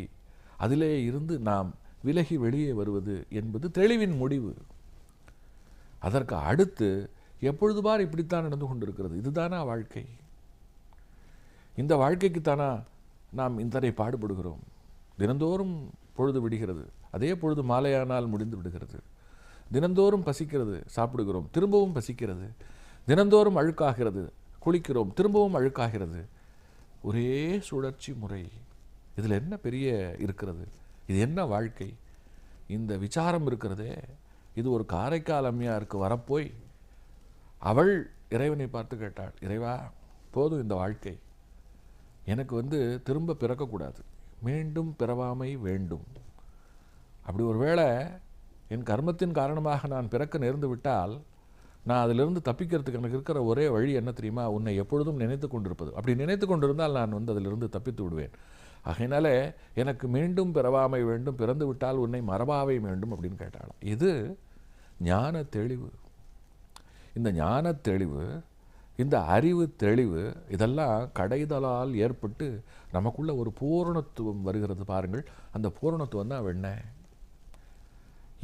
அதிலே இருந்து நாம் விலகி வெளியே வருவது என்பது தெளிவின் முடிவு. அதற்கு அடுத்து எப்பொழுது பார் இப்படித்தான் நடந்து கொண்டிருக்கிறது, இதுதானா வாழ்க்கை? இந்த வாழ்க்கைக்குத்தானா நாம் இத்தனை பாடுபடுகிறோம்? தினந்தோறும் பொழுது விடுகிறது, அதே பொழுது மாலையானால் முடிந்து விடுகிறது. தினந்தோறும் பசிக்கிறது, சாப்பிடுகிறோம், திரும்பவும் பசிக்கிறது. தினந்தோறும் அழுக்காகிறது, குளிக்கிறோம், திரும்பவும் அழுக்காகிறது. ஒரே சுழற்சி முறை. இதில் என்ன பெரிய இருக்கிறது? இது என்ன வாழ்க்கை? இந்த விசாரம் இருக்கிறதே, இது ஒரு காரைக்கால் அம்மையாருக்கு வரப்போய் அவள் இறைவனை பார்த்து கேட்டாள், இறைவா போதும் இந்த வாழ்க்கை, எனக்கு வந்து திரும்ப பிறக்கக்கூடாது, மீண்டும் பிறவாமை வேண்டும். அப்படி ஒரு வேளை என் கர்மத்தின் காரணமாக நான் பிறக்க நேர்ந்து விட்டால் நான் அதிலிருந்து தப்பிக்கிறதுக்கு எனக்கு இருக்கிற ஒரே வழி என்ன தெரியுமா? உன்னை எப்பொழுதும் நினைத்து கொண்டிருப்பது. அப்படி நினைத்து கொண்டிருந்தால் நான் வந்து அதிலிருந்து தப்பித்து விடுவேன். ஆகையினால எனக்கு மீண்டும் பிறவாமை வேண்டும், பிறந்து விட்டால் உன்னை மறவாமை வேண்டும் அப்படின்னு கேட்டாலும். இது ஞான தெளிவு. இந்த ஞான தெளிவு, இந்த அறிவு தெளிவு, இதெல்லாம் கடைதலால் ஏற்பட்டு நமக்குள்ள ஒரு பூரணத்துவம் வருகிறது பாருங்கள். அந்த பூரணத்துவம் தான் வெண்ணெய்.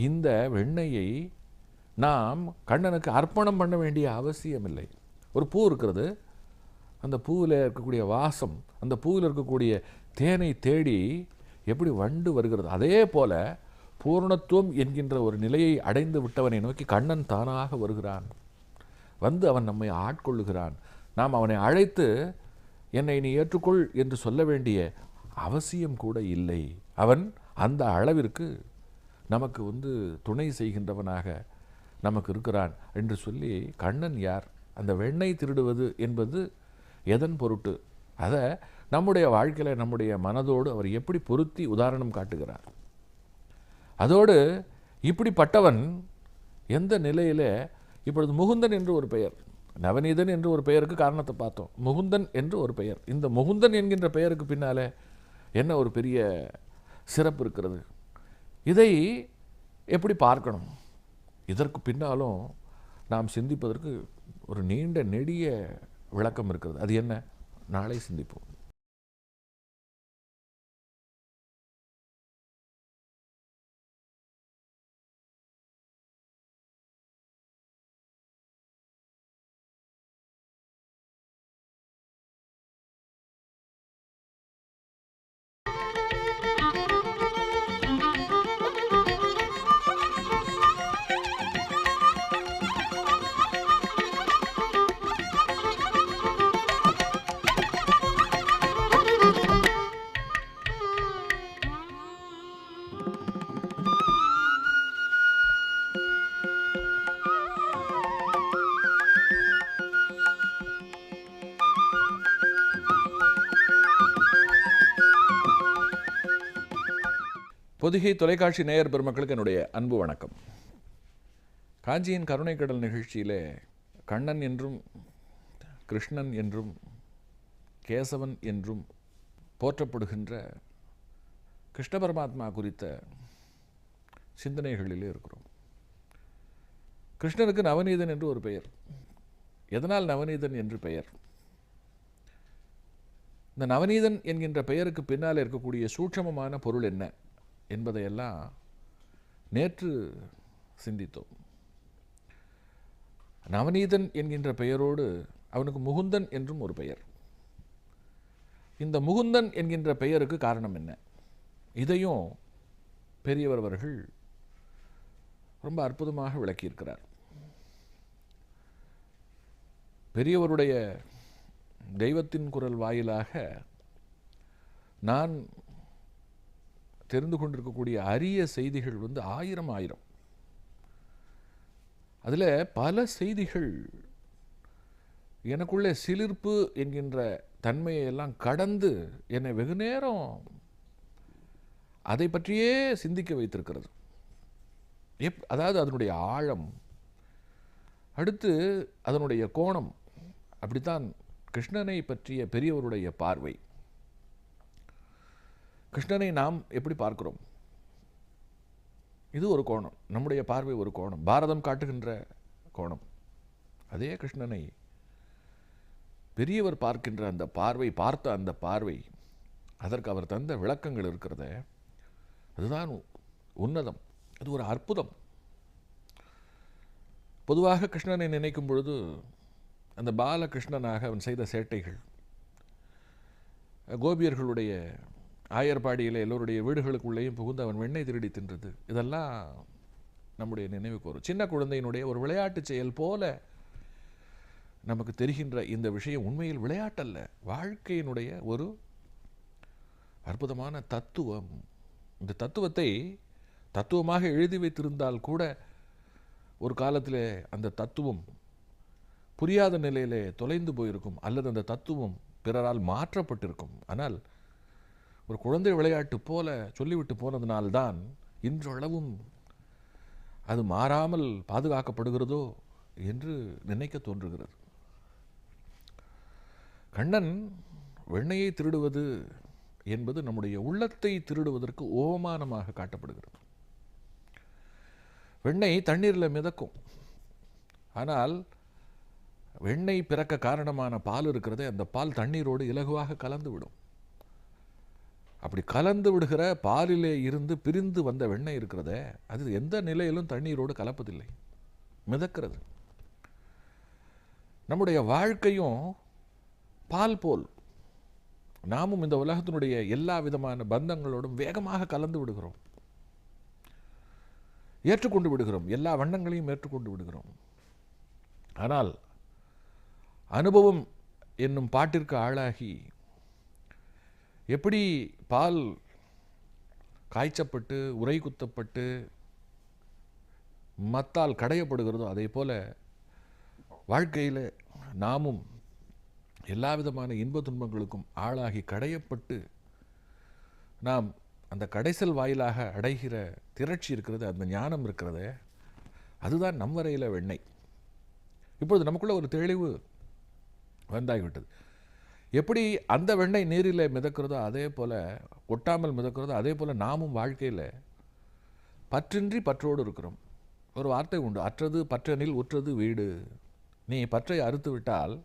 இந்த வெண்ணெயை நாம் கண்ணனுக்கு அர்ப்பணம் பண்ண வேண்டிய அவசியம் இல்லை. ஒரு பூ இருக்கிறது, அந்த பூவில் இருக்கக்கூடிய வாசம், அந்த பூவில் இருக்கக்கூடிய தேனை தேடி எப்படி வண்டு வருகிறது, அதே போல பூரணத்துவம் என்கின்ற ஒரு நிலையை அடைந்து விட்டவனை நோக்கி கண்ணன் தானாக வருகிறான். வந்து அவன் நம்மை ஆட்கொள்ளுகிறான். நாம் அவனை அழைத்து என்னை நீ ஏற்றுக்கொள் என்று சொல்ல வேண்டிய அவசியம் கூட இல்லை. அவன் அந்த அளவிற்கு நமக்கு வந்து துணை செய்கின்றவனாக நமக்கு இருக்கிறான் என்று சொல்லி, கண்ணன் யார்? அந்த வெண்ணெய் திருடுவது என்பது எதன் பொருட்டு? அதை நம்முடைய வாழ்க்கையில் நம்முடைய மனதோடு அவர் எப்படி பொருத்தி உதாரணம் காட்டுகிறார். அதோடு இப்படிப்பட்டவன் எந்த நிலையில், இப்பொழுது முகுந்தன் என்று ஒரு பெயர், நவநீதன் என்று ஒரு பெயருக்கு காரணத்தை பார்த்தோம். முகுந்தன் என்று ஒரு பெயர். இந்த முகுந்தன் என்கின்ற பெயருக்கு பின்னாலே என்ன ஒரு பெரிய சிறப்பு இருக்கிறது? இதை எப்படி பார்க்கணும்? இதற்கு பின்னாலும் நாம் சிந்திப்பதற்கு ஒரு நீண்ட நெடிய விளக்கம் இருக்கிறது. அது என்ன? நாளை சிந்திப்போம். பொதிகை தொலைக்காட்சி நேயர் பெருமக்களுக்கு என்னுடைய அன்பு வணக்கம். காஞ்சியின் கருணைக்கடல் நிகழ்ச்சியிலே கண்ணன் என்றும் கிருஷ்ணன் என்றும் கேசவன் என்றும் போற்றப்படுகின்ற கிருஷ்ண பரமாத்மா குறித்த சிந்தனைகளிலே இருக்கிறோம். கிருஷ்ணனுக்கு நவநீதன் என்று ஒரு பெயர். எதனால் நவநீதன் என்று பெயர்? இந்த நவநீதன் என்கின்ற பெயருக்கு பின்னால் இருக்கக்கூடிய சூட்சமமான பொருள் என்ன என்பதையெல்லாம் நேற்று சிந்தித்தோம். நவநீதன் என்கின்ற பெயரோடு அவனுக்கு முகுந்தன் என்றும் ஒரு பெயர். இந்த முகுந்தன் என்கின்ற பெயருக்கு காரணம் என்ன? இதையும் பெரியவர் அவர்கள் ரொம்ப அற்புதமாக விளக்கியிருக்கிறார். பெரியவருடைய தெய்வத்தின் குரல் வாயிலாக நான் தெரிந்து கொண்டிருக்கக்கூடிய அரிய செய்திகள் ஆயிரம். அதில் பல செய்திகள் எனக்குள்ளே சிலிர்ப்பு என்கின்ற தன்மையை எல்லாம் கடந்து என்னை வெகு நேரம் அதை பற்றியே சிந்திக்க வைத்திருக்கிறது. அதாவது அதனுடைய ஆழம், அடுத்து அதனுடைய கோணம். அப்படித்தான் கிருஷ்ணனை பற்றிய பெரியவருடைய பார்வை. கிருஷ்ணனை நாம் எப்படி பார்க்கிறோம்? இது ஒரு கோணம், நம்முடைய பார்வை ஒரு கோணம், பாரதம் காட்டுகின்ற கோணம். அதே கிருஷ்ணனை பெரியவர் பார்க்கின்ற அந்த பார்வை, பார்த்த அந்த பார்வை, அதற்கு அவர் தந்த விளக்கங்கள் இருக்கிறத, அதுதான் உன்னதம். அது ஒரு அற்புதம். பொதுவாக கிருஷ்ணனை நினைக்கும் பொழுது அந்த பாலகிருஷ்ணனாக அவன் செய்த சேட்டைகள், கோபியர்களுடைய ஆயர்பாடியில் எல்லோருடைய வீடுகளுக்குள்ளேயும் புகுந்து அவன் வெண்ணெய் திருடி தின்றது, இதெல்லாம் நம்முடைய நினைவுக்கு வரும். சின்ன குழந்தையினுடைய ஒரு விளையாட்டு செயல் போல நமக்கு தெரிகின்ற இந்த விஷயம் உண்மையில் விளையாட்டல்ல, வாழ்க்கையினுடைய ஒரு அற்புதமான தத்துவம். இந்த தத்துவத்தை தத்துவமாக எழுதி வைத்திருந்தால் கூட ஒரு காலத்தில் அந்த தத்துவம் புரியாத நிலையிலே தொலைந்து போயிருக்கும், அல்லது அந்த தத்துவம் பிறரால் மாற்றப்பட்டிருக்கும். ஆனால் ஒரு குழந்தை விளையாட்டு போல சொல்லிவிட்டு போனதினால்தான் இன்றளவும் அது மாறாமல் பாதுகாக்கப்படுகிறதோ என்று நினைக்க தோன்றுகிறது. கண்ணன் வெண்ணையை திருடுவது என்பது நம்முடைய உள்ளத்தை திருடுவதற்கு ஓமானமாக காட்டப்படுகிறது. வெண்ணெய் தண்ணீரில் மிதக்கும், ஆனால் வெண்ணெய் பிறக்க காரணமான பால் இருக்கிறதே, அந்த பால் தண்ணீரோடு இலகுவாக கலந்து விடும். அப்படி கலந்து விடுகிற பாலிலே இருந்து பிரிந்து வந்த வெண்ணெய் இருக்கிறதே, அது எந்த நிலையிலும் தண்ணீரோடு கலப்பதில்லை, மிதக்கிறது. நம்முடைய வாழ்க்கையும் பால் போல். நாமும் இந்த உலகத்தினுடைய எல்லா விதமான பந்தங்களோடும் வேகமாக கலந்து விடுகிறோம், ஏற்றுக்கொண்டு விடுகிறோம், எல்லா வண்ணங்களையும் ஏற்றுக்கொண்டு விடுகிறோம். ஆனால் அனுபவம் என்னும் பாட்டிற்கு ஆளாகி எப்படி பால் காய்ச்சப்பட்டு உரை குத்தப்பட்டு மத்தால் கடையப்படுகிறதோ, அதே போல வாழ்க்கையில் நாமும் எல்லா விதமான இன்ப துன்பங்களுக்கும் ஆளாகி கடையப்பட்டு நாம் அந்த கடைசல் வாயிலாக அடைகிற திரட்சி இருக்கிறது, அந்த ஞானம் இருக்கிறது, அதுதான் நம் வரையில் வெண்ணெய். இப்பொழுது நமக்குள்ள ஒரு தெளிவு வந்தாகிவிட்டது. எப்படி அந்த வெண்ணெய் நீரில் மிதக்கிறதோ அதே போல், ஒட்டாமல் மிதக்கிறதோ அதே போல் நாமும் வாழ்க்கையில் பற்றின்றி பற்றோடு இருக்கிறோம். ஒரு வார்த்தை உண்டு, அற்றது பற்றனில் உற்றது வீடு. நீ பற்றை அறுத்து விட்டால்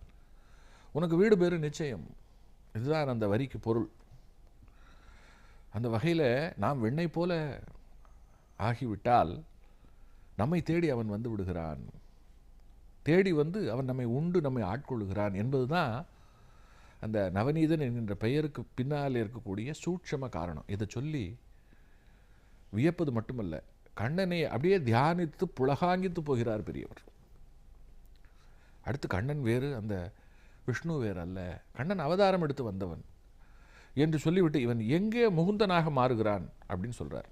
உனக்கு வீடு பேரு நிச்சயம். இதுதான் அந்த வரிக்கு பொருள். அந்த வகையில் நாம் வெண்ணெய் போல ஆகிவிட்டால் நம்மை தேடி அவன் வந்து விடுகிறான், தேடி வந்து அவன் நம்மை உண்டு நம்மை ஆட்கொள்ளுகிறான் என்பதுதான் அந்த நவநீதன் என்கின்ற பெயருக்கு பின்னால் இருக்கக்கூடிய சூட்சம காரணம். இதை சொல்லி வியப்பது மட்டுமல்ல, கண்ணனை அப்படியே தியானித்து புலகாங்கித்து போகிறார் பெரியவர். அடுத்து கண்ணன் வேறு, அந்த விஷ்ணு வேறு அல்ல, கண்ணன் அவதாரம் எடுத்து வந்தவன் என்று சொல்லிவிட்டு இவன் எங்கே முகுந்தனாக மாறுகிறான் அப்படின்னு சொல்றார்.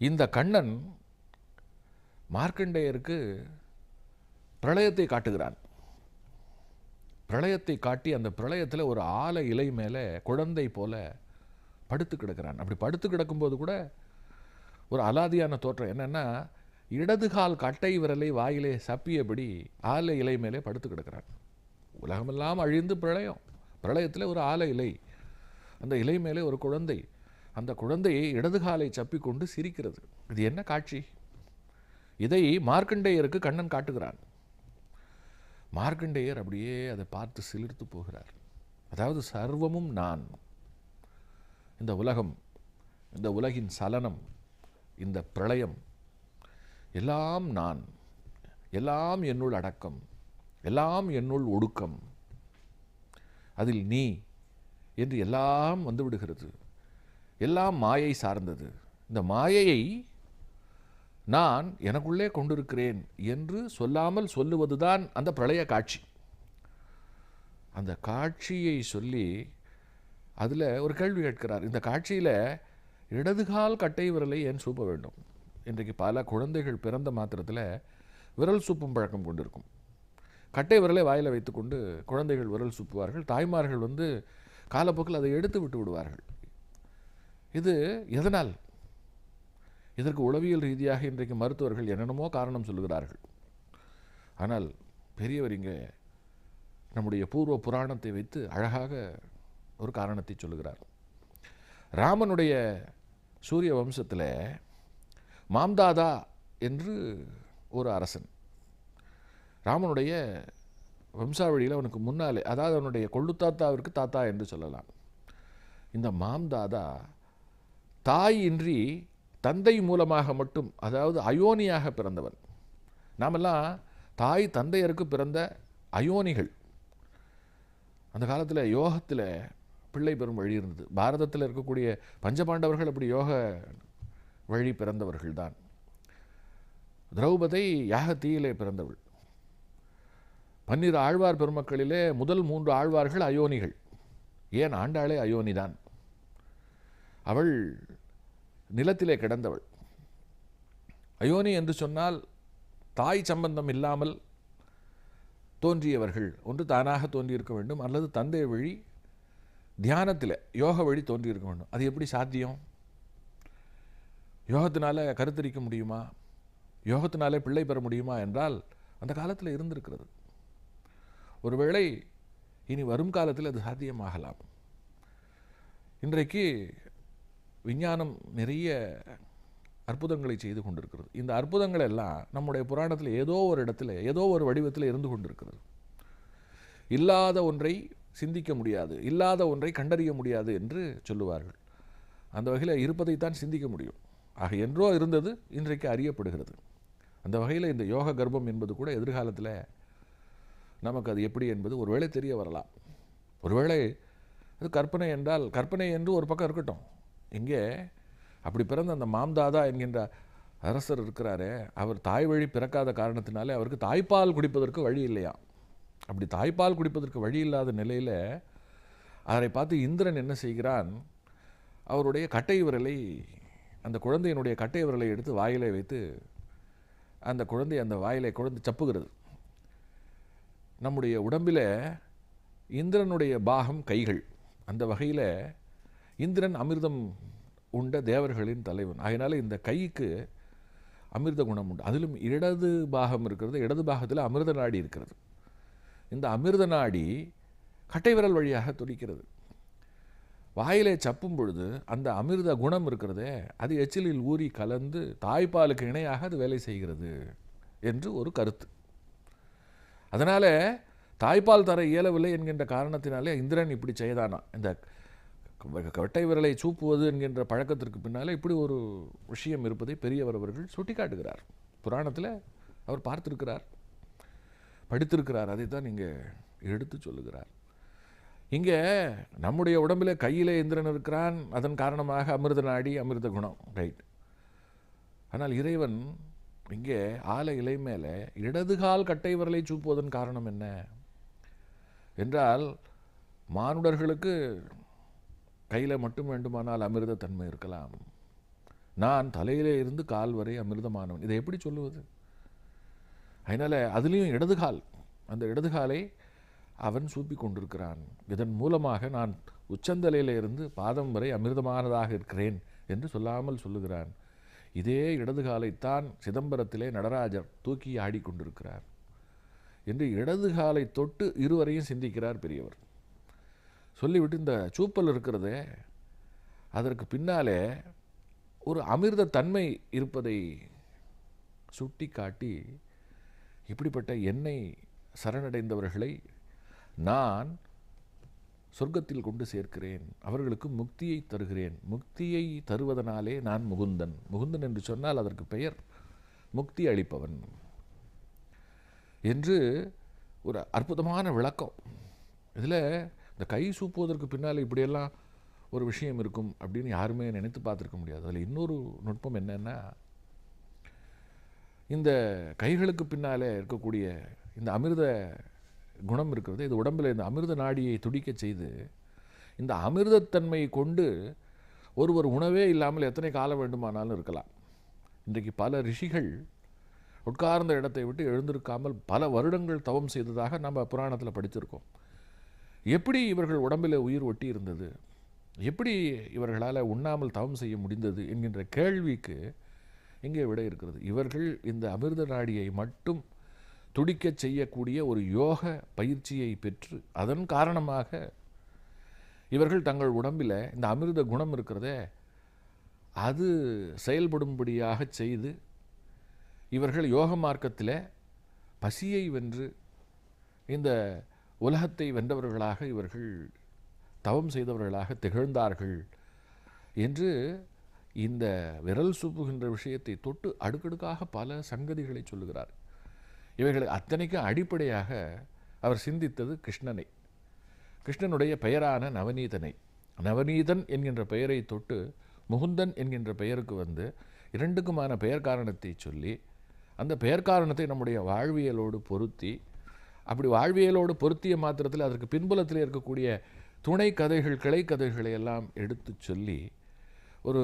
இந்த கண்ணன் மார்க்கண்டேயருக்கு பிரளயத்தை காட்டுகிறான். பிரளயத்தை காட்டி அந்த பிரளயத்தில் ஒரு ஆல இலை மேலே குழந்தை போல படுத்து கிடக்கிறான். அப்படி படுத்து கிடக்கும்போது கூட ஒரு அலாதியான தோற்றம் என்னென்னா, இடது கால் கட்டை விரலை வாயிலே சப்பியபடி ஆலை இலை மேலே படுத்து கிடக்கிறான். உலகமெல்லாம் அழிந்து பிரளயம், பிரளயத்தில் ஒரு ஆலை இலை, அந்த இலை மேலே ஒரு குழந்தை, அந்த குழந்தையை இடது காலை சப்பி கொண்டு சிரிக்கிறது. இது என்ன காட்சி? இதை மார்க்கண்டேயருக்கு கண்ணன் காட்டுகிறான். மார்க்கண்டேயர் அப்படியே அதை பார்த்து சிலிர்த்து போகிறார். அதாவது சர்வமும் நான், இந்த உலகம், இந்த உலகின் சலனம், இந்த பிரளயம் எல்லாம் நான், எல்லாம் என்னுள் அடக்கம், எல்லாம் என்னுள் ஒடுக்கம், அதில் நீ என்று எல்லாம் வந்துவிடுகிறது. எல்லாம் மாயை சார்ந்தது. இந்த மாயையை நான் எனக்குள்ளே கொண்டிருக்கிறேன் என்று சொல்லாமல் சொல்லுவதுதான் அந்த பிரளய காட்சி. அந்த காட்சியை சொல்லி அதில் ஒரு கேள்வி கேட்கிறார். இந்த காட்சியில் இடதுகால் கட்டை விரலை ஏன் சூப்ப வேண்டும்? இன்றைக்கு பல குழந்தைகள் பிறந்த மாத்திரத்தில் விரல் சூப்பும் பழக்கம் கொண்டிருக்கும். கட்டை விரலை வாயில் வைத்துக்கொண்டு குழந்தைகள் விரல் சூப்புவார்கள். தாய்மார்கள் காலப்போக்கில் அதை எடுத்து விட்டு விடுவார்கள். இது எதனால்? இதற்கு உளவியல் ரீதியாக இன்றைக்கு மருத்துவர்கள் என்னென்னமோ காரணம் சொல்லுகிறார்கள். ஆனால் பெரியவர் இங்கே நம்முடைய பூர்வ புராணத்தை வைத்து அழகாக ஒரு காரணத்தை சொல்லுகிறார். ராமனுடைய சூரிய வம்சத்தில் மாம்தாதா என்று ஒரு அரசன், ராமனுடைய வம்சாவழியில் அவனுக்கு முன்னாலே, அதாவது அவனுடைய கொள்ளுத்தாத்தாவிற்கு தாத்தா என்று சொல்லலாம். இந்த மாம்தாதா தாய் இன்றி தந்தை மூலமாக மட்டும், அதாவது அயோனியாக பிறந்தவன். நாமெல்லாம் தாய் தந்தையருக்கு பிறந்த அயோனிகள். அந்த காலத்தில் யோகத்தில் பிள்ளை பெறும் வழி இருந்தது. பாரதத்தில் இருக்கக்கூடிய பஞ்சபாண்டவர்கள் அப்படி யோக வழி பிறந்தவர்கள் தான். திரௌபதி யாகத்தீயிலே பிறந்தவள். 12 ஆழ்வார் பெருமக்களிலே முதல் 3 ஆழ்வார்கள் அயோனிகள். ஏன்? ஆண்டாளே அயோனிதான். அவள் நிலத்திலே கிடந்தவள். அயோனி என்று சொன்னால் தாய் சம்பந்தம் இல்லாமல் தோன்றியவர்கள். ஒன்று தானாக தோன்றியிருக்க வேண்டும், அல்லது தந்தை வழி தியானத்தில் யோக வழி தோன்றியிருக்க வேண்டும். அது எப்படி சாத்தியம்? யோகத்தினால கருத்தரிக்க முடியுமா? யோகத்தினாலே பிள்ளை பெற முடியுமா என்றால் அந்த காலத்தில் இருந்திருக்கிறது. ஒருவேளை இனி வரும் காலத்தில் அது சாத்தியமாகலாம். இன்றைக்கு விஞ்ஞானம் நிறைய அற்புதங்களை செய்து கொண்டிருக்கிறது. இந்த அற்புதங்கள் எல்லாம் நம்முடைய புராணத்தில் ஏதோ ஒரு இடத்துல, ஏதோ ஒரு வடிவத்தில் இருந்து கொண்டிருக்கிறது. இல்லாத ஒன்றை சிந்திக்க முடியாது, இல்லாத ஒன்றை கண்டறிய முடியாது என்று சொல்லுவார்கள். அந்த வகையில் இருப்பதைத்தான் சிந்திக்க முடியும். ஆக என்றோ இருந்தது இன்றைக்கு அறியப்படுகிறது. அந்த வகையில் இந்த யோக கர்ப்பம் என்பது கூட எதிர்காலத்தில் நமக்கு அது எப்படி என்பது ஒருவேளை தெரிய வரலாம். ஒருவேளை அது கற்பனை என்றால் கற்பனை என்று ஒரு பக்கம் இருக்கட்டும். இங்கே அப்படி பிறந்த அந்த மாம்தாதா என்கின்ற அரசர் இருக்கிறாரே, அவர் தாய் வழி பிறக்காத காரணத்தினாலே அவருக்கு தாய்ப்பால் குடிப்பதற்கு வழி இல்லையா. அப்படி தாய்ப்பால் குடிப்பதற்கு வழி இல்லாத நிலையில் அவரை பார்த்து இந்திரன் என்ன செய்கிறான்? அவருடைய கட்டை விரலை, அந்த குழந்தையினுடைய கட்டை விரலை எடுத்து வாயிலை வைத்து அந்த குழந்தை அந்த வாயிலை குழந்தை சப்புகிறது. நம்முடைய உடம்பில் இந்திரனுடைய பாகம் கைகள். அந்த வகையில் இந்திரன் அமிர்தம் உண்ட தேவர்களின் தலைவன். அதனால் இந்த கைக்கு அமிர்த குணம் உண்டு. அதிலும் இடது பாகம் இருக்கிறது. இடது பாகத்தில் அமிர்த நாடி இருக்கிறது. இந்த அமிர்த நாடி கட்டை விரல் வழியாக துடிக்கிறது. வாயிலே சப்பும் பொழுது அந்த அமிர்த குணம் இருக்கிறதே, அது எச்சிலில் ஊறி கலந்து தாய்ப்பாலுக்கு இணையாக அது வேலை செய்கிறது என்று ஒரு கருத்து. அதனால் தாய்ப்பால் தர இயலவில்லை என்கின்ற காரணத்தினாலே இந்திரன் இப்படி செய்தானா. இந்த கட்டை விரலை சூப்புவது என்கின்ற பழக்கத்திற்கு பின்னாலே இப்படி ஒரு விஷயம் இருப்பதை பெரியவர் அவர்கள் சுட்டிக்காட்டுகிறார். புராணத்தில் அவர் பார்த்திருக்கிறார், படித்திருக்கிறார். அதை தான் இங்கே எடுத்து சொல்லுகிறார். இங்கே நம்முடைய உடம்பில் கையிலே இந்திரன் இருக்கிறான், அதன் காரணமாக அமிர்த நாடி அமிர்த குணம், ரைட். ஆனால் இறைவன் இங்கே ஆலை இலை மேலே இடதுகால் கட்டை விரலை சூப்புவதன் காரணம் என்ன என்றால், மானுடர்களுக்கு கையில் மட்டும் வேண்டுமானால் அமிர்த தன்மை இருக்கலாம். நான் தலையிலே இருந்து கால் வரை அமிர்தமானவன். இதை எப்படி சொல்லுவது? அதனால் அதுலேயும் இடதுகால், அந்த இடதுகாலை அவன் சூப்பி கொண்டிருக்கிறான். இதன் மூலமாக நான் உச்சந்தலையில இருந்து பாதம் வரை அமிர்தமானதாக இருக்கிறேன் என்று சொல்லாமல் சொல்லுகிறான். இதே இடது காலைத்தான் சிதம்பரத்திலே நடராஜர் தூக்கி ஆடிக்கொண்டிருக்கிறார் என்று இடது காலை தொட்டு இருவரையும் சிந்திக்கிறார் பெரியவர். சொல்லிவிட்டு இந்த சூப்பல் இருக்கிறதே அதற்கு பின்னாலே ஒரு அமிர்த தன்மை இருப்பதை சுட்டி காட்டி, இப்படிப்பட்ட என்னை சரணடைந்தவர்களை நான் சொர்க்கத்தில் கொண்டு சேர்க்கிறேன், அவர்களுக்கு முக்தியை தருகிறேன், முக்தியை தருவதனாலே நான் முகுந்தன். முகுந்தன் என்று சொன்னால் அதற்கு பெயர் முக்தி அளிப்பவன் என்று ஒரு அற்புதமான விளக்கம். இதில் இந்த கை சூப்புவதற்கு பின்னால் இப்படியெல்லாம் ஒரு விஷயம் இருக்கும் அப்படின்னு யாருமே நினைத்து பார்த்துருக்க முடியாது. அதில் இன்னொரு நுட்பம் என்னென்னா, இந்த கைகளுக்கு பின்னாலே இருக்கக்கூடிய இந்த அமிர்த குணம் இருக்கிறது, இது உடம்பில் இந்த அமிர்த நாடியை துடிக்க செய்து, இந்த அமிர்தத்தன்மையை கொண்டு ஒருவர் உணவே இல்லாமல் எத்தனை காலம் வேண்டுமானாலும் இருக்கலாம். இன்றைக்கு பல ரிஷிகள் உட்கார்ந்த இடத்தை விட்டு எழுந்திருக்காமல் பல வருடங்கள் தவம் செய்ததாக நம்ம புராணத்தில் படித்திருக்கோம். எப்படி இவர்கள் உடம்பில் உயிர் ஒட்டி இருந்தது, எப்படி இவர்களால் உண்ணாமல் தவம் செய்ய முடிந்தது என்கின்ற கேள்விக்கு இங்கே விடை இருக்கிறது. இவர்கள் இந்த அமிர்த நாடியை மட்டும் துடிக்க செய்யக்கூடிய ஒரு யோக பயிற்சியை பெற்று அதன் காரணமாக இவர்கள் தங்கள் உடம்பில் இந்த அமிர்த குணம் இருக்கிறதே அது செயல்படும்படியாக செய்து இவர்கள் யோக மார்க்கத்தில் பசியை வென்று இந்த உலகத்தை வென்றவர்களாக இவர்கள் தவம் செய்தவர்களாக திகழ்ந்தார்கள் என்று இந்த விரல் சூப்புகின்ற விஷயத்தை தொட்டு அடுக்கடுக்காக பல சங்கதிகளை சொல்லுகிறார். இவைகளை அத்தனைக்கும் அடிப்படையாக அவர் சிந்தித்தது கிருஷ்ணனை, கிருஷ்ணனுடைய பெயரான நவநீதனை. நவநீதன் என்கின்ற பெயரை தொட்டு முகுந்தன் என்கின்ற பெயருக்கு வந்து இரண்டுக்குமான பெயர் காரணத்தை சொல்லி அந்த பெயர் காரணத்தை நம்முடைய வாழ்வியலோடு பொருத்தி, அப்படி வாழ்வியலோடு பொருத்திய மாத்திரத்தில் அதற்கு பின்புலத்தில் இருக்கக்கூடிய துணை கதைகள் கிளை கதைகளை எல்லாம் எடுத்து சொல்லி ஒரு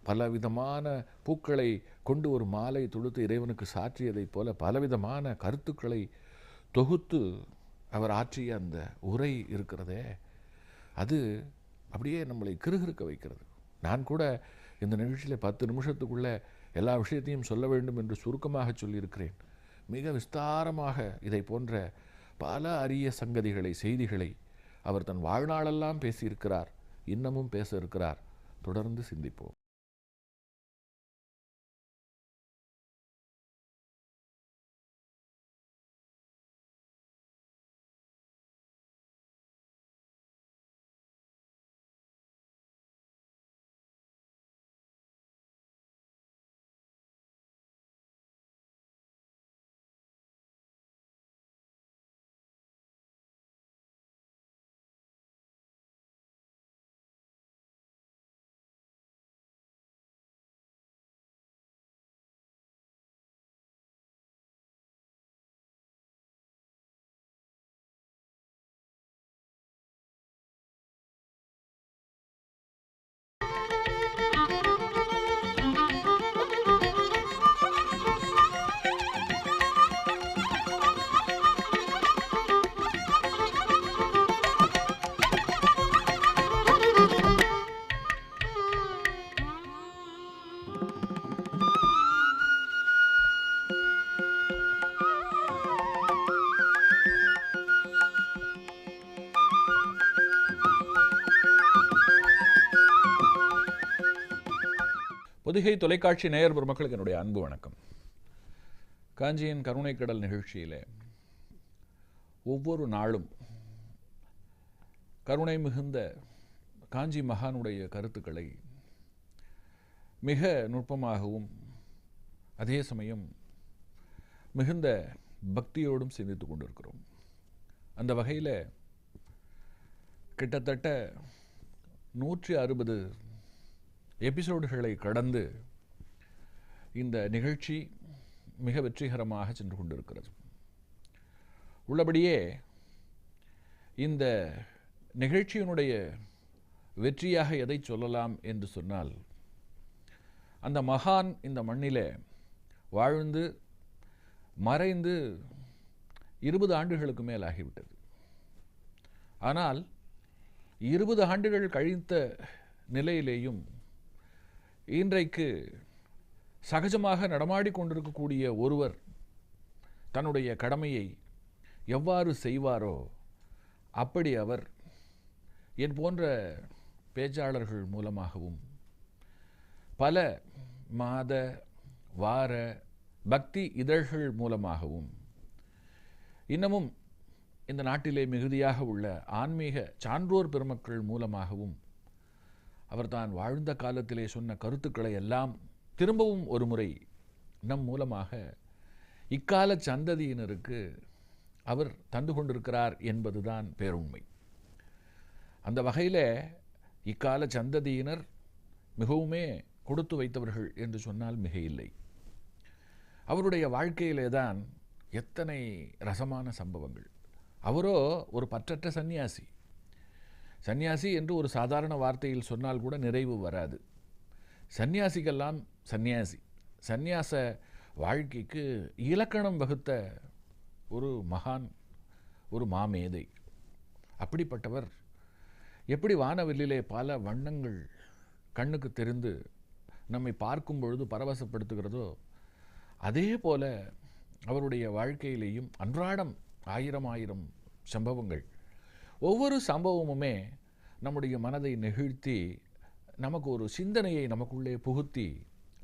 பலவிதமான பூக்களை கொண்டு ஒரு மாலை தொடுத்து இறைவனுக்கு சாற்றியதைப் போல பலவிதமான கருத்துக்களை தொகுத்து அவர் ஆற்றிய அந்த உரை இருக்கிறதே, அது அப்படியே நம்மளை கிறுகிறுக்க வைக்கிறது. நான் கூட இந்த நிகழ்ச்சியில் 10 நிமிஷத்துக்குள்ளே எல்லா விஷயத்தையும் சொல்ல வேண்டும் என்று சுருக்கமாக சொல்லியிருக்கிறேன். மிக விஸ்தாரமாக இதை போன்ற பல அரிய சங்கதிகளை செய்திகளை அவர் தன் வாழ்நாளெல்லாம் பேசியிருக்கிறார், இன்னமும் பேச இருக்கிறார். தொடர்ந்து சிந்திப்போம். பொதிகை தொலைக்காட்சி நேயர் பெருமக்களுக்கு என்னுடைய அன்பு வணக்கம். காஞ்சியின் கருணைக்கடல் நிகழ்ச்சியிலே ஒவ்வொரு நாளும் கருணை மிகுந்த காஞ்சி மகானுடைய கருத்துக்களை மிக நுட்பமாகவும் அதே சமயம் மிகுந்த பக்தியோடும் சிந்தித்து கொண்டிருக்கிறோம். அந்த வகையில் கிட்டத்தட்ட 160 எபிசோடுகளை கடந்து இந்த நிகழ்ச்சி மிக வெற்றிகரமாக சென்று கொண்டிருக்கிறது. உள்ளபடியே இந்த நிகழ்ச்சியினுடைய வெற்றியாக எதை சொல்லலாம் என்று சொன்னால், அந்த மகான் இந்த மண்ணிலே வாழ்ந்து மறைந்து 20 ஆண்டுகளுக்கு மேல் ஆகிவிட்டது. ஆனால் 20 ஆண்டுகள் கழித்த நிலையிலேயும் இன்றைக்கு சகஜமாக நடமாடிக் கொண்டிருக்கக்கூடிய ஒருவர் தன்னுடைய கடமையை எவ்வாறு செய்வாரோ அப்படி அவர் என் போன்ற பேச்சாளர்கள் மூலமாகவும் பல மாத வார பக்தி இதழ்கள் மூலமாகவும் இன்னமும் இந்த நாட்டிலே மிகுதியாக உள்ள ஆன்மீக சான்றோர் பெருமக்கள் மூலமாகவும் அவர் தான் வாழ்ந்த காலத்திலே சொன்ன கருத்துக்களை எல்லாம் திரும்பவும் ஒரு முறை நம் மூலமாக இக்கால சந்ததியினருக்கு அவர் தந்து கொண்டிருக்கிறார் என்பதுதான் பேருண்மை. அந்த வகையில் இக்கால சந்ததியினர் மிகவுமே கொடுத்து வைத்தவர்கள் என்று சொன்னால் மிகையில்லை. அவருடைய வாழ்க்கையிலே தான் எத்தனை ரசமான சம்பவங்கள். அவரோ ஒரு பற்றற்ற சந்நியாசி. சந்நியாசி என்று ஒரு சாதாரண வார்த்தையில் சொன்னால் கூட நிறைவு வராது. சந்நியாசிக்கெல்லாம் சந்நியாசி. சந்நியாச வாழ்க்கைக்கு இலக்கணம் வகுத்த ஒரு மகான், ஒரு மாமேதை. அப்படிப்பட்டவர் எப்படி வானவெளியிலே பல வண்ணங்கள் கண்ணுக்கு தெரிந்து நம்மை பார்க்கும் பொழுது பரவசப்படுத்துகிறதோ அதே போல அவருடைய வாழ்க்கையிலேயும் அன்றாடம் ஆயிரம் சம்பவங்கள். ஒவ்வொரு சம்பவமுமே நம்முடைய மனதை நெகிழ்த்தி நமக்கு ஒரு சிந்தனையை நமக்குள்ளே புகுத்தி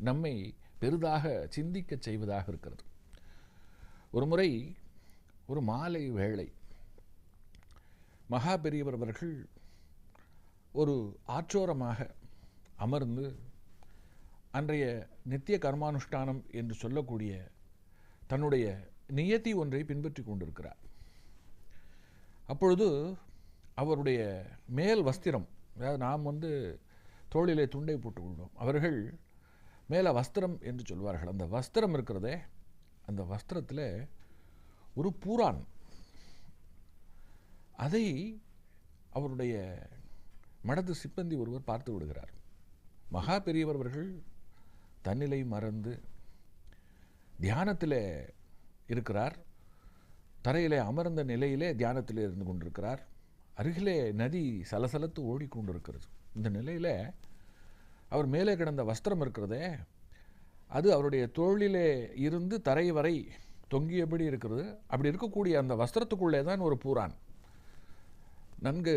நம்மை பெரிதாக சிந்திக்க செய்வதாக இருக்கிறது. ஒரு முறை ஒரு மாலை வேளை மகா பெரியவர் அவர்கள் ஒரு ஆற்றோரமாக அமர்ந்து அன்றைய நித்திய கர்மானுஷ்டானம் என்று சொல்லக்கூடிய தன்னுடைய நியதி ஒன்றை பின்பற்றி கொண்டிருக்கிறார். அப்பொழுது அவருடைய மேல் வஸ்திரம், அதாவது நாம் தோளிலே துண்டை போட்டுக்கொள்வோம், அவர்கள் மேலே வஸ்திரம் என்று சொல்வார்கள். அந்த வஸ்திரம் இருக்கிறதே, அந்த வஸ்திரத்தில் ஒரு பூரான், அதை அவருடைய மடத்து சிப்பந்தி ஒருவர் பார்த்து விடுகிறார். மகா பெரியவர் அவர்கள் தன்னிலை மறந்து தியானத்தில் இருக்கிறார். தரையிலே அமர்ந்த நிலையிலே தியானத்தில் இருந்து கொண்டிருக்கிறார். அருகிலே நதி சலசலத்து ஓடிக்கொண்டிருக்கிறது. இந்த நிலையில் அவர் மேலே கிடந்த வஸ்திரம் இருக்கிறதே, அது அவருடைய தோளிலே இருந்து தரை வரை தொங்கியபடி இருக்கிறது. அப்படி இருக்கக்கூடிய அந்த வஸ்திரத்துக்குள்ளே தான் ஒரு பூரான், நன்கு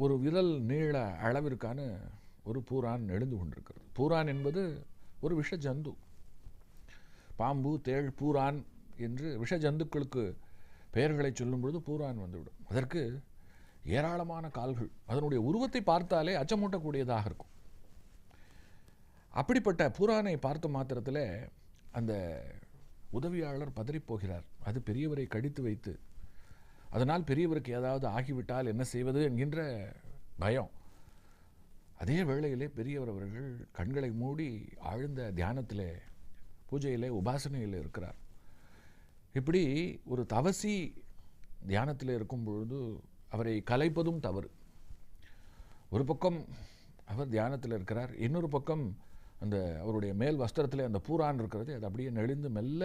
ஒரு விரல் நீள அளவிற்கான ஒரு பூரான் எழுந்து கொண்டிருக்கிறது. பூரான் என்பது ஒரு விஷ ஜந்து. பாம்பு, தேள், பூரான் என்று விஷ ஜந்துக்களுக்கு பெயர்களை சொல்லும் பொழுது பூரான் வந்துவிடும். அதற்கு ஏராளமான கால்கள், அதனுடைய உருவத்தை பார்த்தாலே அச்சமூட்டக்கூடியதாக இருக்கும். அப்படிப்பட்ட பூரானை பார்த்த மாத்திரத்தில் அந்த உதவியாளர் பதறிப்போகிறார். அது பெரியவரை கடித்து வைத்து, அதனால் பெரியவருக்கு ஏதாவது ஆகிவிட்டால் என்ன செய்வது என்கின்ற பயம். அதே வேளையிலே பெரியவர் அவர்கள் கண்களை மூடி ஆழ்ந்த தியானத்திலே, பூஜையிலே, உபாசனையில் இருக்கிறார். இப்படி ஒரு தவசி தியானத்தில் இருக்கும் பொழுது அவரை கலைப்பதும் தவறு. ஒரு பக்கம் அவர் தியானத்தில் இருக்கிறார், இன்னொரு பக்கம் அந்த அவருடைய மேல் வஸ்திரத்தில் அந்த பூரான் இருக்கிறது, அது அப்படியே நெளிந்து மெல்ல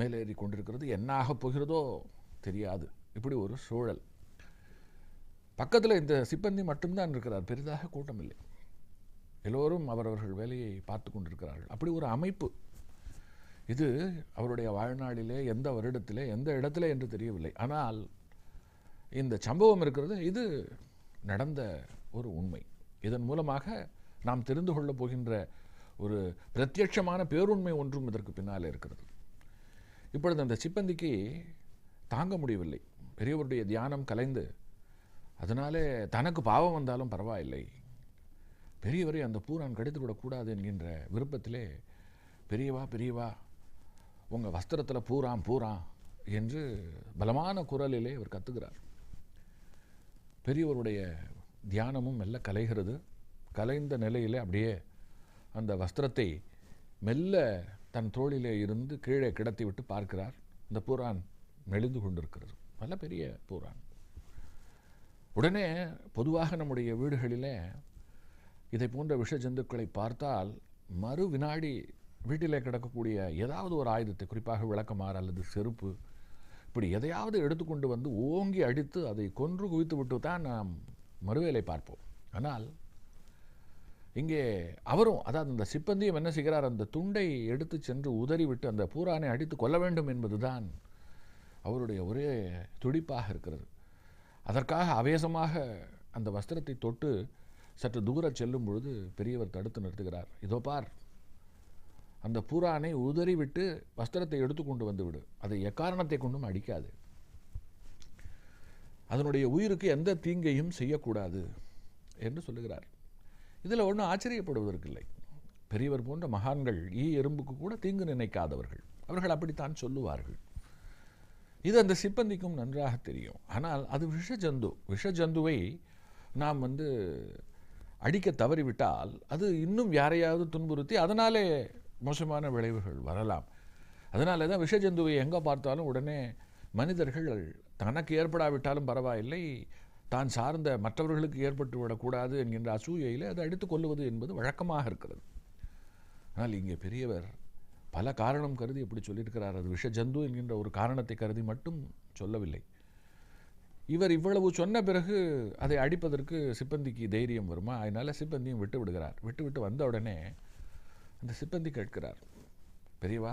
மேலேறி கொண்டிருக்கிறது. என்ன ஆகப் போகிறதோ தெரியாது. இப்படி ஒரு சூழல். பக்கத்தில் இந்த சிப்பந்தி மட்டும்தான் இருக்கிறார், பெரிதாக கூட்டம் இல்லை. எல்லோரும் அவரவர்கள் வேலையை பார்த்து கொண்டிருக்கிறார்கள். அப்படி ஒரு அமைப்பு. இது அவருடைய வாழ்நாளிலே எந்த வருடத்திலே எந்த இடத்துல என்று தெரியவில்லை. ஆனால் இந்த சம்பவம் இருக்கிறது, இது நடந்த ஒரு உண்மை. இதன் மூலமாக நாம் தெரிந்து கொள்ளப் போகின்ற ஒரு பிரத்யட்சமான பேருண்மை ஒன்றும் இதற்கு பின்னால் இருக்கிறது. இப்பொழுது அந்த சிப்பந்திக்கு தாங்க முடியவில்லை. பெரியவருடைய தியானம் கலைந்து, அதனாலே தனக்கு பாவம் வந்தாலும் பரவாயில்லை, பெரியவரை அந்த பூரான் கடித்து விடக்கூடாது என்கின்ற விருப்பத்திலே, பெரியவா பெரியவா உங்கள் வஸ்திரத்தில் பூரான் பூரான் என்று பலமான குரலிலே அவர் கத்துகிறார். பெரியவருடைய தியானமும் மெல்ல கலைகிறது. கலைந்த நிலையிலே அப்படியே அந்த வஸ்திரத்தை மெல்ல தன் தோளிலே இருந்து கீழே கிடத்தி விட்டு பார்க்கிறார். அந்த பூரான் மெலிந்து கொண்டிருக்கிறது, நல்ல பெரிய பூரான். உடனே பொதுவாக நம்முடைய வீடுகளிலே இதை போன்ற விஷ ஜந்துக்களை பார்த்தால் மறு வினாடி வீட்டிலே கிடக்கக்கூடிய ஏதாவது ஒரு ஆயுதத்தை, குறிப்பாக விளக்கமாறு அல்லது செருப்பு, இப்படி எதையாவது எடுத்துக்கொண்டு வந்து ஓங்கி அடித்து அதை கொன்று குவித்து விட்டு தான் நாம் மறுவேளை பார்ப்போம். ஆனால் இங்கே அவரும், அதாவது அந்த சிப்பந்தியும் என்ன செய்கிறார், அந்த துண்டை எடுத்து சென்று உதறிவிட்டு அந்த பூரானை அடித்து கொள்ள வேண்டும் என்பதுதான் அவருடைய ஒரே துடிப்பாக இருக்கிறது. அதற்காக அவேசமாக அந்த வஸ்திரத்தை தொட்டு சற்று தூரம் செல்லும் பொழுது பெரியவர் தடுத்து நிறுத்துகிறார். இதோ பார், அந்த பூரானை உதறிவிட்டு வஸ்திரத்தை எடுத்து கொண்டு வந்து விடு, அதை எக்காரணத்தை கொண்டும் அடிக்காது, அதனுடைய உயிருக்கு எந்த தீங்கையும் செய்யக்கூடாது என்று சொல்லுகிறார். இதில் ஒன்றும் ஆச்சரியப்படுவதற்கில்லை. பெரியவர் போன்ற மகான்கள் எறும்புக்கு கூட தீங்கு நினைக்காதவர்கள், அவர்கள் அப்படித்தான் சொல்லுவார்கள். இது அந்த சிப்பந்திக்கும் நன்றாக தெரியும். ஆனால் அது விஷஜந்து. விஷஜந்துவை நாம் அடிக்க தவறிவிட்டால் அது இன்னும் யாரையாவது துன்புறுத்தி அதனாலே மோசமான விளைவுகள் வரலாம். அதனால தான் விஷஜந்துவை எங்கே பார்த்தாலும் உடனே மனிதர்கள் தனக்கு ஏற்படாவிட்டாலும் பரவாயில்லை, தான் சார்ந்த மற்றவர்களுக்கு ஏற்பட்டு விடக்கூடாது என்கின்ற அசூயையில் அதை அடித்து கொள்ளுவது என்பது வழக்கமாக இருக்கிறது. ஆனால் இங்கே பெரியவர் பல காரணம் கருதி இப்படி சொல்லியிருக்கிறார். அது விஷஜந்து என்கின்ற ஒரு காரணத்தை கருதி மட்டும் சொல்லவில்லை. இவர் இவ்வளவு சொன்ன பிறகு அதை அடிப்பதற்கு சிப்பந்திக்கு தைரியம் வருமா? அதனால் சிப்பந்தியும் விட்டு விடுகிறார். விட்டு வந்த உடனே அந்த சிப்பந்தி கேட்கிறார், பெரியவா,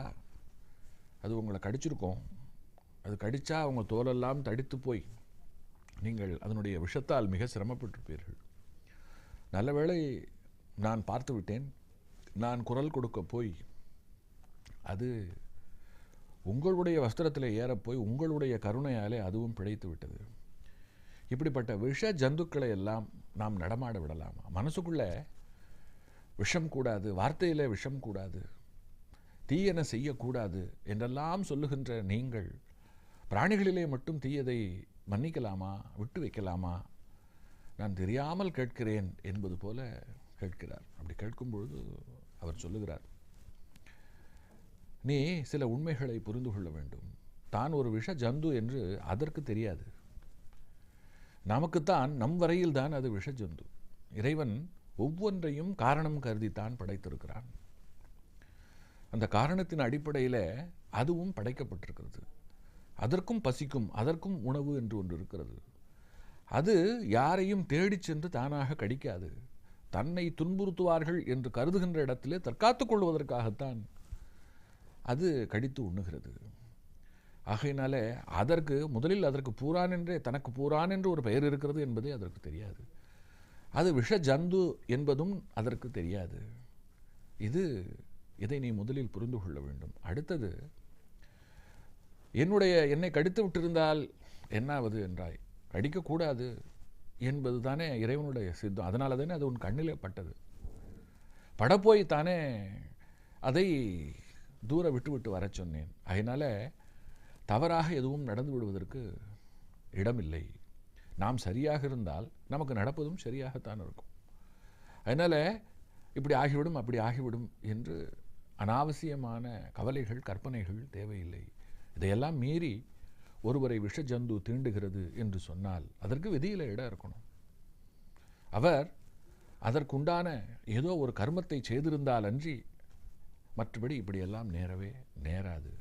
அது உங்களை கடிச்சிருக்கோம், அது கடித்தா அவங்க தோலெல்லாம் தடித்து போய் நீங்கள் அதனுடைய விஷத்தால் மிக சிரமப்பட்டிருப்பீர்கள். நல்ல வேளை நான் பார்த்து விட்டேன். நான் குரல் கொடுக்க போய் அது உங்களுடைய வஸ்திரத்தில் ஏறப்போய் உங்களுடைய கருணையாலே அதுவும் பிழைத்து விட்டது. இப்படிப்பட்ட விஷ ஜந்துக்களை எல்லாம் நாம் நடமாட விடலாமா? மனசுக்குள்ளே விஷம் கூடாது, வார்த்தையில் விஷம் கூடாது, தீயன செய்யக்கூடாது என்றெல்லாம் சொல்லுகின்ற நீங்கள் பிராணிகளிலே மட்டும் தீயதை மன்னிக்கலாமா, விட்டு வைக்கலாமா? நான் தெரியாமல் கேட்கிறேன் என்பது போல கேட்கிறார். அப்படி கேட்கும்பொழுது அவர் சொல்லுகிறார், நீ சில உண்மைகளை புரிந்து கொள்ள வேண்டும். தான் ஒரு விஷ ஜந்து என்று அதற்கு தெரியாது. நமக்குத்தான் நம் வரையில் தான் அது விஷ ஜந்து. இறைவன் ஒவ்வொன்றையும் காரணம் கருதித்தான் படைத்திருக்கிறான். அந்த காரணத்தின் அடிப்படையில் அதுவும் படைக்கப்பட்டிருக்கிறது. அதற்கும் பசிக்கும், அதற்கும் உணவு என்று ஒன்று இருக்கிறது. அது யாரையும் தேடிச் சென்று தானாக கடிக்காது. தன்னை துன்புறுத்துவார்கள் என்று கருதுகின்ற இடத்திலே தற்காத்துக் கொள்வதற்காகத்தான் அது கடித்து உண்ணுகிறது. ஆகையினாலே முதலில் அதற்கு பூரான் என்றே, தனக்கு பூரான் என்று ஒரு பெயர் இருக்கிறது என்பதே அதற்கு தெரியாது. அது விஷ ஜந்து என்பதும் அதற்கு தெரியாது. இதை நீ முதலில் புரிந்து கொள்ள வேண்டும். அடுத்தது, என்னை கடித்து விட்டிருந்தால் என்னாவது என்றாய். கடிக்கக்கூடாது என்பது தானே இறைவனுடைய சித்தம். அதனால தானே அது உன் கண்ணிலே பட்டது. படப்போய் தானே அதை தூர விட்டு வர சொன்னேன். அதனால தவறாக எதுவும் நடந்து விடுவதற்கு இடமில்லை. நாம் சரியாக இருந்தால் நமக்கு நடப்பதும் சரியாகத்தான் இருக்கும். அதனால் இப்படி ஆகிவிடும் அப்படி ஆகிவிடும் என்று அனாவசியமான கவலைகள், கற்பனைகள் தேவையில்லை. இதையெல்லாம் மீறி ஒருவரை விஷ ஜந்து தீண்டுகிறது என்று சொன்னால் அதற்கு விதியில் இடம் இருக்கணும். அவர் அதற்குண்டான ஏதோ ஒரு கர்மத்தை செய்திருந்தால் அன்றி மற்றபடி இப்படியெல்லாம் நேராது.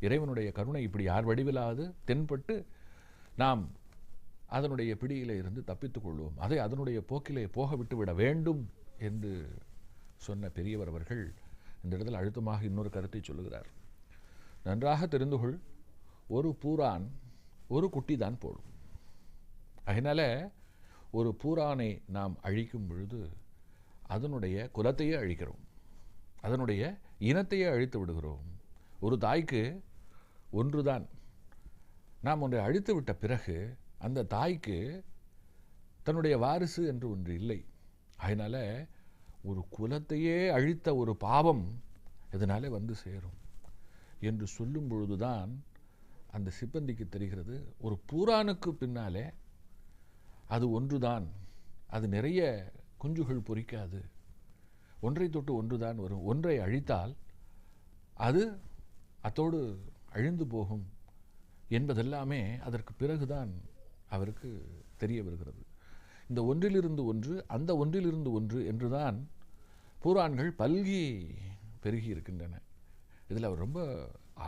இறைவனுடைய கருணை இப்படி யார் வடிவிலாவது தென்பட்டு நாம் அதனுடைய பிடியிலே இருந்து தப்பித்துக் கொள்வோம். அதை அதனுடைய போக்கிலே போக விட்டுவிட வேண்டும் என்று சொன்ன பெரியவர் அவர்கள் இந்த இடத்தில் அழுத்தமாக இன்னொரு கருத்தை சொல்லுகிறார். நன்றாக தெரிந்து கொள், ஒரு பூரான் ஒரு குட்டி தான் போடும். அதனால ஒரு பூரானை நாம் அழிக்கும் பொழுது அதனுடைய குலத்தையே அழிக்கிறோம், அதனுடைய இனத்தையே அழித்து விடுகிறோம். ஒரு தாய்க்கு ஒன்றுதான். நாம் ஒன்றை அழித்து விட்ட பிறகு அந்த தாய்க்கு தன்னுடைய வாரிசு என்று ஒன்று இல்லை. அதனால ஒரு குலத்தையே அழித்த ஒரு பாவம் இதனாலே வந்து சேரும் என்று சொல்லும் பொழுதுதான் அந்த சிப்பந்திக்கு தெரிகிறது, ஒரு பூரானுக்கு பின்னாலே அது ஒன்றுதான், அது நிறைய குஞ்சுகள் பொரிக்காது, ஒன்றை தொட்டு ஒன்றுதான் வரும். ஒன்றை அழித்தால் அது அத்தோடு அழிந்து போகும் என்பதெல்லாமே அதற்கு பிறகுதான் அவருக்கு தெரிய வருகிறது. இந்த ஒன்றிலிருந்து ஒன்று, அந்த ஒன்றிலிருந்து ஒன்று என்றுதான் பூரான்கள் பல்கி பெருகி இருக்கின்றன. இதில் அவர் ரொம்ப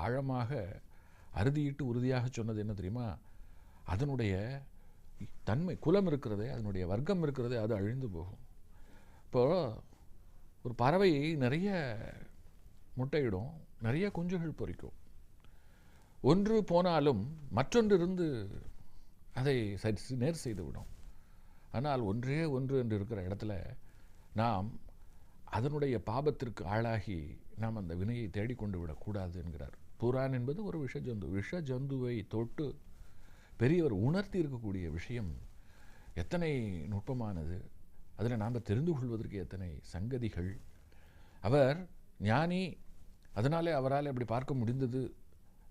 ஆழமாக அறுதியிட்டு உறுதியாக சொன்னது என்ன தெரியுமா? அதனுடைய தன்மை குலம் இருக்கிறதே, அதனுடைய வர்க்கம் இருக்கிறதே, அது அழிந்து போகும். இப்போது ஒரு பறவை நிறைய முட்டையிடும், நிறைய குஞ்சுகள் பொரிக்கும். ஒன்று போனாலும் மற்றொன்று இருந்து அதை சரி நேர் செய்துவிடும். ஆனால் ஒன்றே ஒன்று என்று இருக்கிற இடத்துல நாம் அதனுடைய பாபத்திற்கு ஆளாகி நாம் அந்த வினையை தேடிக்கொண்டு விடக்கூடாது என்கிறார். புரான் என்பது ஒரு விஷஜந்து. விஷஜந்துவை தொட்டு பெரியவர் உணர்த்தி இருக்கக்கூடிய விஷயம் எத்தனை நுட்பமானது, அதில் நாம் தெரிந்து கொள்வதற்கு எத்தனை சங்கதிகள். அவர் ஞானி, அதனாலே அவரால் அப்படி பார்க்க முடிந்தது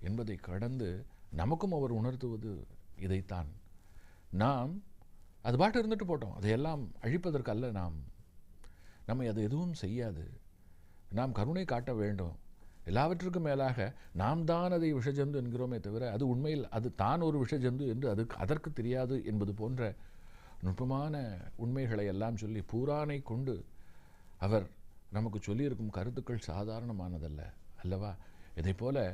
என்பதை கடந்து நமக்கும் அவர் உணர்த்துவது இதைத்தான். நாம் அது பாட்டு இருந்துட்டு போட்டோம், அதையெல்லாம் அழிப்பதற்கல்ல. நம்மை அது எதுவும் செய்யாது. நாம் கருணை காட்ட வேண்டும். எல்லாவற்றுக்கும் மேலாக நாம் தான் அதை விஷஜந்து என்கிறோமே தவிர அது உண்மையில் அது தான் ஒரு விஷஜந்து என்று அதற்கு தெரியாது என்பது போன்ற நுட்பமான உண்மைகளை எல்லாம் சொல்லி பூரானை கொண்டு அவர் நமக்கு சொல்லியிருக்கும் கருத்துக்கள் சாதாரணமானதல்ல அல்லவா? இதை போல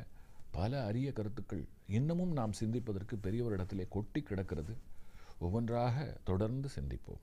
பல அரிய கருத்துக்கள் இன்னமும் நாம் சிந்திப்பதற்கு பெரியவரிடத்திலே கொட்டி கிடக்கிறது. ஒவ்வொன்றாக தொடர்ந்து சிந்திப்போம்.